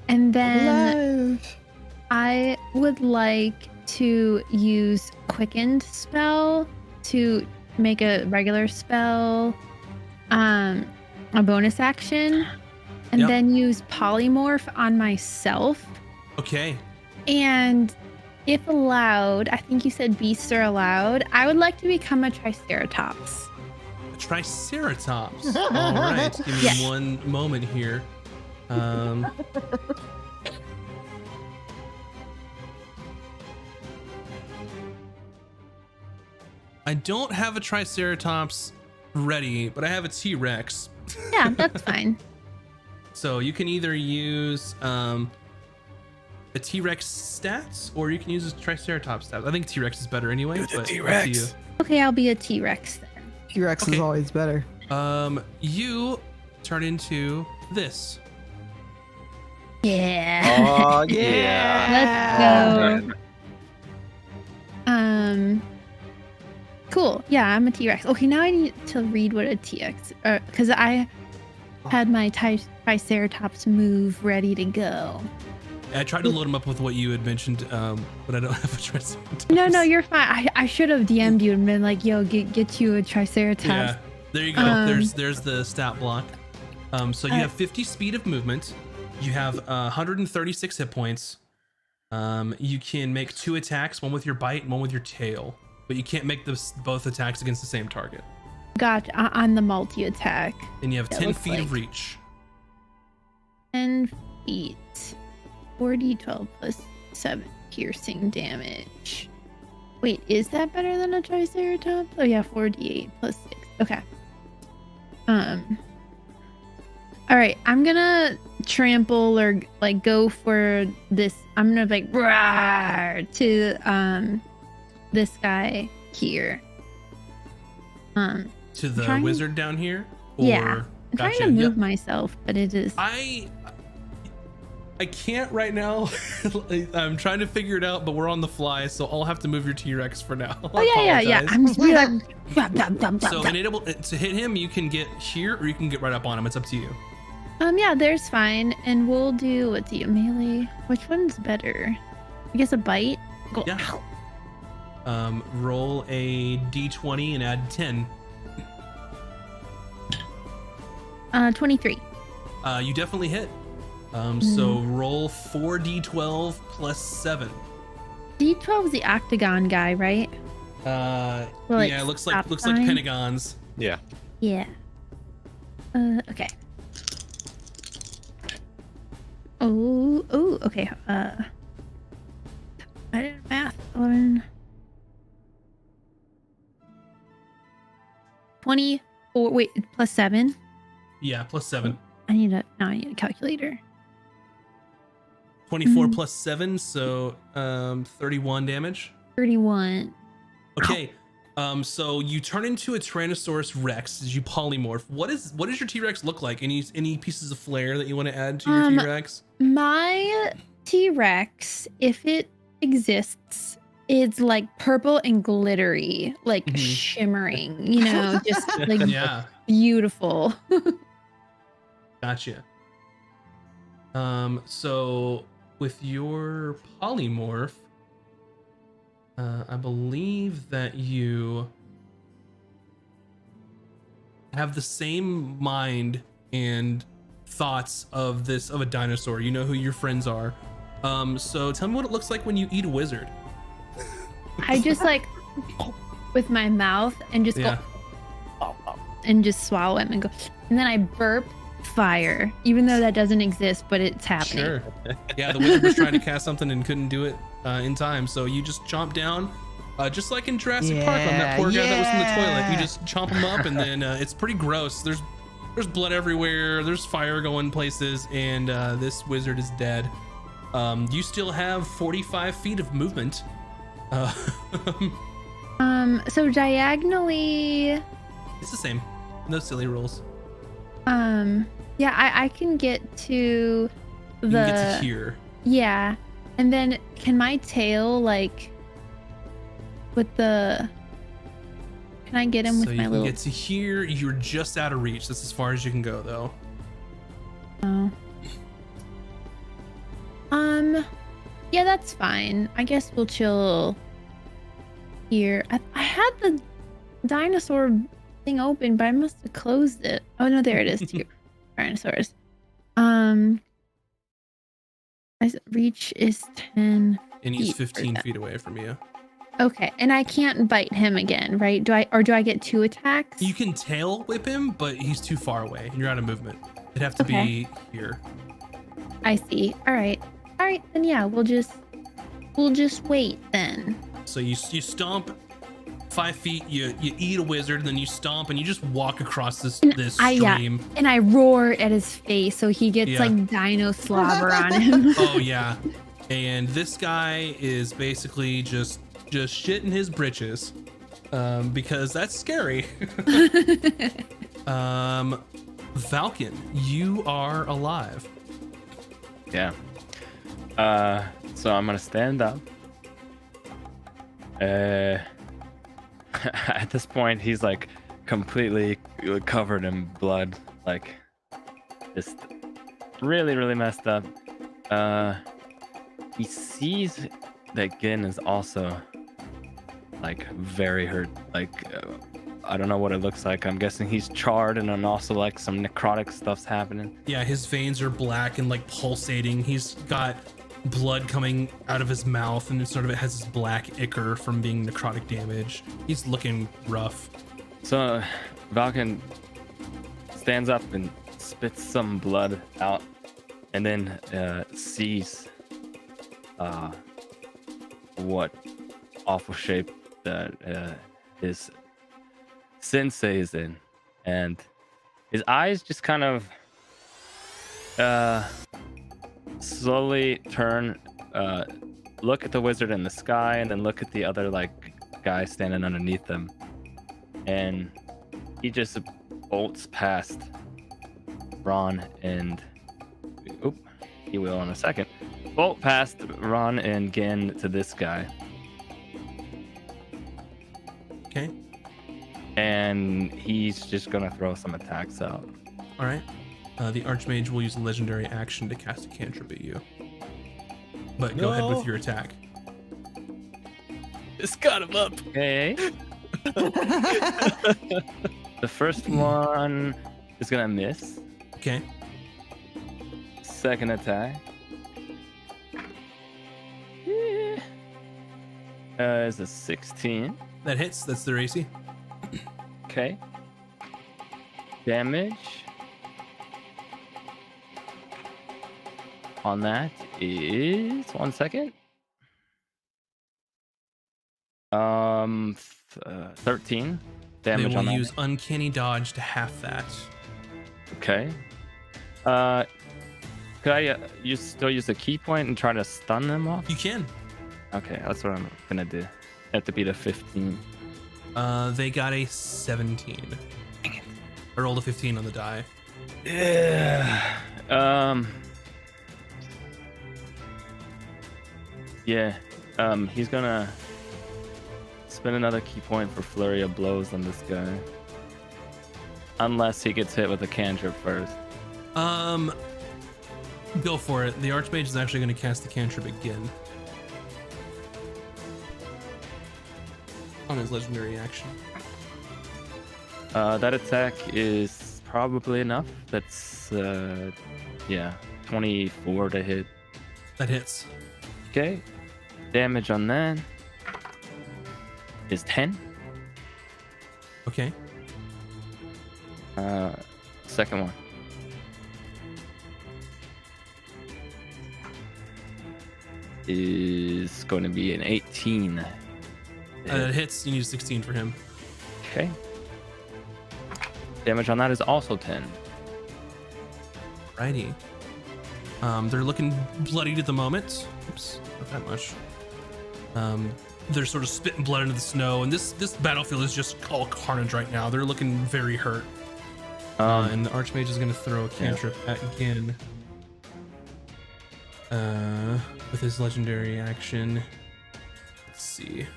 And then Alive. I would like to use Quickened spell to make a regular spell a bonus action, and then use Polymorph on myself. Okay. And if allowed, I think you said beasts are allowed, I would like to become a Triceratops. A Triceratops. All right. Give me Yes. one moment here. I don't have a Triceratops ready, but I have a T-Rex. Yeah, that's fine. So you can either use a T-Rex stats, or you can use a Triceratops stats. I think T-Rex is better anyway. Do the but up to T-Rex. you. Okay, I'll be a T-Rex then. T-Rex is Okay. always better. You turn into this. Yeah. Oh yeah. Let's go. Cool. Yeah, I'm a T-Rex. Okay, now I need to read what a T-Rex, because I had my Triceratops move ready to go. I tried to load them up with what you had mentioned, but I don't have a Triceratops. No, you're fine. I should have DM'd you and been like, yo, get you a Triceratops. Yeah, there you go. There's the stat block. So you have 50 speed of movement. You have 136 hit points. You can make 2 attacks, one with your bite and one with your tail, but you can't make both attacks against the same target. Gotcha. On the multi-attack. And you have That 10 looks feet of like- reach. 10 feet. 4d12 plus 7 piercing damage. Wait, is that better than a Triceratops? Oh yeah, 4d8 plus 6. Okay. Alright, I'm gonna trample or like go for this. I'm gonna like roar to this guy here. To the trying- wizard down here? Or, Yeah. I'm trying to move myself, but it is I can't right now. I'm trying to figure it out, but we're on the fly, so I'll have to move your T-Rex for now. Oh yeah. I'm just be like So enable to hit him, you can get here or you can get right up on him. It's up to you. yeah, there's fine. And we'll do what do you melee? Which one's better? I guess a bite? Go Yeah. ow. Roll a d20 and add 10. 23. You definitely hit. So roll 4d12 plus 7. D12 is the octagon guy, right? Well, Yeah, it looks like stop like sign? pentagons. Yeah. Yeah. Okay. Oh, okay. I did math. 11. 24. Wait, plus 7. Yeah, plus 7. I need a calculator. 24 plus 7, so 31 damage. 31. Okay. So you turn into a Tyrannosaurus Rex as you polymorph. What does your T-Rex look like? Any pieces of flair that you want to add to your T-Rex? My T-Rex, if it exists, is like purple and glittery, like shimmering, just like Yeah, beautiful. gotcha. So with your polymorph, I believe that you have the same mind and thoughts of a dinosaur. You know who your friends are. So tell me what it looks like when you eat a wizard. I just like with my mouth and just Yeah. go and just swallow it and go, and then I burp fire, even though that doesn't exist, but it's happening. Sure. Yeah, the wizard was trying to cast something and couldn't do it in time, so you just chomp down, just like in Jurassic Park on that poor guy that was in the toilet. You just chomp him up, and then it's pretty gross. There's blood everywhere. There's fire going places, and this wizard is dead. You still have 45 feet of movement. So diagonally, It's the same. No silly rules. yeah, I can get to the You can get to here. Yeah. And then can my tail like with the can I get him So with you my can little get to here. You're just out of reach. That's as far as you can go, though. Oh. Yeah, that's fine. I guess we'll chill here. I had the dinosaur thing open, but I must have closed it. Oh no, there it is too. Dinosaurs. Reach is 10. And he's feet for 15 that. feet away from you. Okay, and I can't bite him again, right? Do I get 2 attacks? You can tail whip him, but he's too far away, and you're out of movement. It'd have to be here. I see. All right, then yeah, we'll just wait then. So you stomp 5 feet. You eat a wizard, and then you stomp, and you just walk across this stream. And I roar at his face so he gets Yeah. like dino slobber on him. Oh yeah, and this guy is basically just shitting his britches, because that's scary. Falcon, you are alive. Yeah. So I'm gonna stand up. At this point, he's like completely covered in blood, like just really, really messed up. He sees that Gin is also like very hurt. Like I don't know what it looks like. I'm guessing he's charred, and then also like some necrotic stuff's happening. Yeah, his veins are black and like pulsating. He's got blood coming out of his mouth, and it has this black ichor from being necrotic damage. He's looking rough. So Valken stands up and spits some blood out, and then sees what awful shape that his sensei is in, and his eyes just kind of slowly turn, look at the wizard in the sky, and then look at the other like guy standing underneath them, and he just bolts past Ron and he will in a second bolt past Ron and Gin to this guy. Okay. And he's just gonna throw some attacks out. All right. The Archmage will use a legendary action to cast a cantrip at you. But go ahead with your attack. It's got him up. Okay. The first one is gonna miss. Okay. Second attack is a 16. That hits. That's their AC. Okay. Damage on that is 1 second. 13 damage They on will that. use Uncanny Dodge to half that. Okay. Could I still use a key point and try to stun them off? You can. Okay, that's what I'm gonna do. Have to beat a 15. They got a 17. Dang it. I rolled a 15 on the die. Yeah. Yeah. He's gonna spend another key point for flurry of blows on this guy. Unless he gets hit with a cantrip first. Go for it. The Archmage is actually going to cast the cantrip again. On his legendary action. That attack is probably enough. That's yeah, 24 to hit. That hits. Okay. Damage on that is 10. Okay. Second one is going to be an 18. That hits. You need a 16 for him. Okay. Damage on that is also 10. Righty. They're looking bloodied at the moment. Oops, not that much. They're sort of spitting blood into the snow, and this battlefield is just all carnage right now. They're looking very hurt. And the Archmage is going to throw a cantrip at Gin. With his legendary action. Let's see.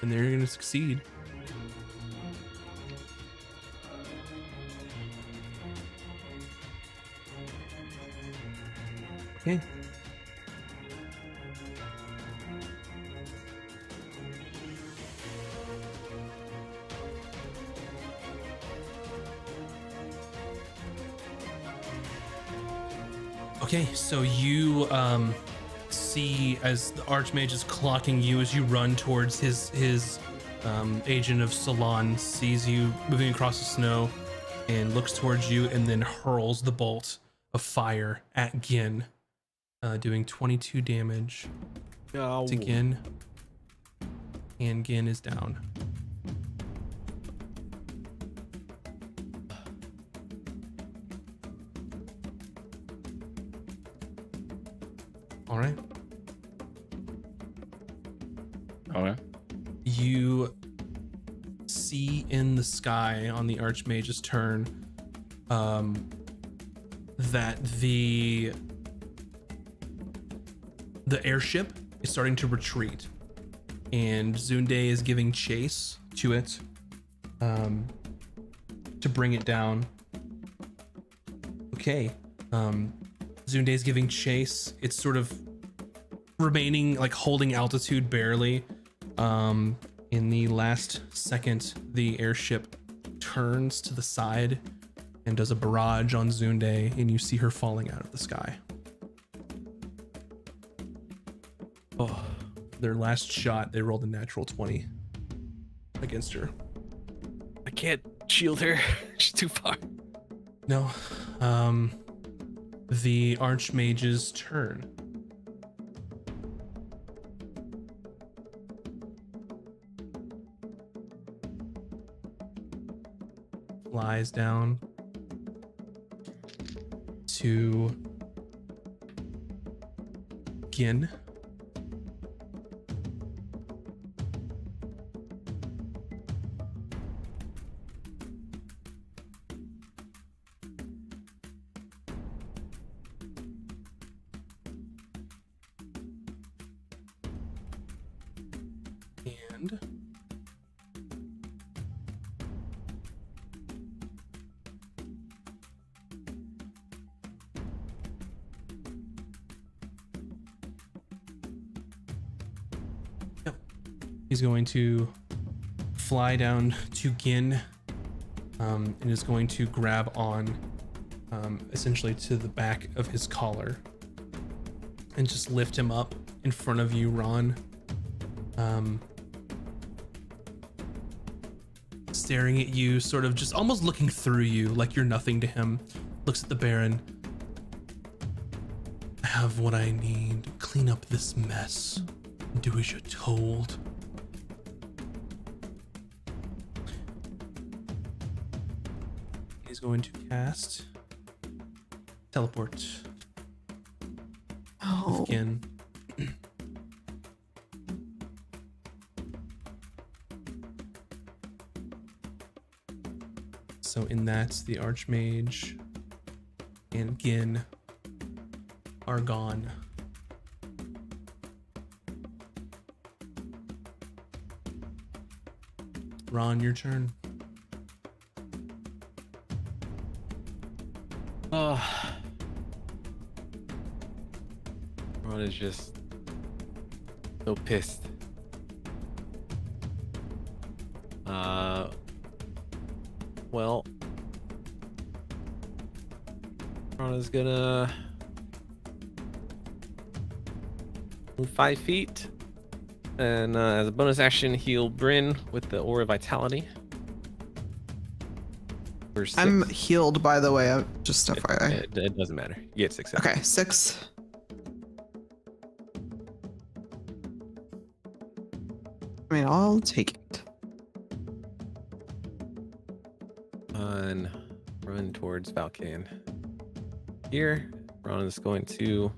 And they're going to succeed. Okay. Okay, so you see as the Archmage is clocking you as you run towards his agent of Salon, sees you moving across the snow and looks towards you and then hurls the bolt of fire at Gin, doing 22 damage to Gin, and Gin is down. All right. Okay. You see in the sky on the Archmage's turn that the airship is starting to retreat, and Zunde is giving chase to it to bring it down. Okay. Zunde is giving chase. It's sort of remaining, like, holding altitude barely. In the last second, the airship turns to the side and does a barrage on Zunde, and you see her falling out of the sky. Oh, their last shot, they rolled a natural 20 against her. I can't shield her. She's too far. No. The Archmage's turn. Flies down to Gin. And he's going to fly down to Gin, and is going to grab on essentially to the back of his collar and just lift him up in front of you, Ron. Staring at you, sort of just almost looking through you like you're nothing to him. Looks at the Baron. I have what I need. Clean up this mess. Do as you're told. He's going to cast teleport. Oh. Again. So in that, the Archmage and Gin are gone. Ron, your turn. Oh. Ron is just so pissed. Well, Rana's gonna move 5 feet, and as a bonus action, heal Bryn with the Aura Vitality. For 6. I'm healed, by the way. Just FYI. It doesn't matter. You get 6. Okay, 6. I mean, I'll take it. And run towards Valkan. Here, Ron is going to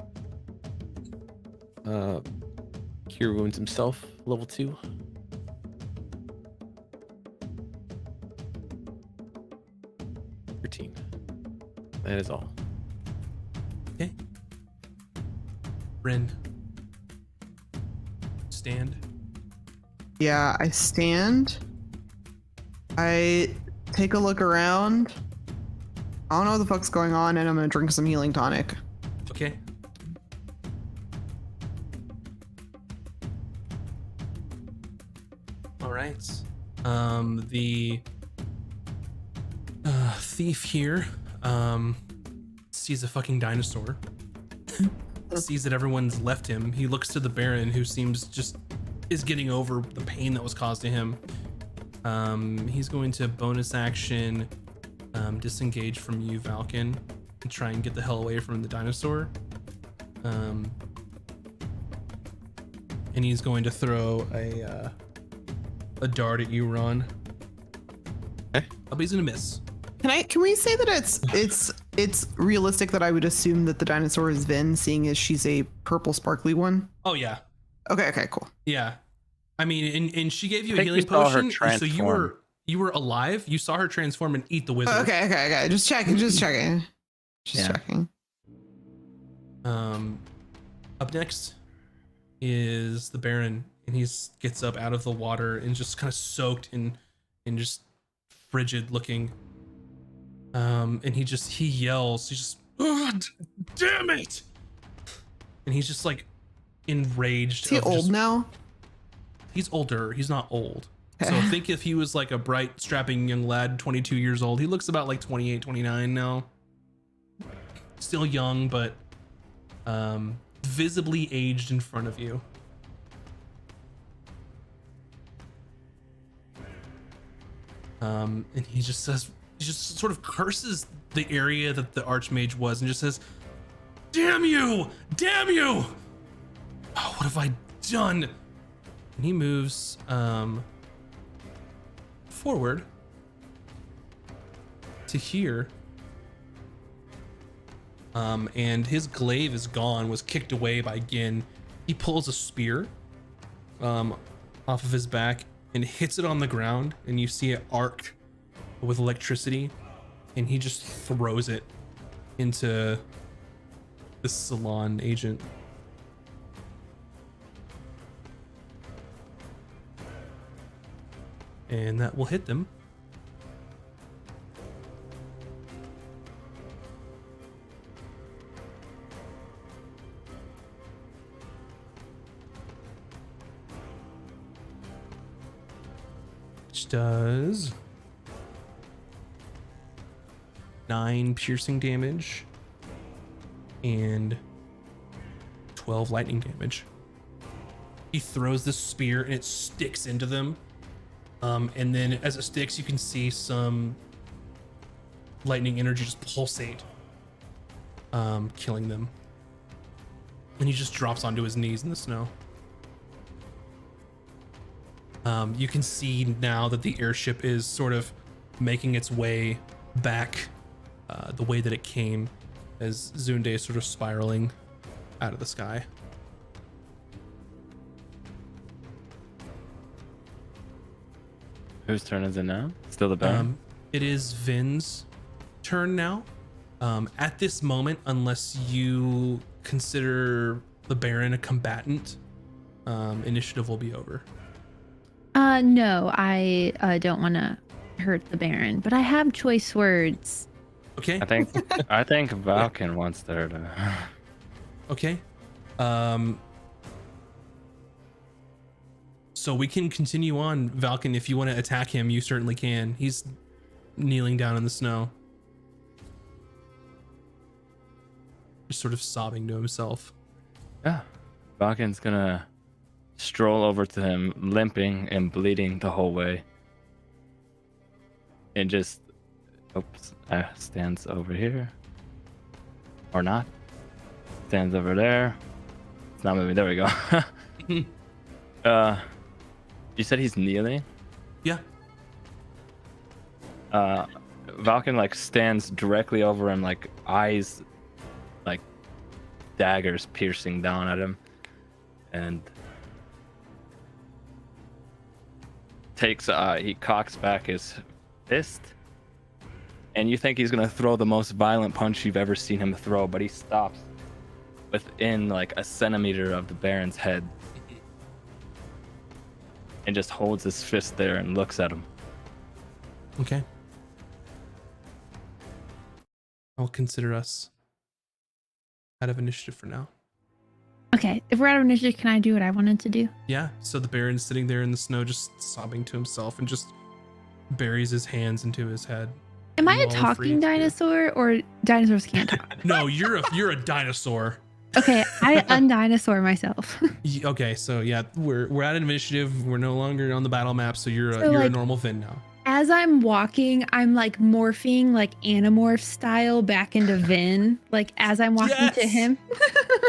cure wounds himself, level 2. That is all. Okay. Bryn. Stand. Yeah, I stand. I take a look around. I don't know what the fuck's going on, and I'm gonna drink some healing tonic. Okay. All right. The thief here sees a fucking dinosaur. Sees that everyone's left him. He looks to the Baron, who seems just is getting over the pain that was caused to him. He's going to bonus action disengage from you, Valken, and try and get the hell away from the dinosaur. And he's going to throw a dart at you, Ron. Okay. But he's gonna miss. Can we say that it's realistic that I would assume that the dinosaur is Vin, seeing as she's a purple sparkly one? Oh yeah, Okay, cool. yeah. I mean, and she gave you a think healing we saw her potion, so transform. you were alive. You saw her transform and eat the wizard. Okay. Just checking. Checking. Up next is the Baron, and he gets up out of the water and just kind of soaked and just frigid looking. And he yells. He's just, "Ugh, damn it!" And he's just like enraged. Is he old now? He's older. He's not old. So think if he was like a bright, strapping young lad, 22 years old. He looks about like 28, 29 now. Still young, but visibly aged in front of you. And he just sort of curses the area that the Archmage was and just says, "Damn you! Damn you! Oh, what have I done?" And he moves forward to here. And his glaive is gone, was kicked away by Gin. He pulls a spear off of his back and hits it on the ground, and you see it arc with electricity, and he just throws it into the salon agent. And that will hit them. Which does 9 piercing damage and 12 lightning damage. He throws the spear and it sticks into them. And then as it sticks, you can see some lightning energy just pulsate, killing them. And he just drops onto his knees in the snow. You can see now that the airship is sort of making its way back the way that it came, as Zunde is sort of spiraling out of the sky. Whose turn is it now? Still the Baron? It is Vin's turn now. At this moment, unless you consider the Baron a combatant, initiative will be over. No, I don't want to hurt the Baron, but I have choice words. Okay. I think Valken wants there to. So we can continue on, Valken. If you want to attack him, you certainly can. He's kneeling down in the snow, just sort of sobbing to himself. Yeah. Valken's gonna stroll over to him, limping and bleeding the whole way. And just stands over here. Or not. Stands over there. It's not moving. There we go. You said he's kneeling? Yeah. Valken like stands directly over him, like eyes like daggers piercing down at him, and he cocks back his fist, and you think he's gonna throw the most violent punch you've ever seen him throw, but he stops within like a centimeter of the Baron's head and just holds his fist there and looks at him. Okay. I'll consider us out of initiative for now. Okay, if we're out of initiative, can I do what I wanted to do? Yeah, so the Baron's sitting there in the snow just sobbing to himself and just buries his hands into his head. Am I a You all are free talking to do it. dinosaur, or dinosaurs can't talk? No, you're a dinosaur. Okay, I undinosaur myself. Okay, so yeah, we're out of initiative. We're no longer on the battle map, so you're So, a like, normal Vin now. As I'm walking, I'm like morphing like Animorph style back into Vin, like as I'm walking to Yes! him.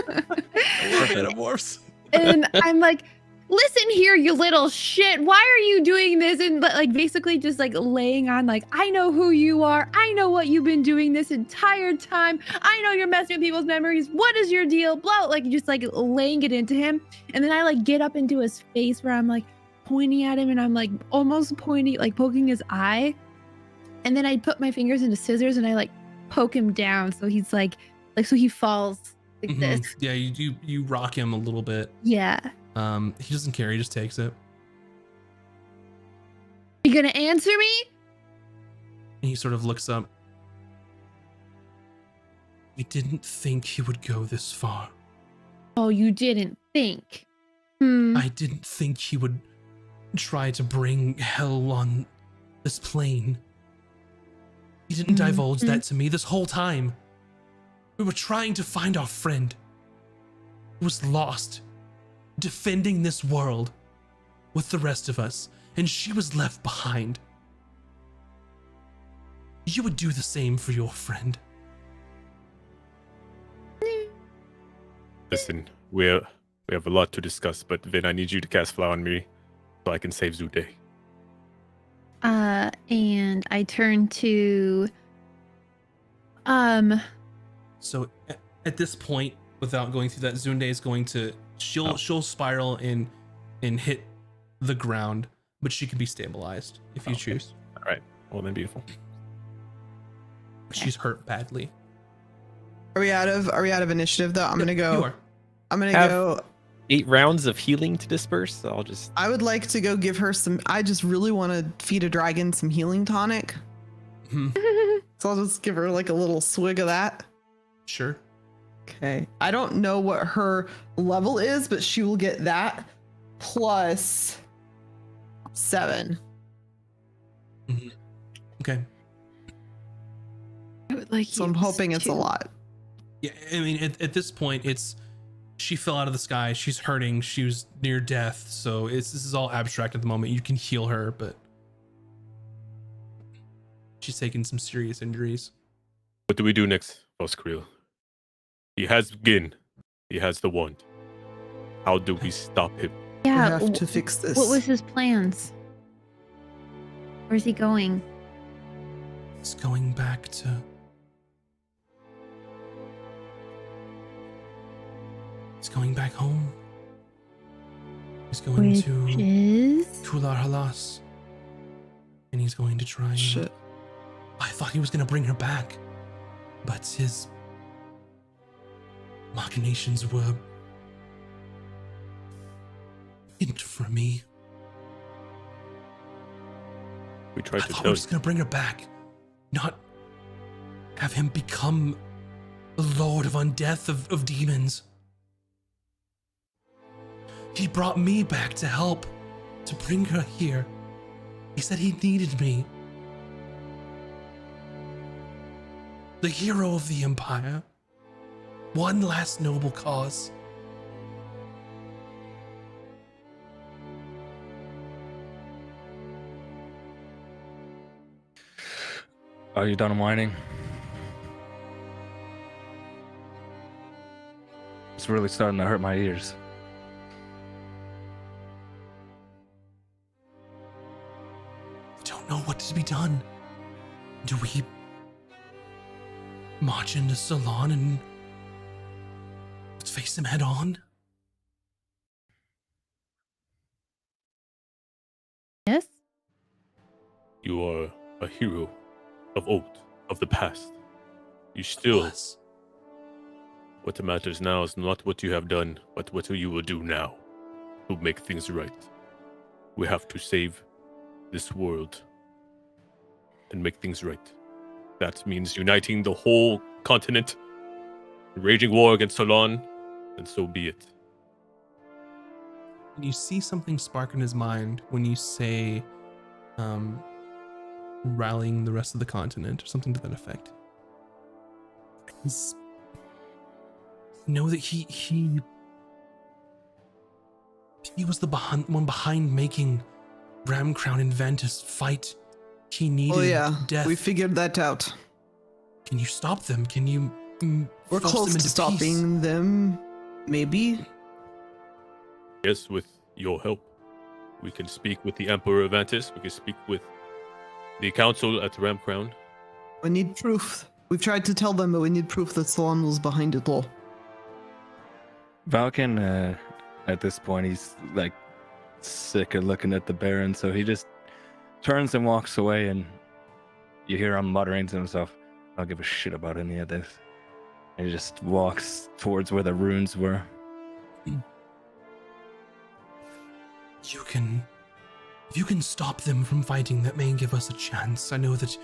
I love Animorphs. And I'm like, listen here, you little shit. Why are you doing this? And like basically just like laying on like, I know who you are. I know what you've been doing this entire time. I know you're messing with people's memories. What is your deal? Blah, like just like laying it into him. And then I like get up into his face where I'm like pointing at him and I'm like almost pointing, like poking his eye. And then I put my fingers into scissors and I like poke him down. So he's like so he falls like this. Yeah, you rock him a little bit. Yeah. He doesn't care. He just takes it. You gonna answer me? And he sort of looks up. We didn't think he would go this far. Oh, you didn't think. I didn't think he would try to bring hell on this plane. He didn't divulge that to me this whole time. We were trying to find our friend who was lost, defending this world with the rest of us, and she was left behind. You would do the same for your friend. Listen, we have a lot to discuss, but Vin, I need you to cast Flower on me so I can save Zude. And I turn to So at this point, without going through that, Zunde is going to she'll spiral and hit the ground, but she can be stabilized if you choose. All right. Well then, beautiful. She's hurt badly. Are we out of initiative though? I'm gonna go. You are. I'm gonna Have- go. 8 rounds of healing to disperse. So I'll just. I would like to go give her some. I just really want to feed a dragon some healing tonic. Mhm. So I'll just give her like a little swig of that. Sure. Okay. I don't know what her level is, but she will get that plus 7. Okay. I would like So I'm hoping it's a lot. Yeah, I mean, at this point, she fell out of the sky. She's hurting. She was near death. So this is all abstract at the moment. You can heal her, but she's taken some serious injuries. What do we do next, Voskriel? He has Gin. He has the wand. How do we stop him? Yeah. We have to fix this. What was his plans? Where's he going? It's going back to. He's going back home. He's going Which to is Tular Halas. And he's going to try and. Shit. I thought he was going to bring her back. But his machinations were hidden from me. We tried I to thought we tell were you. just going to bring her back. Not have him become the Lord of Undeath of demons. He brought me back to help to bring her here. He said he needed me. The hero of the Empire. One last noble cause. Are you done whining? It's really starting to hurt my ears. I don't know what to be done. Do we march into Salon and let's face him head on? Yes? You are a hero of old, of the past. You still. Was. What matters now is not what you have done, but what you will do now to make things right. We have to save this world and make things right. That means uniting the whole continent, raging war against Salon, and so be it. And you see something spark in his mind when you say, rallying the rest of the continent, or something to that effect. Know that he was the one behind making Ram Crown and Ventus fight. He needed death. We figured that out. Can you stop them? Can you We're force close them to into stopping peace? them, maybe. Yes, with your help. We can speak with the Emperor of Ventus. We can speak with the Council at Ram Crown. We need proof. We've tried to tell them, but we need proof that Salon was behind it all. Valken, at this point, he's like sick of looking at the Baron, so he just turns and walks away, and you hear him muttering to himself, "I don't give a shit about any of this." And he just walks towards where the runes were. If you can stop them from fighting, that may give us a chance. I know that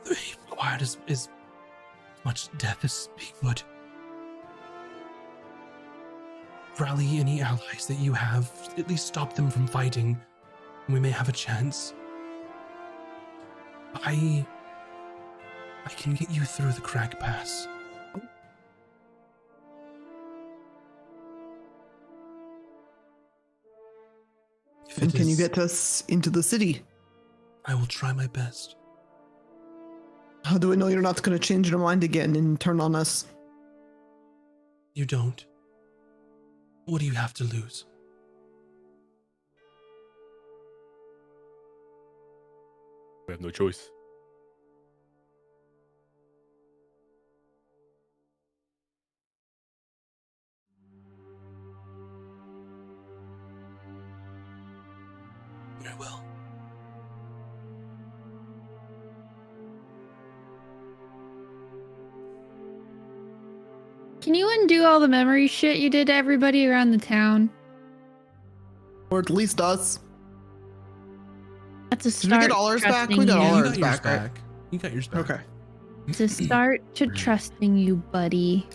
they've required as much death as we would. Rally any allies that you have, at least stop them from fighting, and we may have a chance. I can get you through the crack pass. And can you get us into the city? I will try my best. How do we know you're not going to change your mind again and turn on us? You don't. What do you have to lose? We have no choice. Very well. Can you undo all the memory shit you did to everybody around the town? Or at least us. That's a Did we start. get all ours back? trusting We got you. all You ours got yours back, right? back. You got yours back. Okay. It's a start to trusting you, buddy.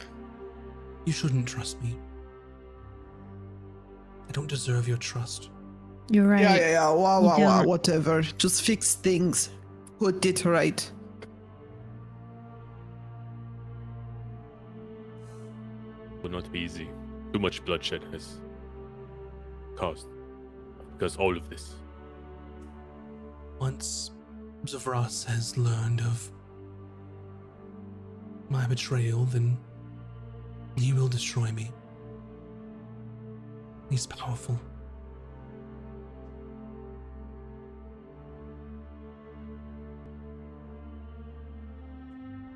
You shouldn't trust me. I don't deserve your trust. You're right. Yeah. Wow, You wow, don't. whatever. Just fix things. Put it right. Will not be easy. Too much bloodshed has caused because all of this. Once Zavras has learned of my betrayal, then he will destroy me. He's powerful.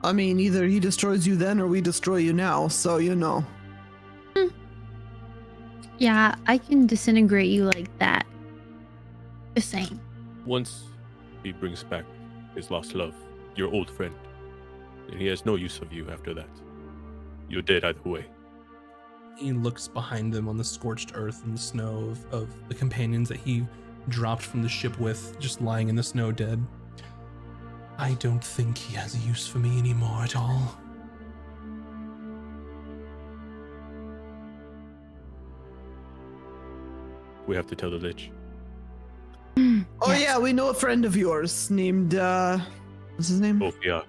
I mean, either he destroys you then or we destroy you now, so you know. Yeah, I can disintegrate you like that. Just saying. Once he brings back his lost love, your old friend, and he has no use of you after that. You're dead either way. He looks behind them on the scorched earth and the snow of the companions that he dropped from the ship with, just lying in the snow dead. I don't think he has a use for me anymore at all. we have to tell the Lich. Oh Yes. yeah, we know a friend of yours named what's his name? Sophia.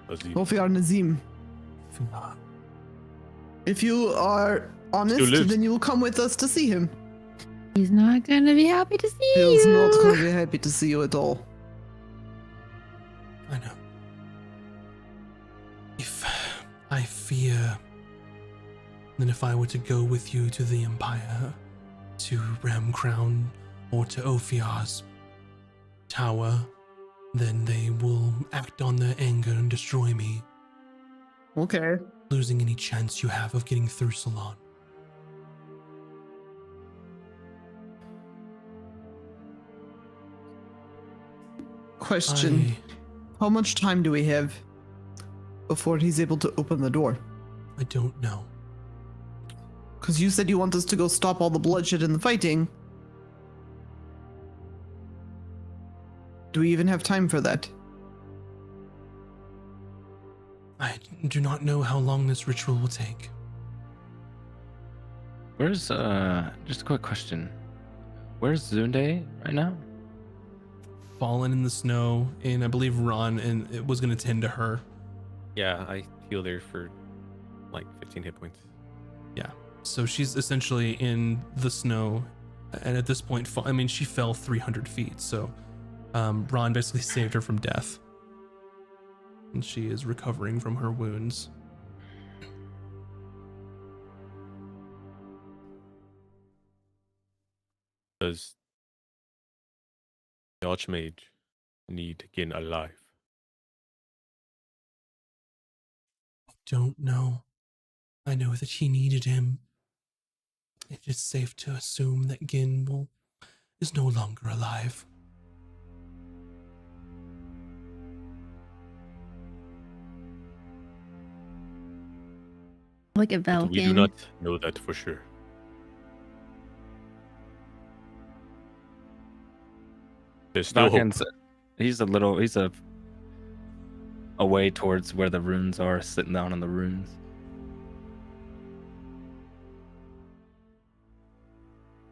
Azim. Ofiar Nazim. If you are honest, lives. then you will come with us to see him. He's not gonna be happy to see He's you. not going to be happy to see you at all. I know. If I fear that if I were to go with you to the Empire, to Ram Crown, or to Ophiar's tower, then they will act on their anger and destroy me, Okay. losing any chance you have of getting through Salon. Question. How much time do we have before he's able to open the door? I don't know. Because you said you want us to go stop all the bloodshed and the fighting. Do we even have time for that? I do not know how long this ritual will take. Where's just a quick question. Where's Zunde right now? Fallen in the snow, and I believe Ron and it was going to tend to her. Yeah, I heal there for like 15 hit points. So she's essentially in the snow, and at this point, I mean, she fell 300 feet. So Ron basically saved her from death, and she is recovering from her wounds. Does the Archmage need Gin alive? Don't know. I know that he needed him. It is safe to assume that Gin is no longer alive. Like a But we do Velkin. not know that for sure. There's still hope. Falcon's, he's a away towards where the runes are, sitting down on the runes.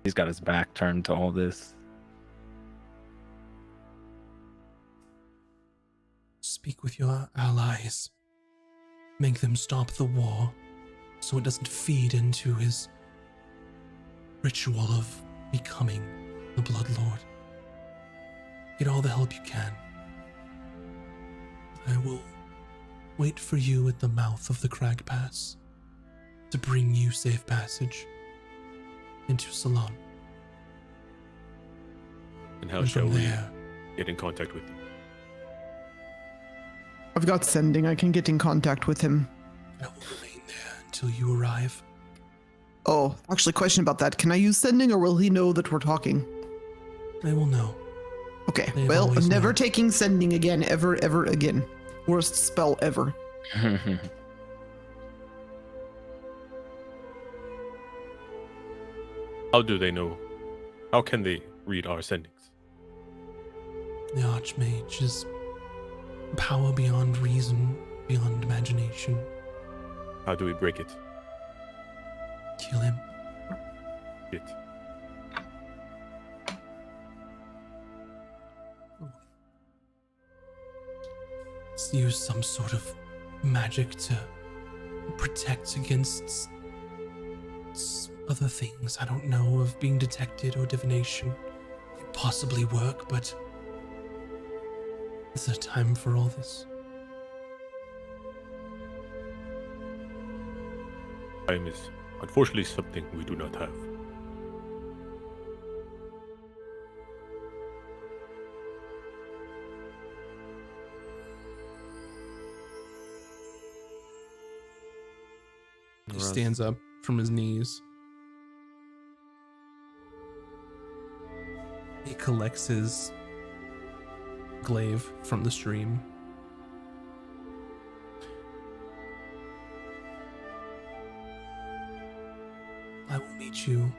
He's got his back turned to all this. Speak with your allies. Make them stop the war so it doesn't feed into his ritual of becoming the Blood Lord. Get all the help you can. I will wait for you at the mouth of the Crag Pass to bring you safe passage into Salon. And how And shall from we there, get in contact with you? I've got sending. I can get in contact with him. I will remain there until you arrive. Oh, actually, question about that. Can I use sending, or will he know that we're talking? They will know. Okay. They've Well, always I'm never known. taking sending again, ever again. Worst spell ever. How do they know? How can they read our sendings? The Archmage is power beyond reason, beyond imagination. How do we break it? Kill him. It. Let's use some sort of magic to protect against other things. I don't know, of being detected or divination. Could possibly work, but is there time for all this? Time is unfortunately something we do not have. He stands up from his knees. He collects his glaive from the stream. I will meet you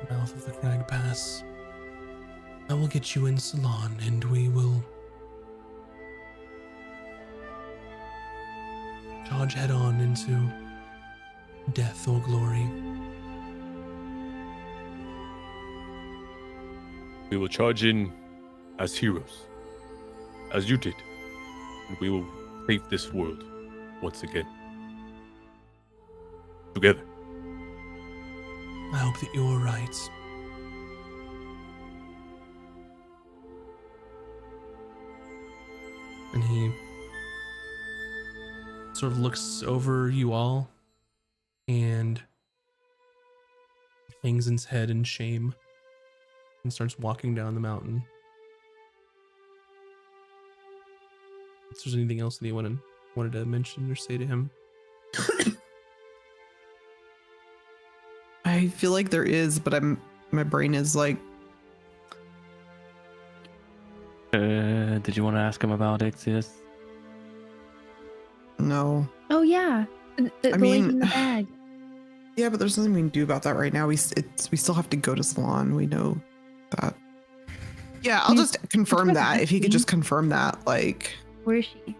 at the mouth of the Crag Pass. I will get you in Salon, and we will charge head on into death or glory. We will charge in as heroes, as you did, and we will save this world once again. Together. I hope that you're right. And he sort of looks over you all and hangs his head in shame and starts walking down the mountain. If there's anything else that you wanted to mention or say to him? I feel like there is, but my brain is like, Did you want to ask him about Ixius? no. Oh yeah, the lady mean- in the bag. Yeah, but there's nothing we can do about that right now. We still have to go to Salon. We know that. Yeah, I'll just confirm that. If he could just confirm that, like Where is she?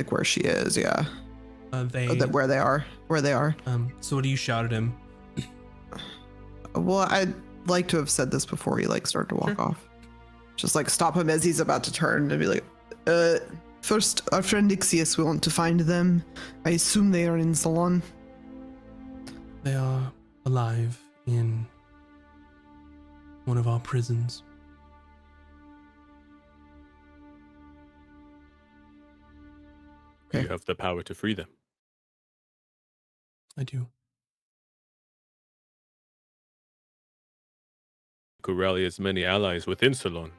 where she is. Yeah, where they are. So what do you shout at him? Well, I'd like to have said this before he like started to walk off. Just like stop him as he's about to turn and be like, first, our friend Ixius, we want to find them. I assume they are in Salon. They are alive in one of our prisons. You have the power to free them. I do. Could rally as many allies within Salon.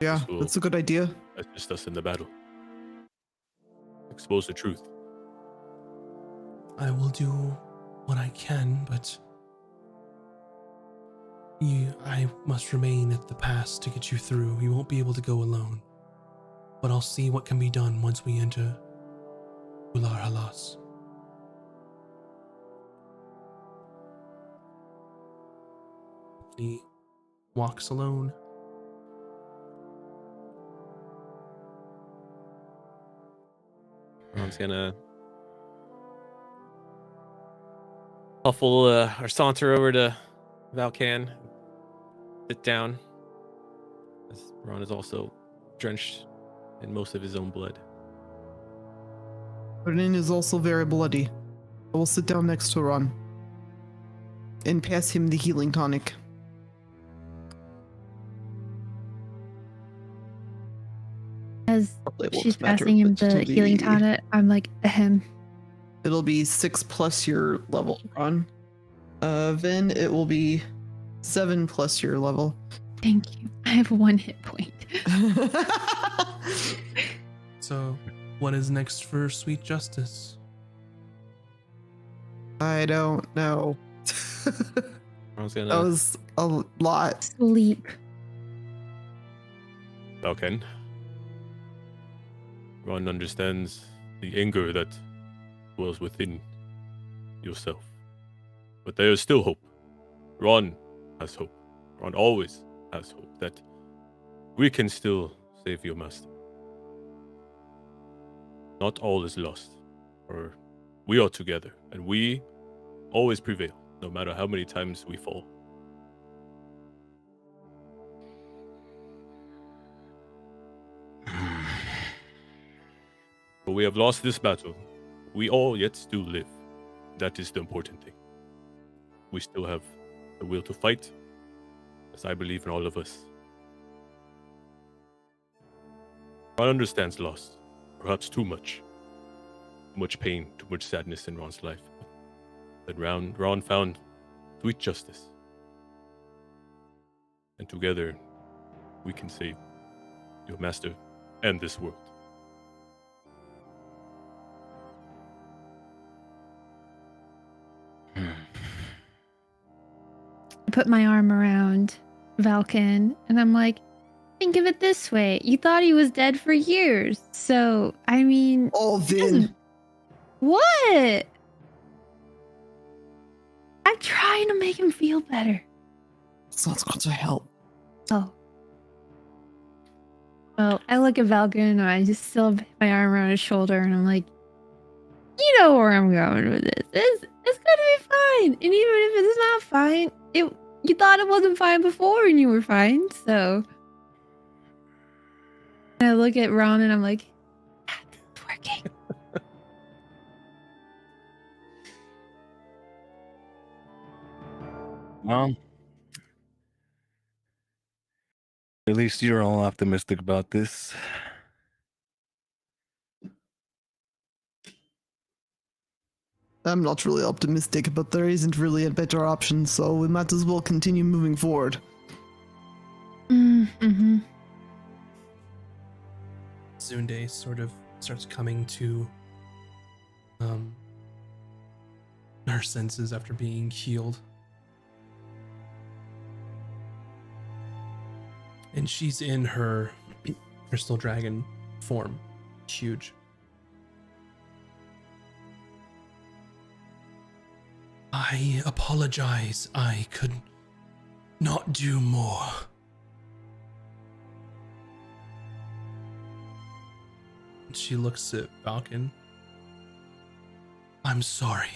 Yeah, This will that's a good idea. assist us in the battle. Expose the truth. I will do what I can, but I must remain at the pass to get you through. You won't be able to go alone. But I'll see what can be done once we enter Ular Halas. He walks alone. Ron's gonna huffle or saunter over to Valkan, sit down, as Ron is also drenched in most of his own blood. Berlin is also very bloody. I will sit down next to Ron and pass him the healing tonic. As Probably won't she's matter, passing him but the it'll healing be- tonic, I'm like, ahem. It'll be 6+ your level, Ron. Vin, it will be 7+ your level. Thank you. I have 1 hit point. So, what is next for Sweet Justice? I don't know. Ron's That gonna was a lot. Sleep. Falcon. Ron understands the anger that dwells within yourself. But there is still hope. Ron has hope. Ron always has hope that we can still save your master. Not all is lost. Or we are together, and we always prevail, no matter how many times we fall. But we have lost this battle. We all yet still live. That is the important thing. We still have the will to fight, as I believe in all of us. Ron understands loss, perhaps too much. Too much pain, too much sadness in Ron's life. But Ron found sweet justice. And together, we can save your master and this world. I put my arm around Valken and I'm like, think of it this way. You thought he was dead for years. So, I mean, Oh, Vin. what? I'm trying to make him feel better. It's not going to help. Oh. Well, I look at Valken and I just still have my arm around his shoulder and I'm like, You know where I'm going with this. It's gonna be fine. And even if it's not fine, you thought it wasn't fine before and you were fine, so. And I look at Ron and I'm like, it's working. Well, at least you're all optimistic about this. I'm not really optimistic, but there isn't really a better option, so we might as well continue moving forward. Mm-hmm. Zunde sort of starts coming to her senses after being healed. And she's in her crystal dragon form. Huge. I apologize. I could not do more. She looks at Falcon. I'm sorry.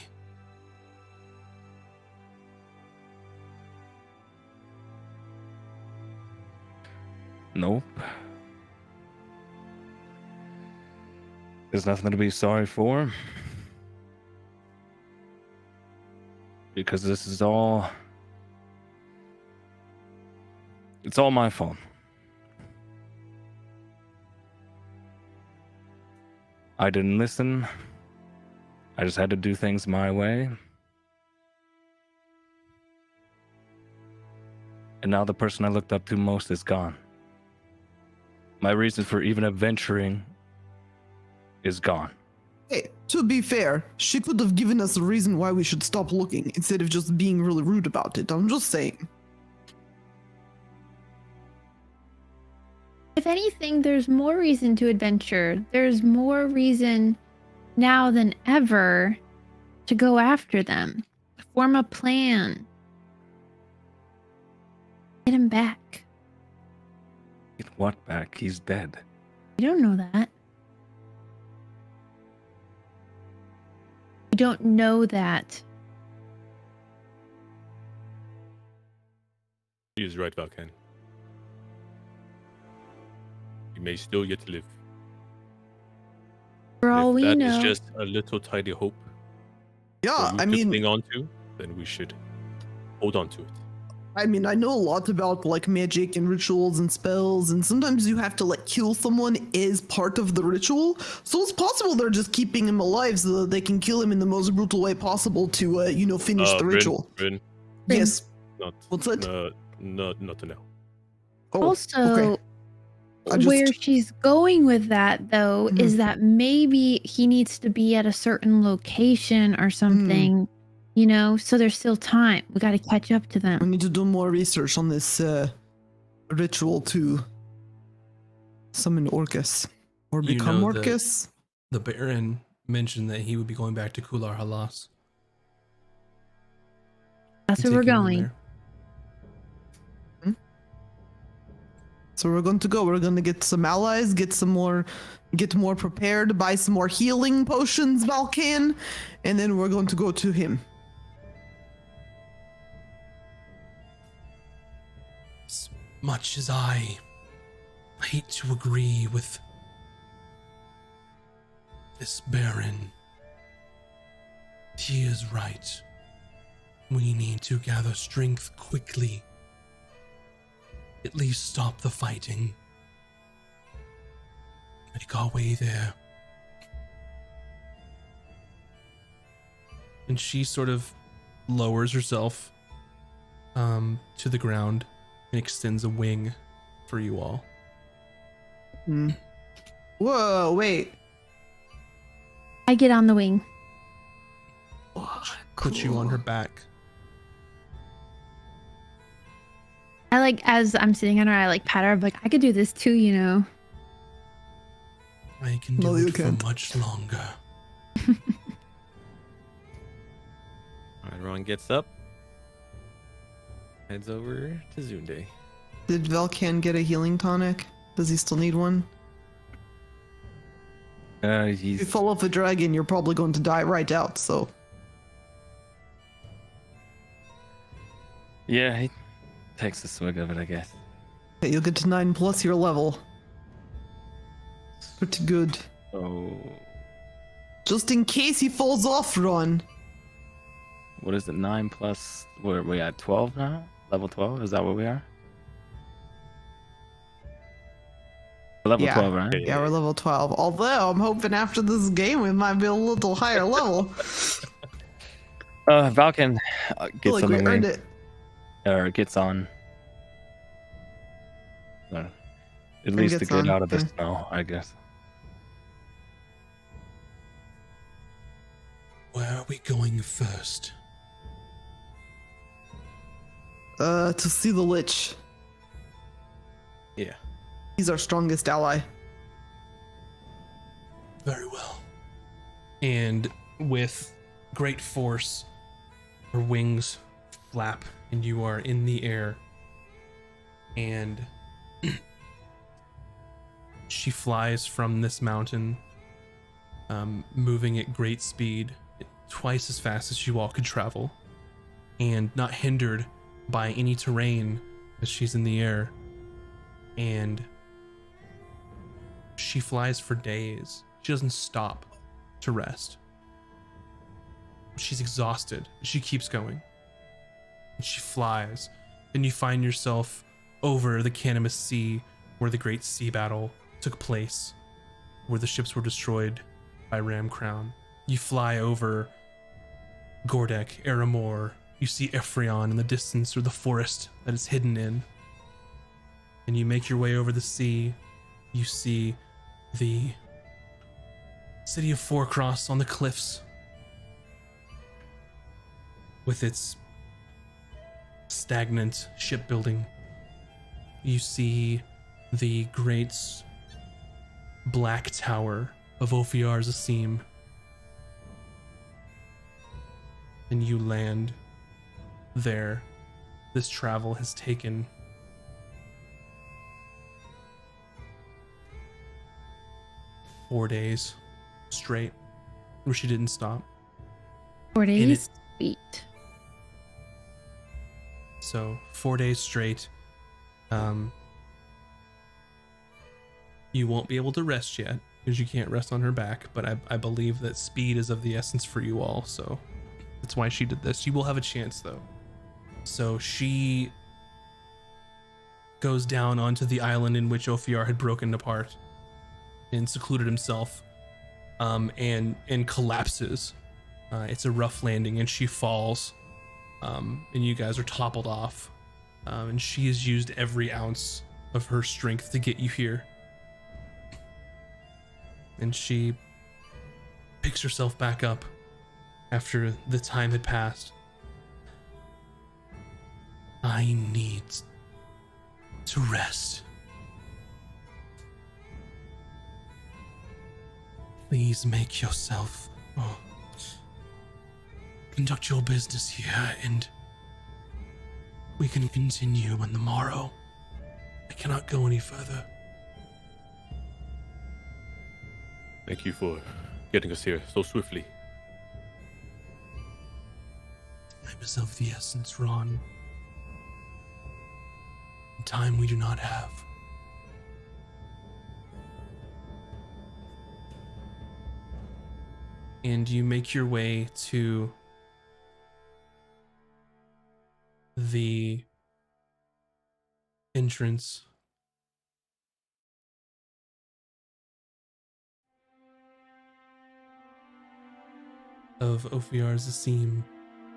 Nope. There's nothing to be sorry for. Because this is all... It's all my fault. I didn't listen. I just had to do things my way. And now the person I looked up to most is gone. My reason for even adventuring is gone. Hey, to be fair, she could have given us a reason why we should stop looking instead of just being really rude about it. I'm just saying. If anything, there's more reason to adventure. There's more reason now than ever to go after them. Form a plan. Get him back. Get what back? He's dead. You don't know that. You don't know that. He is right, Valkan. He may still yet live. For all If we that know. is just a little tiny hope Yeah, for you I to mean, cling on to, then we should hold on to it. I know a lot about like magic and rituals and spells, and sometimes you have to like kill someone as part of the ritual. So it's possible they're just keeping him alive so that they can kill him in the most brutal way possible to, finish the ritual. Rin, Yes. not, What's that? not to know. Oh, Also, okay. I just- where she's going with that, though, Mhm. is that maybe he needs to be at a certain location or something, so there's still time. We got to catch up to I them. need to do more research on this ritual to summon Orcus or You become know that- Orcus. The Baron mentioned that he would be going back to Kular Halas. That's and where we're taking them going. there. So we're going to go. We're going to get some allies, get more prepared, buy some more healing potions, Valkan, and then we're going to go to him. As much as I hate to agree with this Baron, he is right. We need to gather strength quickly. At least stop the fighting. Make our way there. And she sort of lowers herself to the ground and extends a wing for you all. Whoa, wait. I get on the wing. Puts you on her back. As I'm sitting on her, I pat her. I'm like, I could do this too, I can No, do you it for can't. much longer. All right, Ron gets up, heads over to Zunde. Did Valkan get a healing tonic? Does he still need one? If you He's fall off a dragon, you're probably going to die right out. So yeah, he takes a swig of it, I guess. okay, you'll get to 9 plus your level. Pretty good. Oh, Just in case he falls off, Ron. what is it? 9 plus. Where are we at? 12 now? Level 12? Is that where we are? Level Yeah. 12, right? Yeah, we're level 12. Although I'm hoping after this game we might be a little higher level. Valken I feel gets like on we the earned wing, it. or gets on. At least to gets get on, out of the okay. snow, I guess. Where are we going first? To see the Lich. Yeah. He's our strongest ally. Very well. And with great force, her wings flap and you are in the air. And she flies from this mountain, moving at great speed, twice as fast as you all could travel, and not hindered by any terrain as she's in the air. And she flies for days. She doesn't stop to rest. She's exhausted. She keeps going. And she flies. Then you find yourself over the Canamus Sea, where the great sea battle took place, where the ships were destroyed by Ram Crown. You fly over Gordek, Aramor. You see Ephrion in the distance, or the forest that it's hidden in. And you make your way over the sea. You see the city of Fourcross on the cliffs, with its stagnant shipbuilding. You see the great black tower of Ophiar's Asim. And you land there. This travel has taken 4 days straight, where she didn't stop. 4 And days? Sweet. So 4 days straight. You won't be able to rest yet because you can't rest on her back, but I believe that speed is of the essence for you all, so that's why she did this. You will have a chance though. So she goes down onto the island in which Ophiar had broken apart and secluded himself, and collapses. It's a rough landing, and she falls, and you guys are toppled off. And she has used every ounce of her strength to get you here. And she picks herself back up after the time had passed. I need to rest. Please make yourself, conduct your business here, and we can continue on the morrow. I cannot go any further. Thank you for getting us here so swiftly. Time is of the essence, Ron. Time we do not have. And you make your way to the entrance of Ophiar's Asim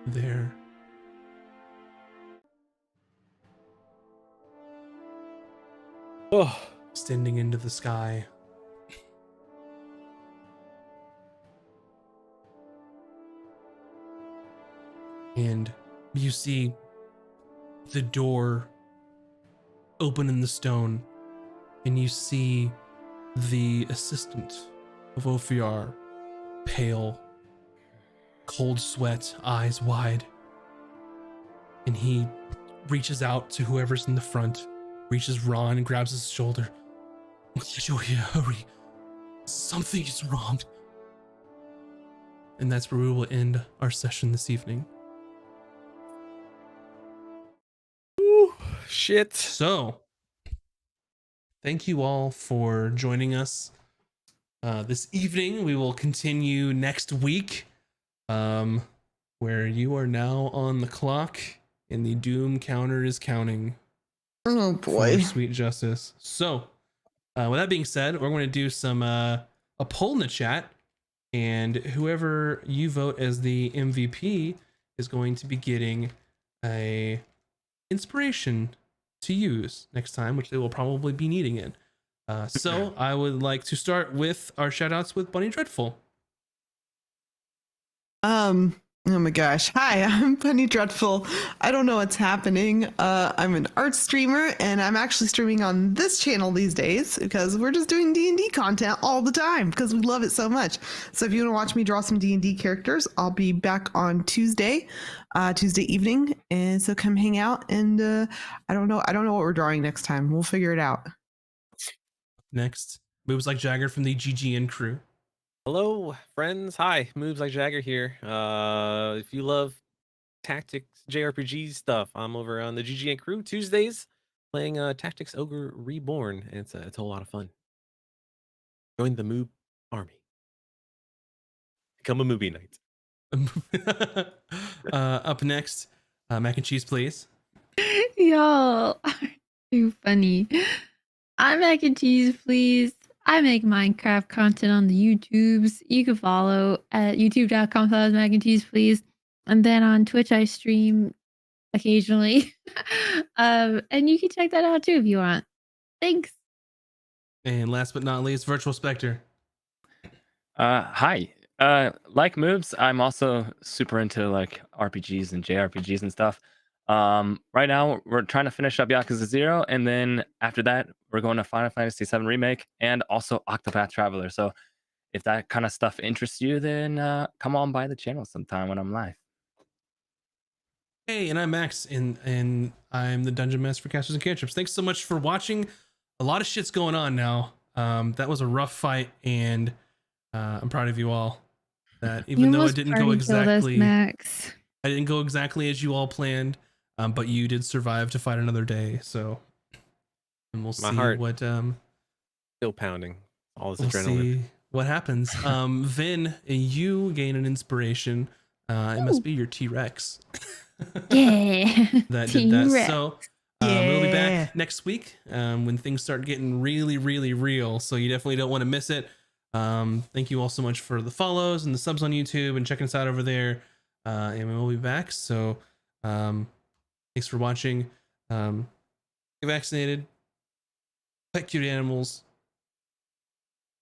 there. Oh, Extending into the sky. And you see the door open in the stone, and you see the assistant of Ophiar, pale, cold sweat, eyes wide. And he reaches out to whoever's in the front, reaches Ron and grabs his shoulder. I'm glad you're here. Hurry. something is wrong. And that's where we will end our session this evening. Shit. So, thank you all for joining us this evening. We will continue next week, where you are now on the clock and the doom counter is counting. Oh For boy. sweet justice. So, with that being said, we're going to do some a poll in the chat, and whoever you vote as the MVP is going to be getting a inspiration to use next time, which they will probably be needing it. So I would like to start with our shout outs with Bunny Dreadful. Oh my gosh. Hi, I'm Penny Dreadful. I don't know what's happening. I'm an art streamer, and I'm actually streaming on this channel these days because we're just doing D&D content all the time because we love it so much. So if you want to watch me draw some D&D characters, I'll be back on Tuesday evening, and so come hang out. And I don't know what we're drawing next time. We'll figure it out. Next, Moves Like Jagger from the GGN crew. Hello, friends. Hi, Moves Like Jagger here. If you love tactics, JRPG stuff, I'm over on the GGN crew Tuesdays playing Tactics Ogre Reborn, and it's a whole lot of fun. Join the Moob army. Become a movie night. Up next, Mac and Cheese, please. Y'all are too funny. I'm Mac and Cheese, please. I make Minecraft content on the YouTubes. You can follow at youtube.com/Mac and Cheese, please. And then on Twitch, I stream occasionally. And you can check that out too if you want. Thanks. And last but not least, Virtual Spectre. Hi. Like Moves, I'm also super into like RPGs and JRPGs and stuff. Right now we're trying to finish up Yakuza 0, and then after that we're going to Final Fantasy 7 Remake and also Octopath Traveler. So if that kind of stuff interests you, then come on by the channel sometime when I'm live. Hey, and I'm Max, and I'm the Dungeon Master for Casters and Cantrips. Thanks so much for watching. A lot of shit's going on now. That was a rough fight, and I'm proud of you all. That even though it didn't go exactly, Max. I didn't go exactly as you all planned, but you did survive to fight another day. So, and we'll My see heart what still pounding. All this we'll adrenaline. see what happens. Vin, you gain an inspiration. It must be your T-Rex. Yeah. That did that. T-Rex. So we'll be Yeah. back next week when things start getting really, really real. So you definitely don't want to miss it. Thank you all so much for the follows and the subs on YouTube and checking us out over there. And we'll be back. So thanks for watching. Get vaccinated. Pet cute animals.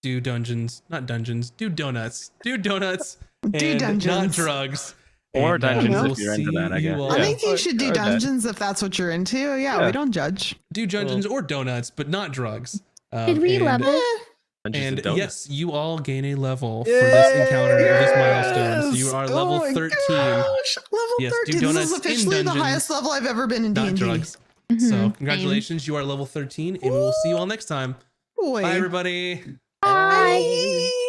Do dungeons, not dungeons. Do donuts. Do donuts. Do and dungeons. not drugs. Or And, dungeons if we'll you're into see that, I you guess. all- I think you should do or that. dungeons if that's what you're into. Yeah, Yeah. we don't judge. Do dungeons or donuts, but not drugs. Did we and, level? And Donuts. yes, you all gain a level for this encounter, this milestone. So you are level Oh my 13. gosh, level Yes, do 13. This donuts is in officially the dungeons, highest level I've ever been in not D&D. drugs. Mhm, So same. congratulations, you are level 13, and we will see you all next time. Boy. Bye, everybody. Bye.